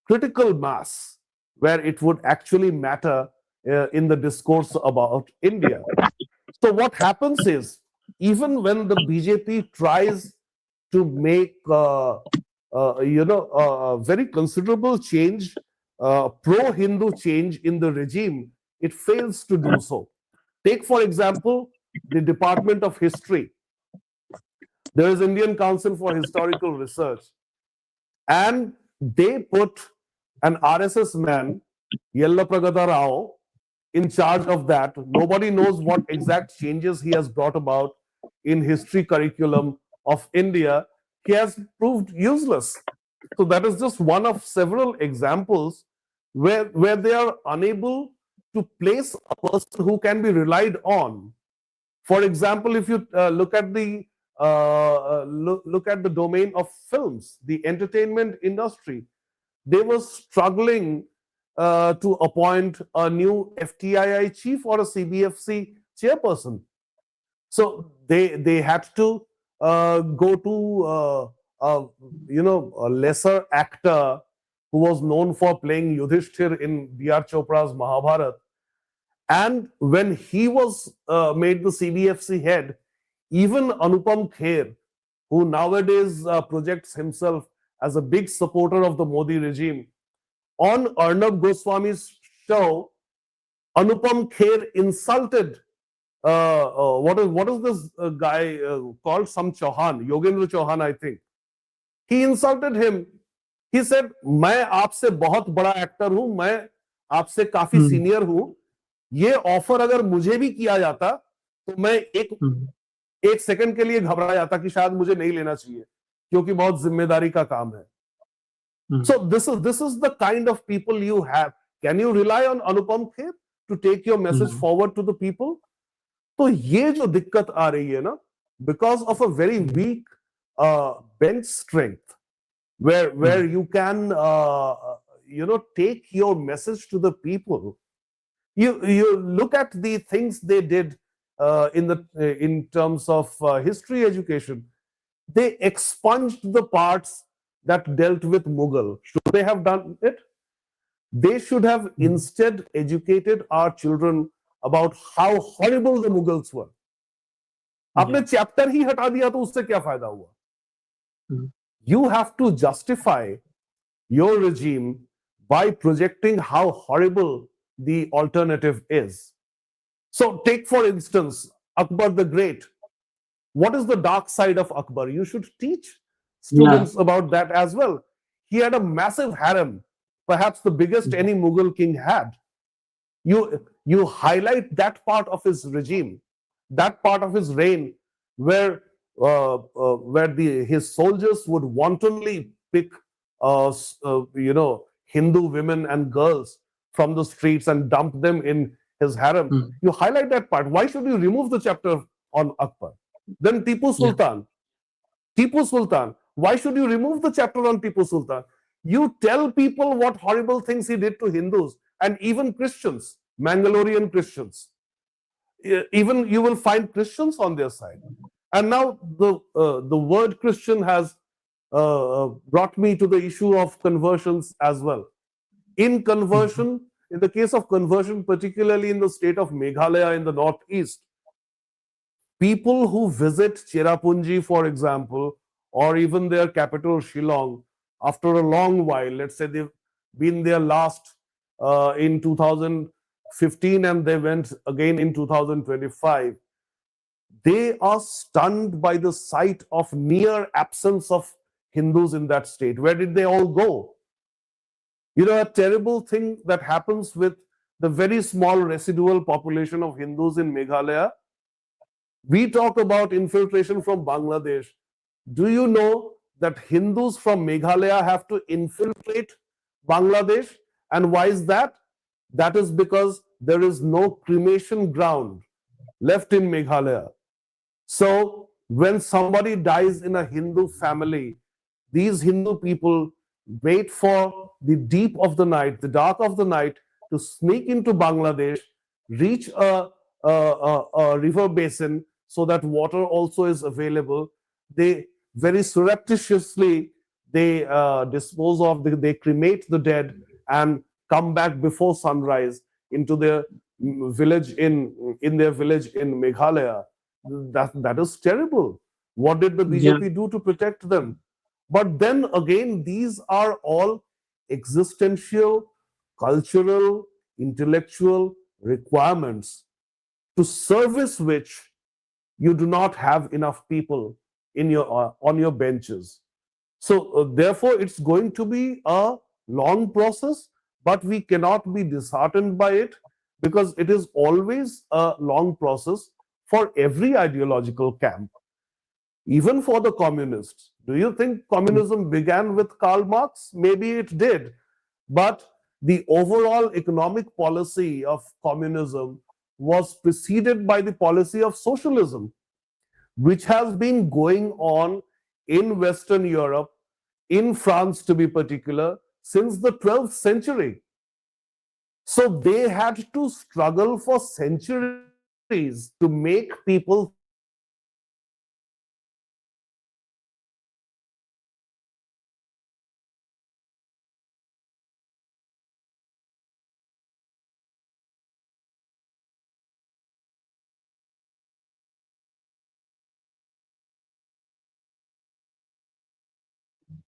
critical mass where it would actually matter in the discourse about India. So what happens is, even when the BJP tries to make a very considerable change, pro-Hindu change in the regime, it fails to do so. Take, for example, the Department of History. There is Indian Council for Historical Research, and they put an RSS man, Yellapragada Rao, in charge of that. Nobody knows what exact changes he has brought about in history curriculum of India. He has proved useless. So that is just one of several examples where they are unable to place a person who can be relied on. For example, if you look at the domain of films, the entertainment industry, they were struggling to appoint a new FTII chief or a CBFC chairperson. So they had to go to a lesser actor who was known for playing Yudhishthir in B.R. Chopra's Mahabharat. And when he was made the CBFC head, even Anupam Kher, who nowadays projects himself as a big supporter of the Modi regime, on Arnab Goswami's show, Anupam Kher insulted what is this guy called? Some Chauhan, Yogendra Chauhan, I think. He insulted him. He said, "मैं आपसे बहुत बड़ा actor हूं, मैं आपसे काफी senior हूं. ये ऑफर अगर मुझे भी किया जाता तो मैं एक सेकंड के लिए घबरा जाता कि शायद मुझे नहीं लेना चाहिए, क्योंकि बहुत जिम्मेदारी का काम है." So this is the kind of people you have. Can you rely on Anupam Kher to take your message forward to the people? तो ये जो दिक्कत आ रही है ना, because of a very weak bench strength, where you can take your message to the people. You look at the things they did in terms of history education. They expunged the parts that dealt with Mughal. Should they have done it? They should have instead educated our children about how horrible the Mughals were. आपने chapter ही हटा दिया तो उससे क्या फायदा हुआ? You have to justify your regime by projecting how horrible the alternative is. So take, for instance, Akbar the Great. What is the dark side of Akbar? You should teach students about that as well. He had a massive harem, perhaps the biggest any Mughal king had. You highlight that part of his regime, that part of his reign, where his soldiers would wantonly pick Hindu women and girls from the streets and dump them in his harem. You highlight that part. Why should you remove the chapter on Akbar? Then Tipu Sultan. Tipu Sultan. Why should you remove the chapter on Tipu Sultan? You tell people what horrible things he did to Hindus and even Christians, Mangalorean Christians. Even you will find Christians on their side. And now the word Christian has brought me to the issue of conversions as well. In conversion, in the case of conversion, particularly in the state of Meghalaya in the northeast, people who visit Cherrapunji, for example, or even their capital Shillong, after a long while, let's say they've been there last in 2015 and they went again in 2025, they are stunned by the sight of near absence of Hindus in that state. Where did they all go? You know, a terrible thing that happens with the very small residual population of Hindus in Meghalaya. We talk about infiltration from Bangladesh. Do you know that Hindus from Meghalaya have to infiltrate Bangladesh? And why is that? That is because there is no cremation ground left in Meghalaya. So when somebody dies in a Hindu family, these Hindu people wait for the deep of the night, the dark of the night, to sneak into Bangladesh, reach a river basin so that water also is available. They very surreptitiously dispose of, they cremate the dead and come back before sunrise into their village in their village in Meghalaya. That is terrible. What did the Yeah. BJP do to protect them? But then again, these are all existential, cultural, intellectual requirements to service which you do not have enough people in your on your benches. So therefore, it's going to be a long process, but we cannot be disheartened by it because it is always a long process for every ideological camp, even for the communists. Do you think communism began with Karl Marx? Maybe it did, but the overall economic policy of communism was preceded by the policy of socialism, which has been going on in Western Europe, in France to be particular, since the 12th century. So they had to struggle for centuries to make people think that socialism is the way forward. And socialism is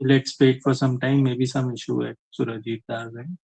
Let's wait for some time. Maybe some issue at Surajit Dasgupta.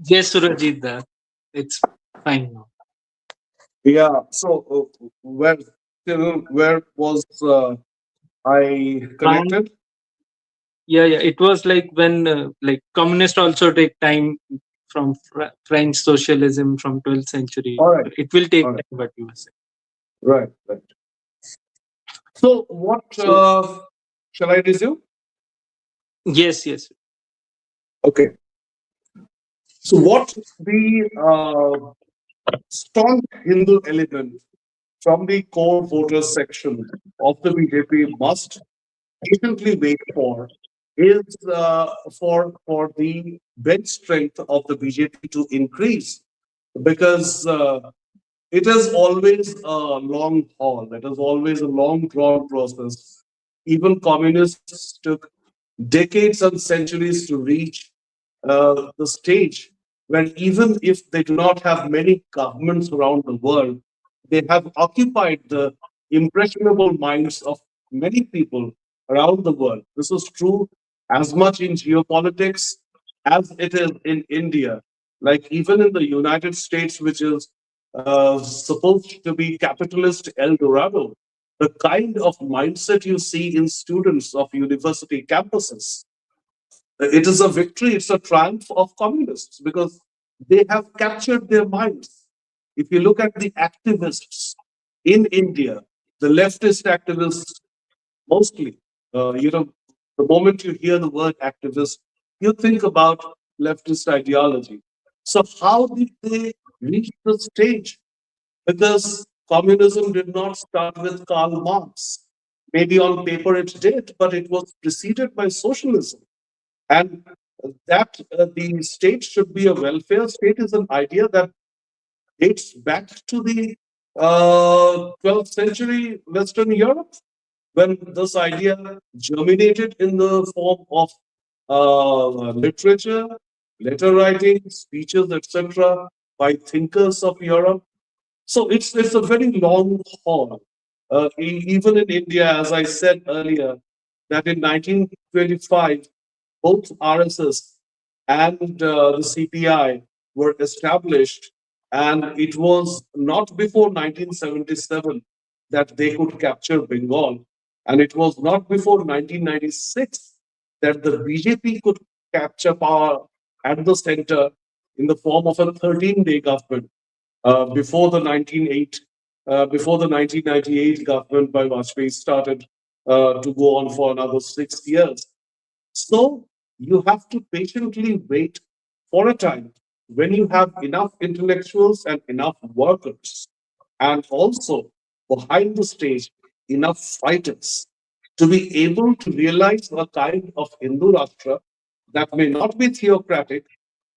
Yes, Surajit, it's fine now. Yeah. So where was I Around, connected? yeah. It was like when like communists also take time from French socialism from 12th century. All right. It will take All right. time, but you were saying. Right. Right. So what So shall I resume? yes. Okay. So what the strong Hindu element from the core voters section of the BJP must patiently wait for is for the bench strength of the BJP to increase, because it is always a long haul. It is always a long drawn process. Even communists took decades and centuries to reach the stage where, even if they do not have many governments around the world, they have occupied the impressionable minds of many people around the world. This is true as much in geopolitics as it is in India. Like even in the United States, which is supposed to be capitalist El Dorado, the kind of mindset you see in students of university campuses, it is a victory, it's a triumph of communists, because they have captured their minds. If you look at the activists in India, the leftist activists mostly, the moment you hear the word activist, you think about leftist ideology. So, how did they reach the stage? Because communism did not start with Karl Marx. Maybe on paper it did, but it was preceded by socialism. And that the state should be a welfare state is an idea that dates back to the 12th century Western Europe, when this idea germinated in the form of literature, letter writing, speeches, etc., by thinkers of Europe. So it's a very long haul. Even in India, as I said earlier, that in 1925, both RSS and the CPI were established, and it was not before 1977 that they could capture Bengal, and it was not before 1996 that the BJP could capture power at the center in the form of a 13-day government before the 1998 government by Vajpayee started to go on for another 6 years. So you have to patiently wait for a time when you have enough intellectuals and enough workers, and also behind the stage, enough fighters to be able to realize a kind of Hindu Rashtra that may not be theocratic,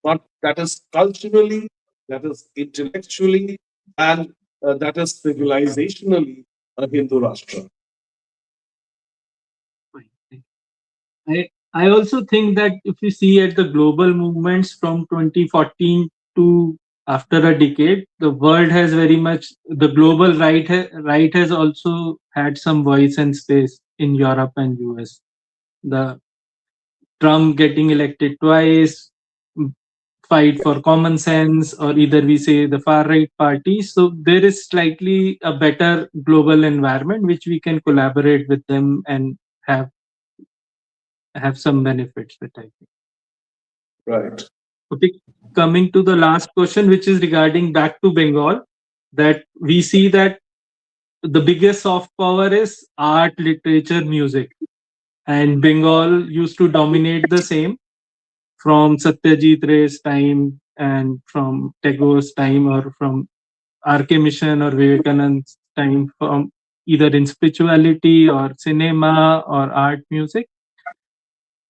but that is culturally, that is intellectually, and that is civilizationally a Hindu Rashtra. I also think that if you see at the global movements from 2014 to after a decade, the world has very much the global right has also had some voice and space in Europe and US. The Trump getting elected twice, fight for common sense, or either we say the far right party. So there is slightly a better global environment which we can collaborate with them and have have some benefits with, I think. Right. Okay, coming to the last question, which is regarding back to Bengal, that we see that the biggest soft power is art, literature, music, and Bengal used to dominate the same from Satyajit Ray's time and from Tagore's time or from RK Mission or Vivekananda's time, from either in spirituality or cinema or art music.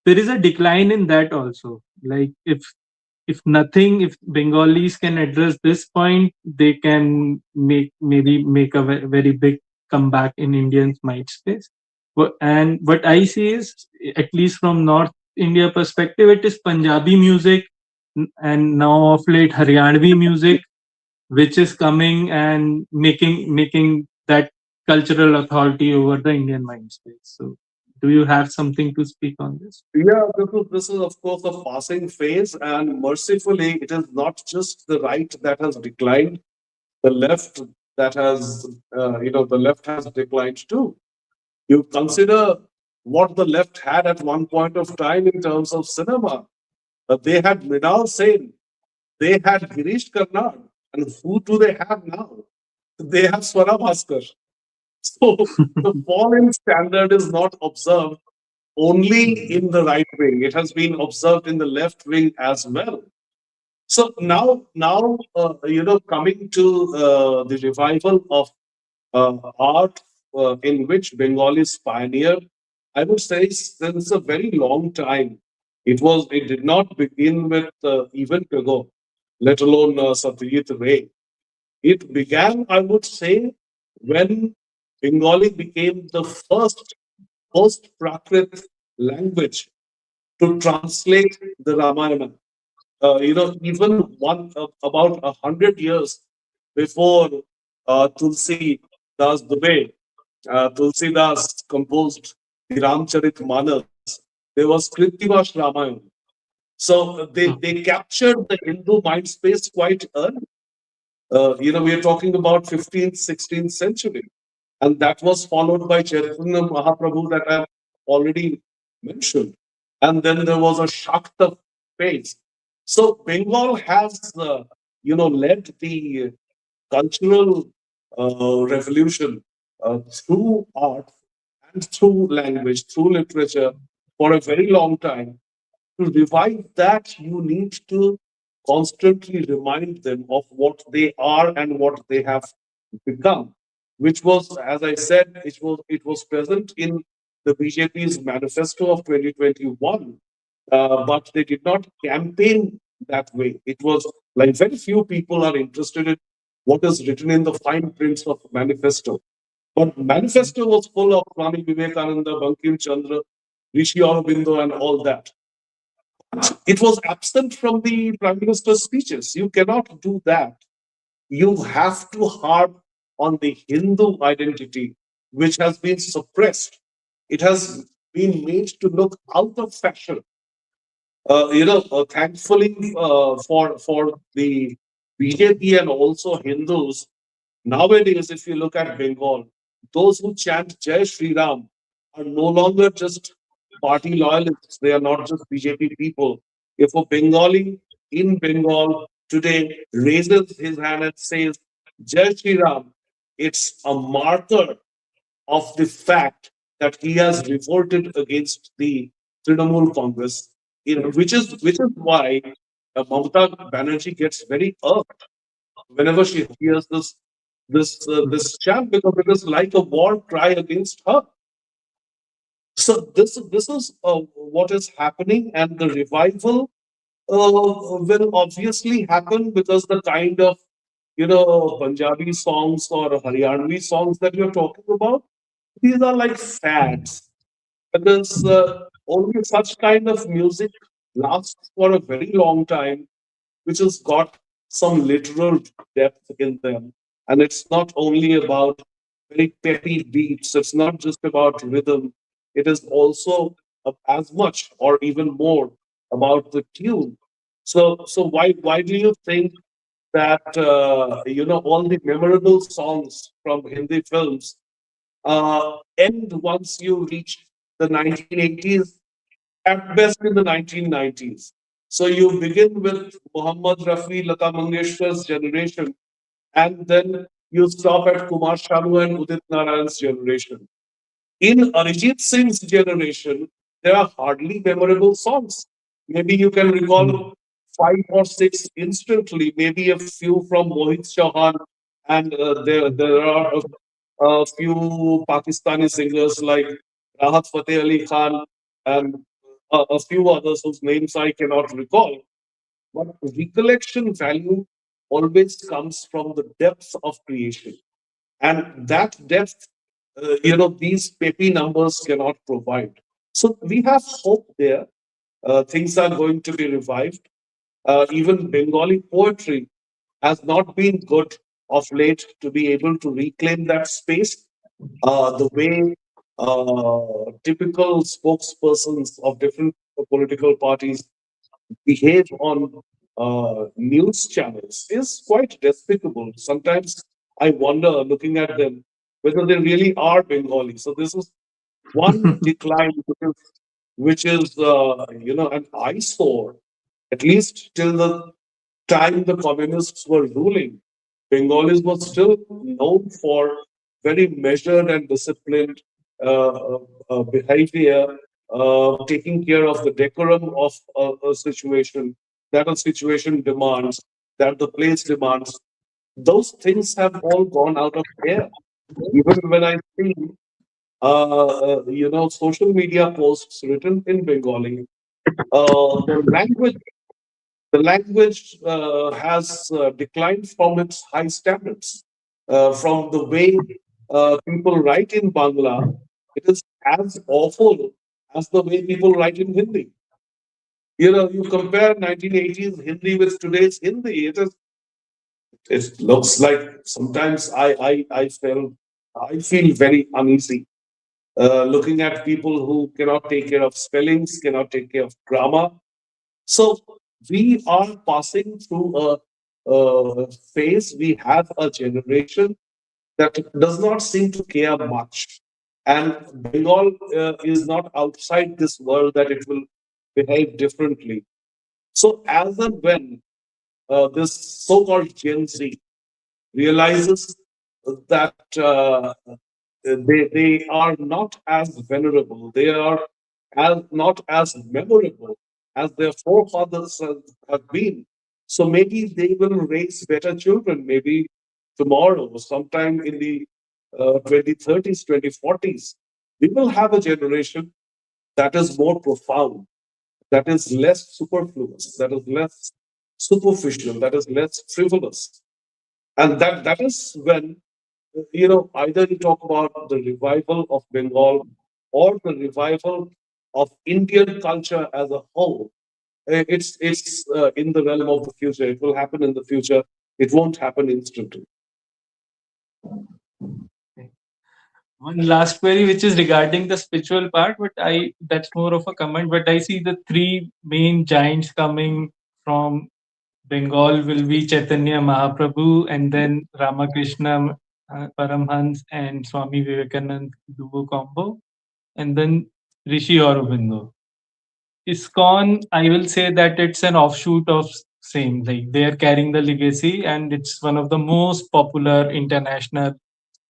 There is a decline in that also. Like if nothing, if Bengalis can address this point, they can maybe make a very big comeback in Indians' mind space. And what I see is, at least from North India perspective, it is Punjabi music and now of late Haryanvi music, which is coming and making that cultural authority over the Indian mind space. So Do you have something to speak on this? Yeah, this is of course a passing phase, and mercifully, it is not just the right that has declined. The left that has, the left has declined too. You consider what the left had at one point of time in terms of cinema. They had Mrinal Sen, they had Girish Karnad, and who do they have now? They have Swara Bhaskar. So the fall in standard is not observed only in the right wing. It has been observed in the left wing as well. So now, coming to the revival of art in which Bengalis pioneered, I would say since a very long time. It did not begin with even Tagore, let alone Satyajit Ray. It began, I would say, when Bengali became the first post Prakrit language to translate the Ramayana. Even about 100 years before Tulsi Das Dubey, Tulsi Das composed the Ramcharit Manas. There was Kritivash Ramayana. So they captured the Hindu mind space quite early. We are talking about 15th, 16th century. And that was followed by Chaitanya Mahaprabhu that I've already mentioned. And then there was a Shakta phase. So Bengal has, led the cultural revolution through art and through language, through literature for a very long time. To revive that, you need to constantly remind them of what they are and what they have become, which was, as I said, it was present in the BJP's manifesto of 2021, but they did not campaign that way. It was like very few people are interested in what is written in the fine prints of manifesto. But manifesto was full of Swami Vivekananda, Bankim Chandra, Rishi Aurobindo, and all that. It was absent from the prime minister's speeches. You cannot do that. You have to harp on the Hindu identity, which has been suppressed. It has been made to look out of fashion. Thankfully for the BJP and also Hindus, nowadays, if you look at Bengal, those who chant Jai Shri Ram are no longer just party loyalists. They are not just BJP people. If a Bengali in Bengal today raises his hand and says Jai Shri Ram, it's a marker of the fact that he has revolted against the Trinamool Congress, which is why Mamata Banerjee gets very irked whenever she hears this chant, because like a war cry against her. So this is what is happening, and the revival will obviously happen because the kind of Punjabi songs or Haryanvi songs that you're talking about, these are like fads, because only such kind of music lasts for a very long time, which has got some literal depth in them. And it's not only about very peppy beats, it's not just about rhythm, it is also as much or even more about the tune. So why do you think that all the memorable songs from Hindi films end once you reach the 1980s, at best in the 1990s. So you begin with Muhammad Rafi, Lata Mangeshkar's generation, and then you stop at Kumar Sanu and Udit Narayan's generation. In Arijit Singh's generation, there are hardly memorable songs. Maybe you can recall five or six instantly, maybe a few from Mohit Chauhan, and there are a few Pakistani singers like Rahat Fateh Ali Khan and a few others whose names I cannot recall. But recollection value always comes from the depth of creation. And that depth, these peppy numbers cannot provide. So we have hope there. Things are going to be revived. Even Bengali poetry has not been good of late to be able to reclaim that space the way typical spokespersons of different political parties behave on news channels is quite despicable. Sometimes I wonder, looking at them, whether they really are Bengali. So this is one decline, which is an eyesore, at least till the time the communists were ruling. Bengalis were still known for very measured and disciplined behavior, taking care of the decorum of a situation that a situation demands, that the place demands. Those things have all gone out of air. Even when I see, social media posts written in Bengali, uh, the language the language has declined from its high standards. From the way people write in Bangla, it is as awful as the way people write in Hindi. You compare 1980s Hindi with today's Hindi. It looks like sometimes I feel very uneasy looking at people who cannot take care of spellings, cannot take care of grammar. So we are passing through a phase. We have a generation that does not seem to care much. And Bengal is not outside this world that it will behave differently. So as and when this so-called Gen Z realizes that they are not as venerable, they are not as memorable as their forefathers have been. So maybe they will raise better children, maybe tomorrow, sometime in the 2030s, 2040s. We will have a generation that is more profound, that is less superfluous, that is less superficial, that is less frivolous. And that is when either you talk about the revival of Bengal or the revival of Indian culture as a whole. It's in the realm of the future. It will happen in the future. It won't happen instantly. One last query, which is regarding the spiritual part, but I that's more of a comment. But I see the three main giants coming from Bengal will be Chaitanya Mahaprabhu, and then Ramakrishna Paramhans and Swami Vivekanand duo combo, and then Rishi Aurobindo. ISKCON, I will say that it's an offshoot of same. Like they are carrying the legacy, and it's one of the most popular international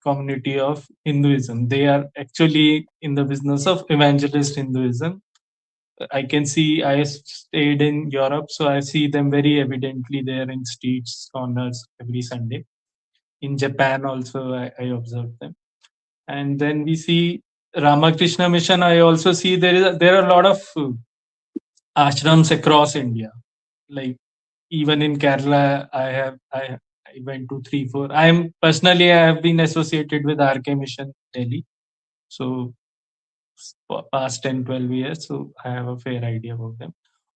community of Hinduism. They are actually in the business of evangelist Hinduism. I can see I stayed in Europe, so I see them very evidently there in streets, corners every Sunday. In Japan also, I observe them. And then we see Ramakrishna Mission. I also see there are a lot of ashrams across India. Like even in Kerala, I went to 3 4. I have been associated with RK Mission Delhi. So past 10 12 years, so I have a fair idea about them.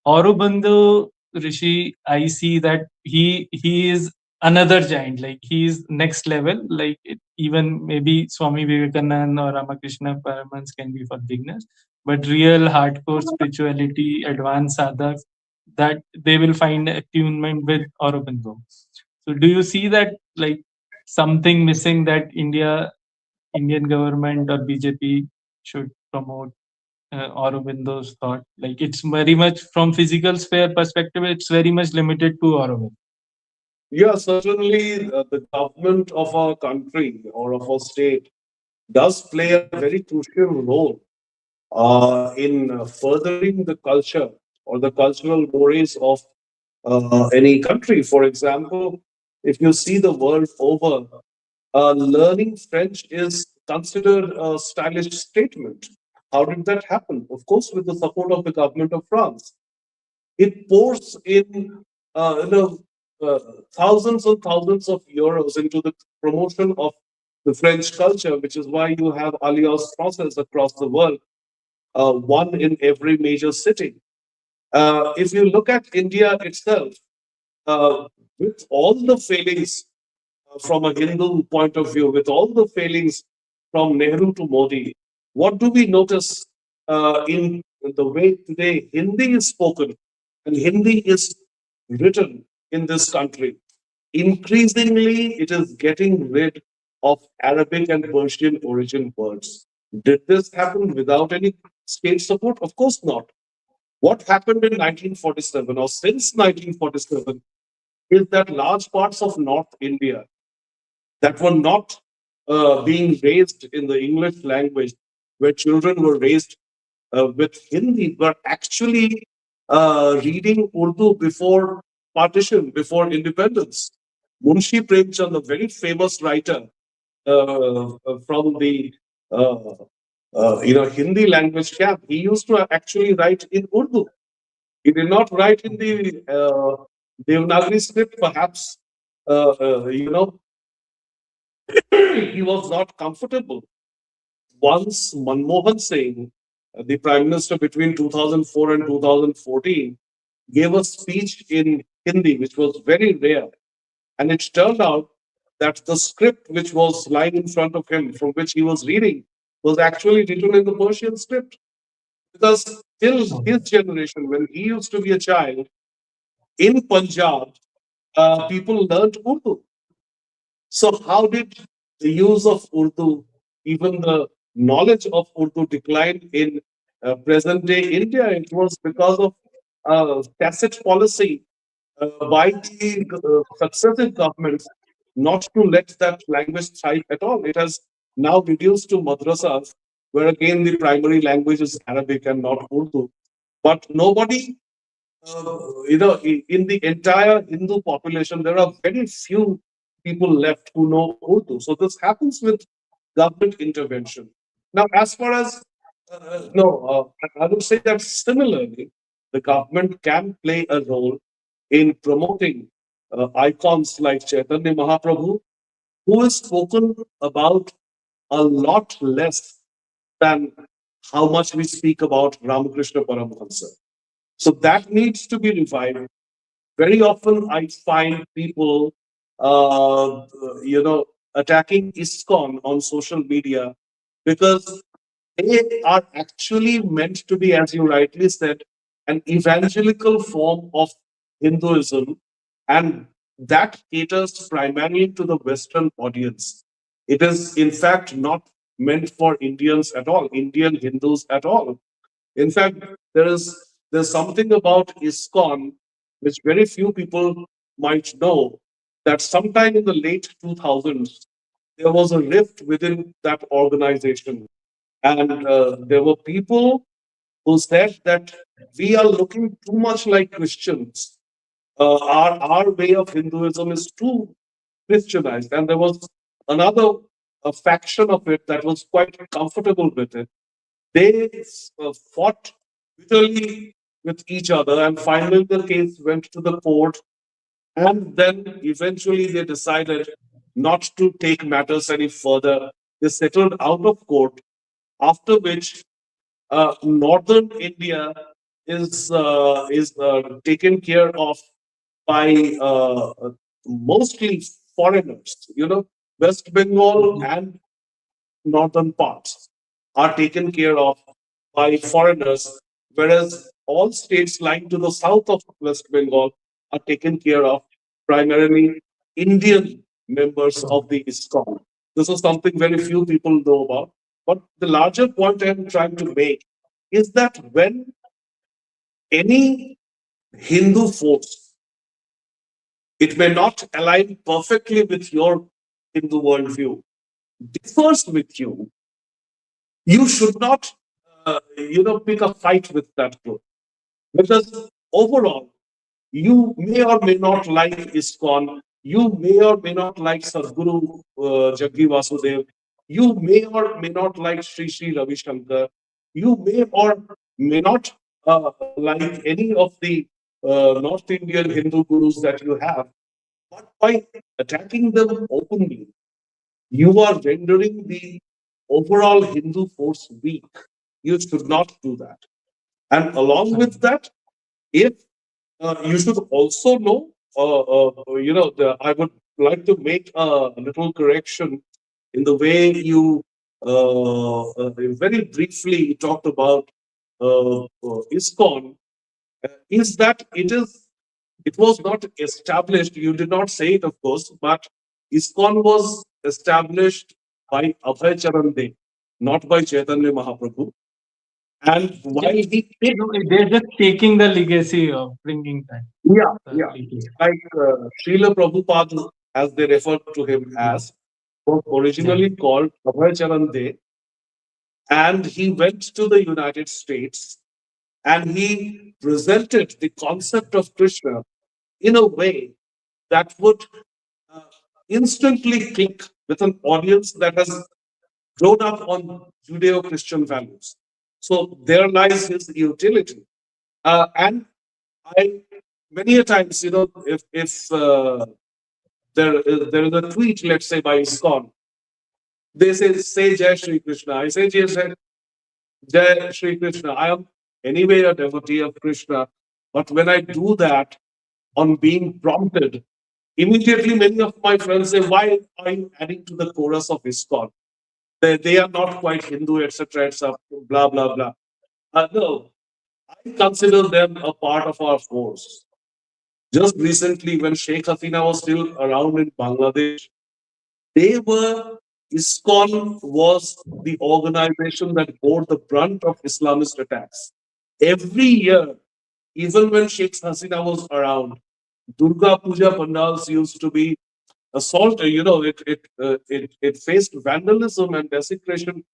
Aurobindo Rishi, I see that he is another giant, like he is next level, like even maybe Swami Vivekananda or Ramakrishna Paramans can be for beginners, but real hardcore spirituality, advanced sadhaks, that they will find attunement with Aurobindo. So do you see that like something missing that Indian government or BJP should promote Aurobindo's thought? Like it's very much from physical sphere perspective, it's very much limited to Aurobindo. Yeah, certainly the government of our country or of our state does play a very crucial role in furthering the culture or the cultural mores of any country. For example, if you see the world over, learning French is considered a stylish statement. How did that happen? Of course, with the support of the government of France. It pours in uh, thousands and thousands of euros into the promotion of the French culture, which is why you have Alliance Française across the world, one in every major city. If you look at India itself, uh, with all the failings from a Hindu point of view, with all the failings from Nehru to Modi, what do we notice in the way today Hindi is spoken and Hindi is written in this country? Increasingly, it is getting rid of Arabic and Persian origin words. Did this happen without any state support? Of course not. What happened in 1947 or since 1947 is that large parts of North India that were not being raised in the English language, where children were raised with Hindi, were actually reading Urdu before partition, before independence. Munshi Premchand, a very famous writer from the Hindi language camp, he used to actually write in Urdu. He did not write in the Devanagari script, perhaps. He was not comfortable. Once Manmohan Singh, the Prime Minister between 2004 and 2014, gave a speech in Hindi, which was very rare. And it turned out that the script which was lying in front of him, from which he was reading, was actually written in the Persian script. Because till his generation, when he used to be a child, in Punjab, people learned Urdu. So, how did the use of Urdu, even the knowledge of Urdu, decline in present day India? It was because of tacit policy by the successive governments not to let that language thrive at all. It has now reduced to madrasas, where again the primary language is Arabic and not Urdu. But nobody, in the entire Hindu population, there are very few people left who know Urdu. So this happens with government intervention. Now, as far as no, I would say that similarly, the government can play a role in promoting icons like Chaitanya Mahaprabhu, who is spoken about a lot less than how much we speak about Ramakrishna Paramahansa. So that needs to be revived. Very often, I find people, attacking ISKCON on social media because they are actually meant to be, as you rightly said, an evangelical form of Hinduism, and that caters primarily to the Western audience. It is, in fact, not meant for Indians at all, Indian Hindus at all. In fact, there's something about ISKCON which very few people might know, that sometime in the late 2000s there was a rift within that organization, and there were people who said that we are looking too much like Christians. Our way of Hinduism is too Christianized, and there was another faction of it that was quite comfortable with it. They fought bitterly with each other, and finally the case went to the court. And then eventually they decided not to take matters any further. They settled out of court, after which northern India is taken care of by mostly foreigners. West Bengal and northern parts are taken care of by foreigners, whereas all states lying to the south of West Bengal are taken care of primarily Indian members of the ISKCON. This is something very few people know about. But the larger point I'm trying to make is that when any Hindu force, it may not align perfectly with your Hindu worldview, differs with you, you should not, pick a fight with that group. Because overall, you may or may not like ISKCON, you may or may not like Sadhguru Jaggi Vasudev, you may or may not like Sri Sri Ravi Shankar, you may or may not like any of the North Indian Hindu gurus that you have. But by attacking them openly, you are rendering the overall Hindu force weak. You should not do that. And along with that, if you should also know, I would like to make a little correction in the way you very briefly talked about ISKCON is that it was not established. You did not say it, of course, but ISKCON was established by Abhay Charan De, not by Chaitanya Mahaprabhu. And while Just, he picked, they're just taking the legacy of bringing that. yeah, The yeah, legacy. like Srila Prabhupada, as they refer to him as, was Yeah. originally called Abhay Charan De, and he went to the United States and he presented the concept of Krishna in a way that would uh, instantly click with an audience that has grown up on Judeo Christian values. So there lies his utility. And I, many a times, if there is a tweet, let's say by ISKCON, they say Jai Shri Krishna. I say Jai Shri Krishna. I am anyway a devotee of Krishna. But when I do that, on being prompted, immediately many of my friends say, why are you adding to the chorus of ISKCON? They are not quite Hindu, etc., etc., blah, blah, blah. No, I consider them a part of our force. Just recently, when Sheikh Hasina was still around in Bangladesh, they were, ISKCON was the organization that bore the brunt of Islamist attacks. Every year, even when Sheikh Hasina was around, Durga Puja pandals used to be assaulted. It faced vandalism and desecration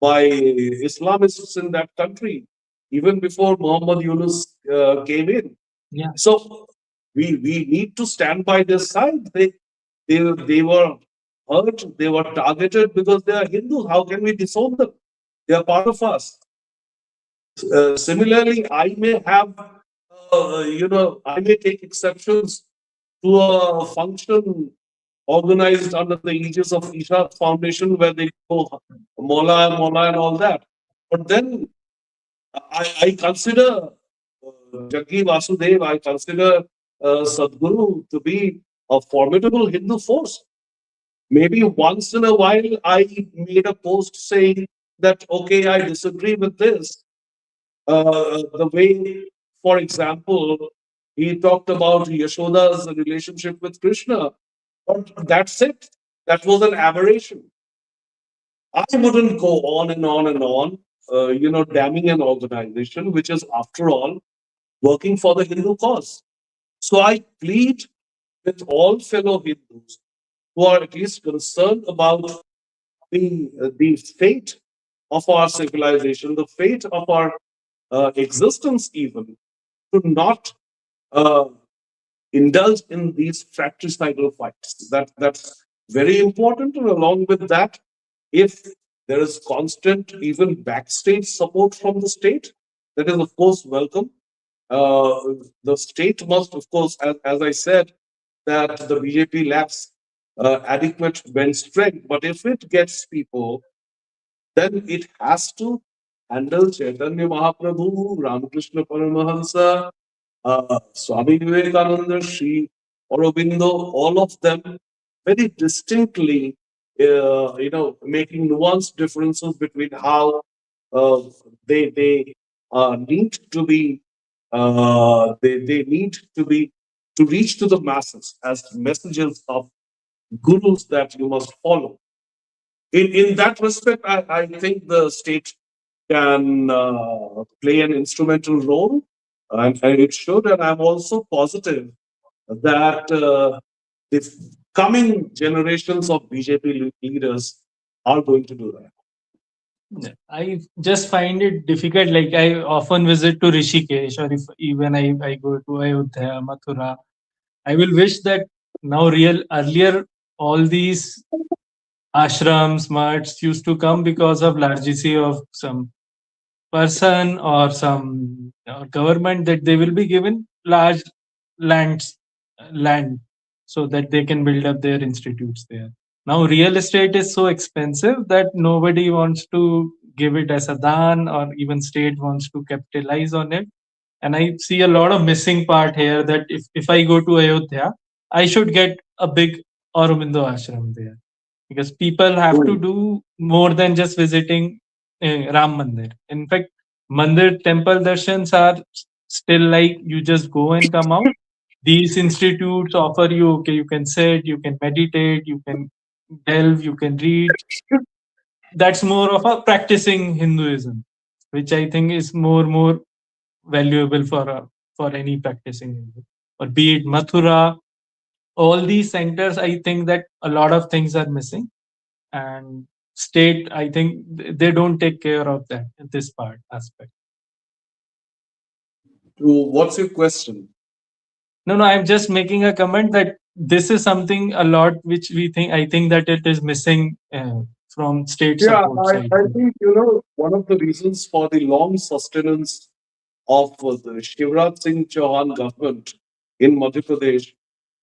by Islamists in that country, even before Muhammad Yunus came in. Yeah. So we need to stand by their side. They were hurt, they were targeted because they are Hindus. How can we disown them? They are part of us. Similarly, I may take exceptions to a function organized under the aegis of Isha Foundation where they go Mola and all that. But then I consider Jaggi Vasudev, I consider Sadhguru to be a formidable Hindu force. Maybe once in a while I made a post saying that, okay, I disagree with this. The way, for example, he talked about Yashoda's relationship with Krishna. But that's it. That was an aberration. I wouldn't go on and on and on, damning an organization which is, after all, working for the Hindu cause. So I plead with all fellow Hindus who are at least concerned about the fate of our civilization, the fate of our existence, even to not uh, indulge in these fratricidal fights. That's very important. And along with that, if there is constant, even backstage support from the state, that is of course welcome. Uh, the state must, of course, as I said, that the BJP lacks adequate bench strength. But if it gets people, then it has to handle Chaitanya Mahaprabhu, Ramakrishna Paramahansa, Swami Vivekananda, Sri Aurobindo, all of them very distinctly, making nuanced differences between how uh, they need to be, they need to be to reach to the masses as messages of gurus that you must follow. In that respect, I think the state can play an instrumental role, and it should. And I'm also positive that the coming generations of BJP leaders are going to do that. I just find it difficult. Like I often visit to Rishikesh, or if even I go to Ayodhya, Mathura, I will wish that now real earlier all these ashrams, mutts used to come because of largesse of some person or some government, that they will be given large land so that they can build up their institutes there. Now real estate is so expensive that nobody wants to give it as a dan, or even state wants to capitalize on it. And I see a lot of missing part here, that if I go to Ayodhya, I should get a big Aurobindo ashram there. because people have to do more than just visiting Ram Mandir. In fact, Mandir temple darshans are still like you just go and come out. These institutes offer you, okay, you can sit, you can meditate, you can delve, you can read. That's more of a practicing Hinduism, which I think is more valuable for any practicing Hindu. Or be it Mathura, all these centers, I think that a lot of things are missing, and state, I think they don't take care of that this part aspect. What's your question? No, I'm just making a comment that this is something a lot which we think. I think that it is missing from state Yeah, support side. I think, one of the reasons for the long sustenance of the Shivraj Singh Chauhan government in Madhya Pradesh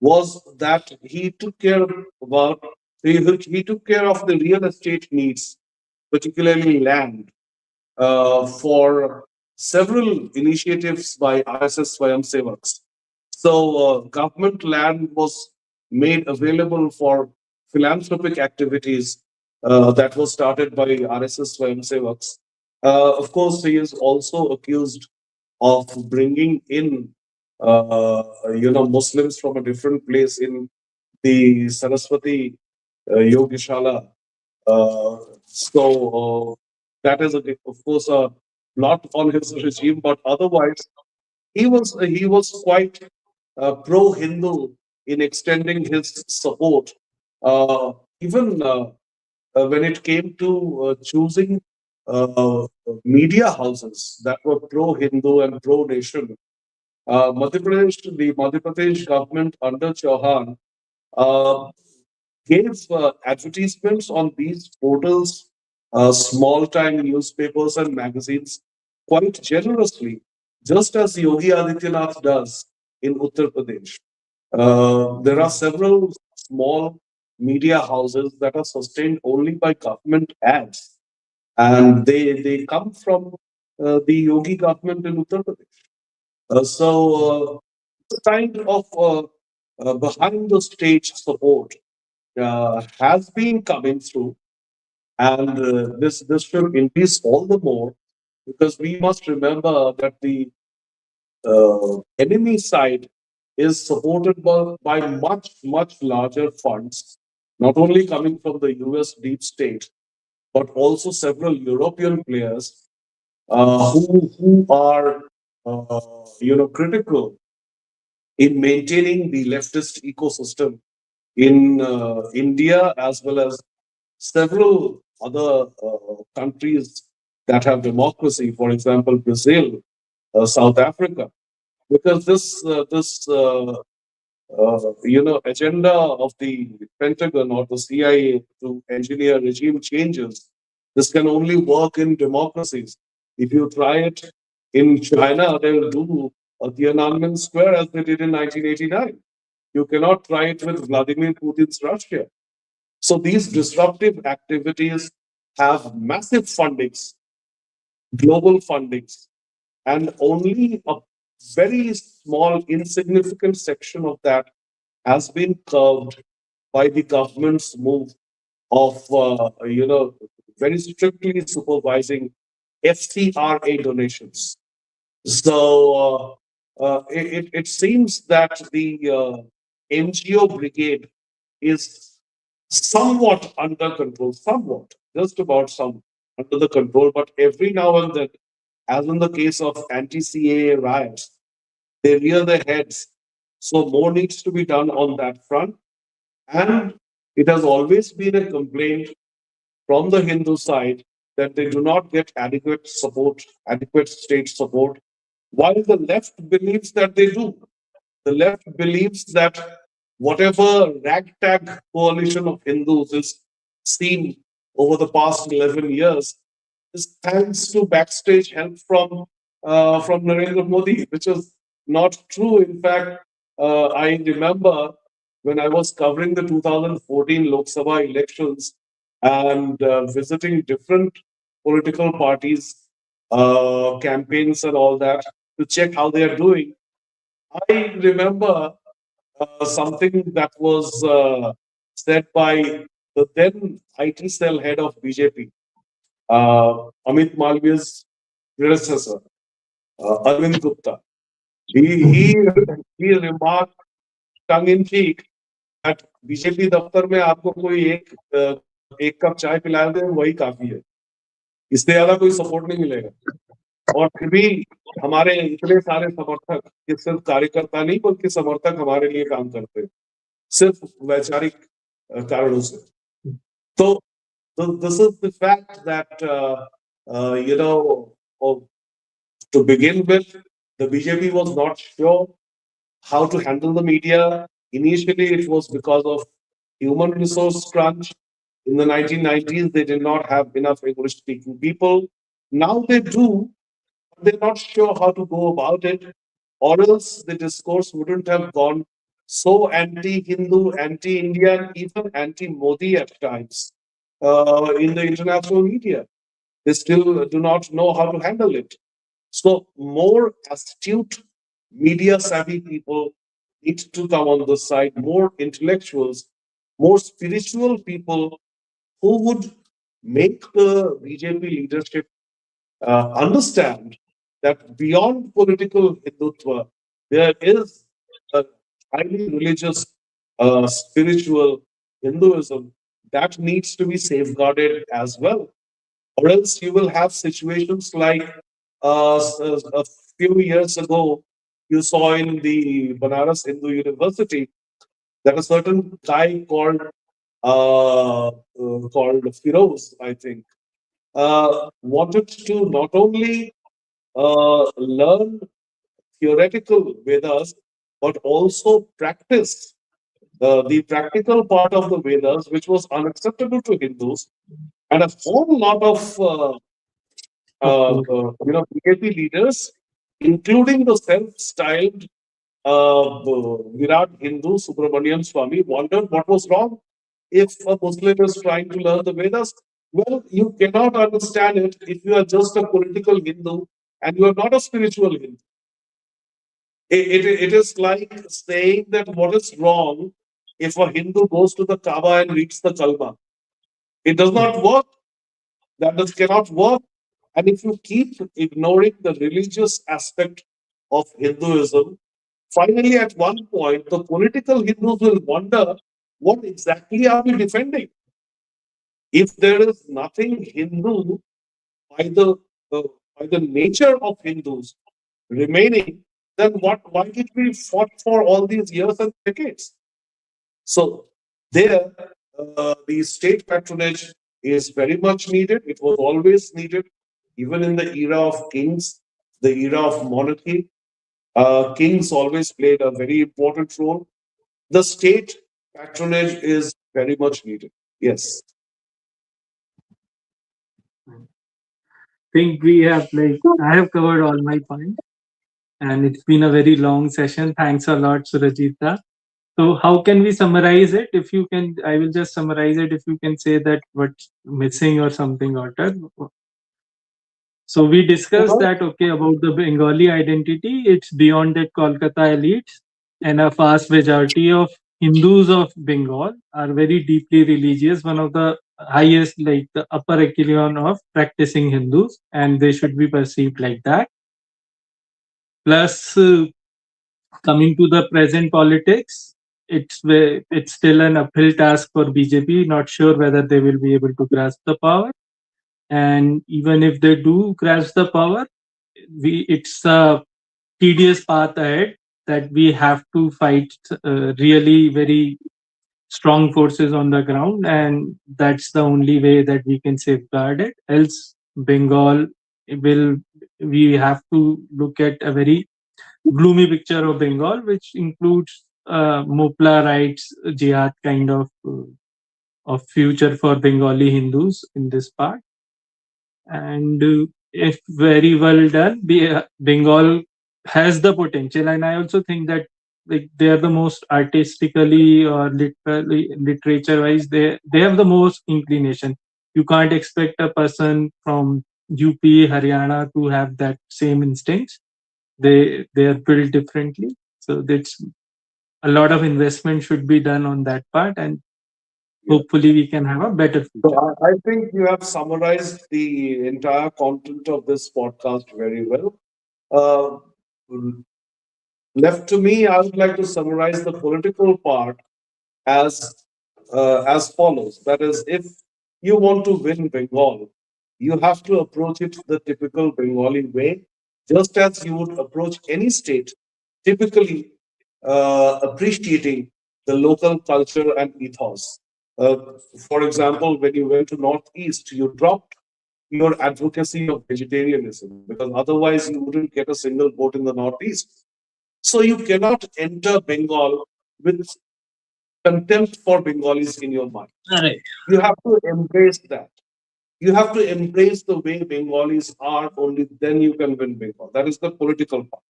was that he took care about he took care of the real estate needs, particularly land, for several initiatives by RSS Swayamsevaks. So, government land was made available for philanthropic activities that was started by RSS Swayamsevaks. Of course, he is also accused of bringing in, Muslims from a different place in the Saraswati Yogishala. So that is, of course, not on his regime, but otherwise he was quite pro-Hindu in extending his support. Even when it came to choosing uh, media houses that were pro-Hindu and pro-nation, the Madhya Pradesh government under Chauhan uh, gave advertisements on these portals, small time newspapers and magazines quite generously, just as Yogi Adityanath does in Uttar Pradesh. There are several small media houses that are sustained only by government ads, and they come from the Yogi government in Uttar Pradesh. So, the kind of behind the stage support has been coming through, and this should increase all the more because we must remember that the enemy side is supported by much larger funds, not only coming from the US deep state, but also several European players who are critical in maintaining the leftist ecosystem in India as well as several other countries that have democracy, for example, Brazil, South Africa, because this agenda of the Pentagon or the CIA to engineer regime changes, this can only work in democracies. If you try it in China, they'll do a Tiananmen Square as they did in 1989. You cannot try it with Vladimir Putin's Russia. So these disruptive activities have massive fundings, global fundings, and only a very small, insignificant section of that has been curbed by the government's move of, very strictly supervising FCRA donations. So it seems that the NGO brigade is somewhat under control, somewhat, just about some under the control. But every now and then, as in the case of anti-CAA riots, they rear their heads. So more needs to be done on that front. And it has always been a complaint from the Hindu side that they do not get adequate support, adequate state support, while the left believes that they do. The left believes that whatever ragtag coalition of Hindus is seen over the past 11 years is thanks to backstage help from Narendra Modi, which is not true. In fact, I remember when I was covering the 2014 Lok Sabha elections and visiting different political parties, campaigns, and all that to check how they are doing. I remember something that was said by the then IT cell head of BJP, Amit Malviya's predecessor, Arvind Gupta, he, he, he remarked tongue in cheek that BJP दफ्तर में आपको कोई एक cup चाय पिला दे वही काफी है, इससे ज्यादा कोई सपोर्ट नहीं मिलेगा। और फिर भी हमारे इतने सारे समर्थक, ये सिर्फ कार्यकर्ता नहीं बल्कि समर्थक हमारे लिए काम करते हैं, सिर्फ वैचारिक कारणों से। तो this is the fact that to begin with, the BJP was not sure how to handle the media. Initially, it was because of human resource crunch. In the 1990s, they did not have enough English-speaking people. Now they do, but they're not sure how to go about it, or else the discourse wouldn't have gone so anti-Hindu, anti-Indian, even anti-Modi at times in the international media. They still do not know how to handle it. So more astute, media-savvy people need to come on the side, more intellectuals, more spiritual people who would make the BJP leadership understand that beyond political Hindutva, there is a highly religious, spiritual Hinduism that needs to be safeguarded as well. Or else you will have situations like a few years ago, you saw in the Banaras Hindu University that a certain guy called Firoz, I think, wanted to not only learn theoretical Vedas, but also practice the practical part of the Vedas, which was unacceptable to Hindus. And a whole lot of BJP leaders, including the self-styled Virat Hindu Subramanian Swami, wondered what was wrong if a Muslim is trying to learn the Vedas. Well, you cannot understand it if you are just a political Hindu and you are not a spiritual Hindu. It is like saying that what is wrong if a Hindu goes to the Kaaba and reads the Kalma. It does not work. Cannot work. And if you keep ignoring the religious aspect of Hinduism, finally, at one point, the political Hindus will wonder, what exactly are we defending? If there is nothing Hindu by the by the nature of Hindus remaining, then why did we fought for all these years and decades? So there, the state patronage is very much needed. It was always needed, even in the era of kings, the era of monarchy. Kings always played a very important role. The state patronage is very much needed. Yes. Think we have I have covered all my points, and it's been a very long session. Thanks a lot, Surajita. So how can we summarize it? If you can, I will just summarize it. If you can say that what's missing or something, Otter. So we discussed that, okay, about the Bengali identity. It's beyond that Kolkata elites, and a vast majority of Hindus of Bengal are very deeply religious. One of the highest, like the upper echelon of practicing Hindus, and they should be perceived like that. Plus, coming to the present politics, it's still an uphill task for BJP. Not sure whether they will be able to grasp the power, and even if they do grasp the power, it's a tedious path ahead that we have to fight really very strong forces on the ground, and that's the only way that we can safeguard it. Else, Bengal will we have to look at a very gloomy picture of Bengal, which includes Mopla rights, jihad kind of future for Bengali Hindus in this part. And if very well done, Bengal has the potential, and I also think that they are the most artistically or literally literature wise, they have the most inclination. You can't expect a person from UP, Haryana to have that same instincts. They are built differently, so that's a lot of investment should be done on that part. And hopefully we can have a better So future. I think you have summarized the entire content of this podcast very well. Uh, Left to me, I would like to summarize the political part as as follows. That is, if you want to win Bengal, you have to approach it the typical Bengali way, just as you would approach any state, typically appreciating the local culture and ethos. Uh, for example, when you went to Northeast, you dropped your advocacy of vegetarianism because otherwise you wouldn't get a single vote in the Northeast. So you cannot enter Bengal with contempt for Bengalis in your mind. Right. You have to embrace that. You have to embrace the way Bengalis are, only then you can win Bengal. That is the political part.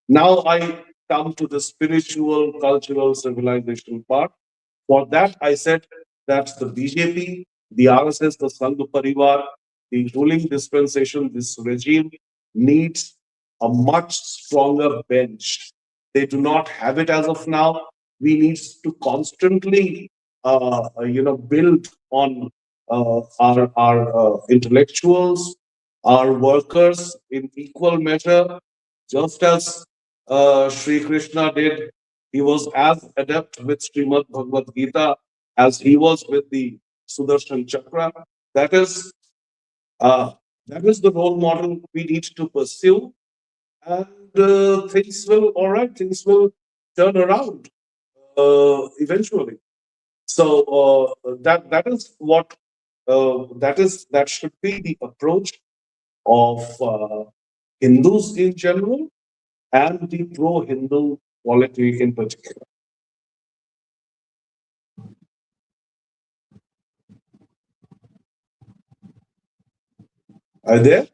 Now I come to the spiritual, cultural, civilization part. For that, I said that the BJP, the RSS, the Sangh Parivar, the ruling dispensation, this regime needs a much stronger bench. They do not have it as of now. We need to constantly, build on our intellectuals, our workers in equal measure, just as Sri Krishna did. He was as adept with Srimad Bhagavad Gita as he was with the Sudarshan Chakra. That is, uh, that is the role model we need to pursue, and things will, all right, things will turn around eventually. So that is what that should be the approach of Hindus in general and the pro-Hindu polity in particular. Are there?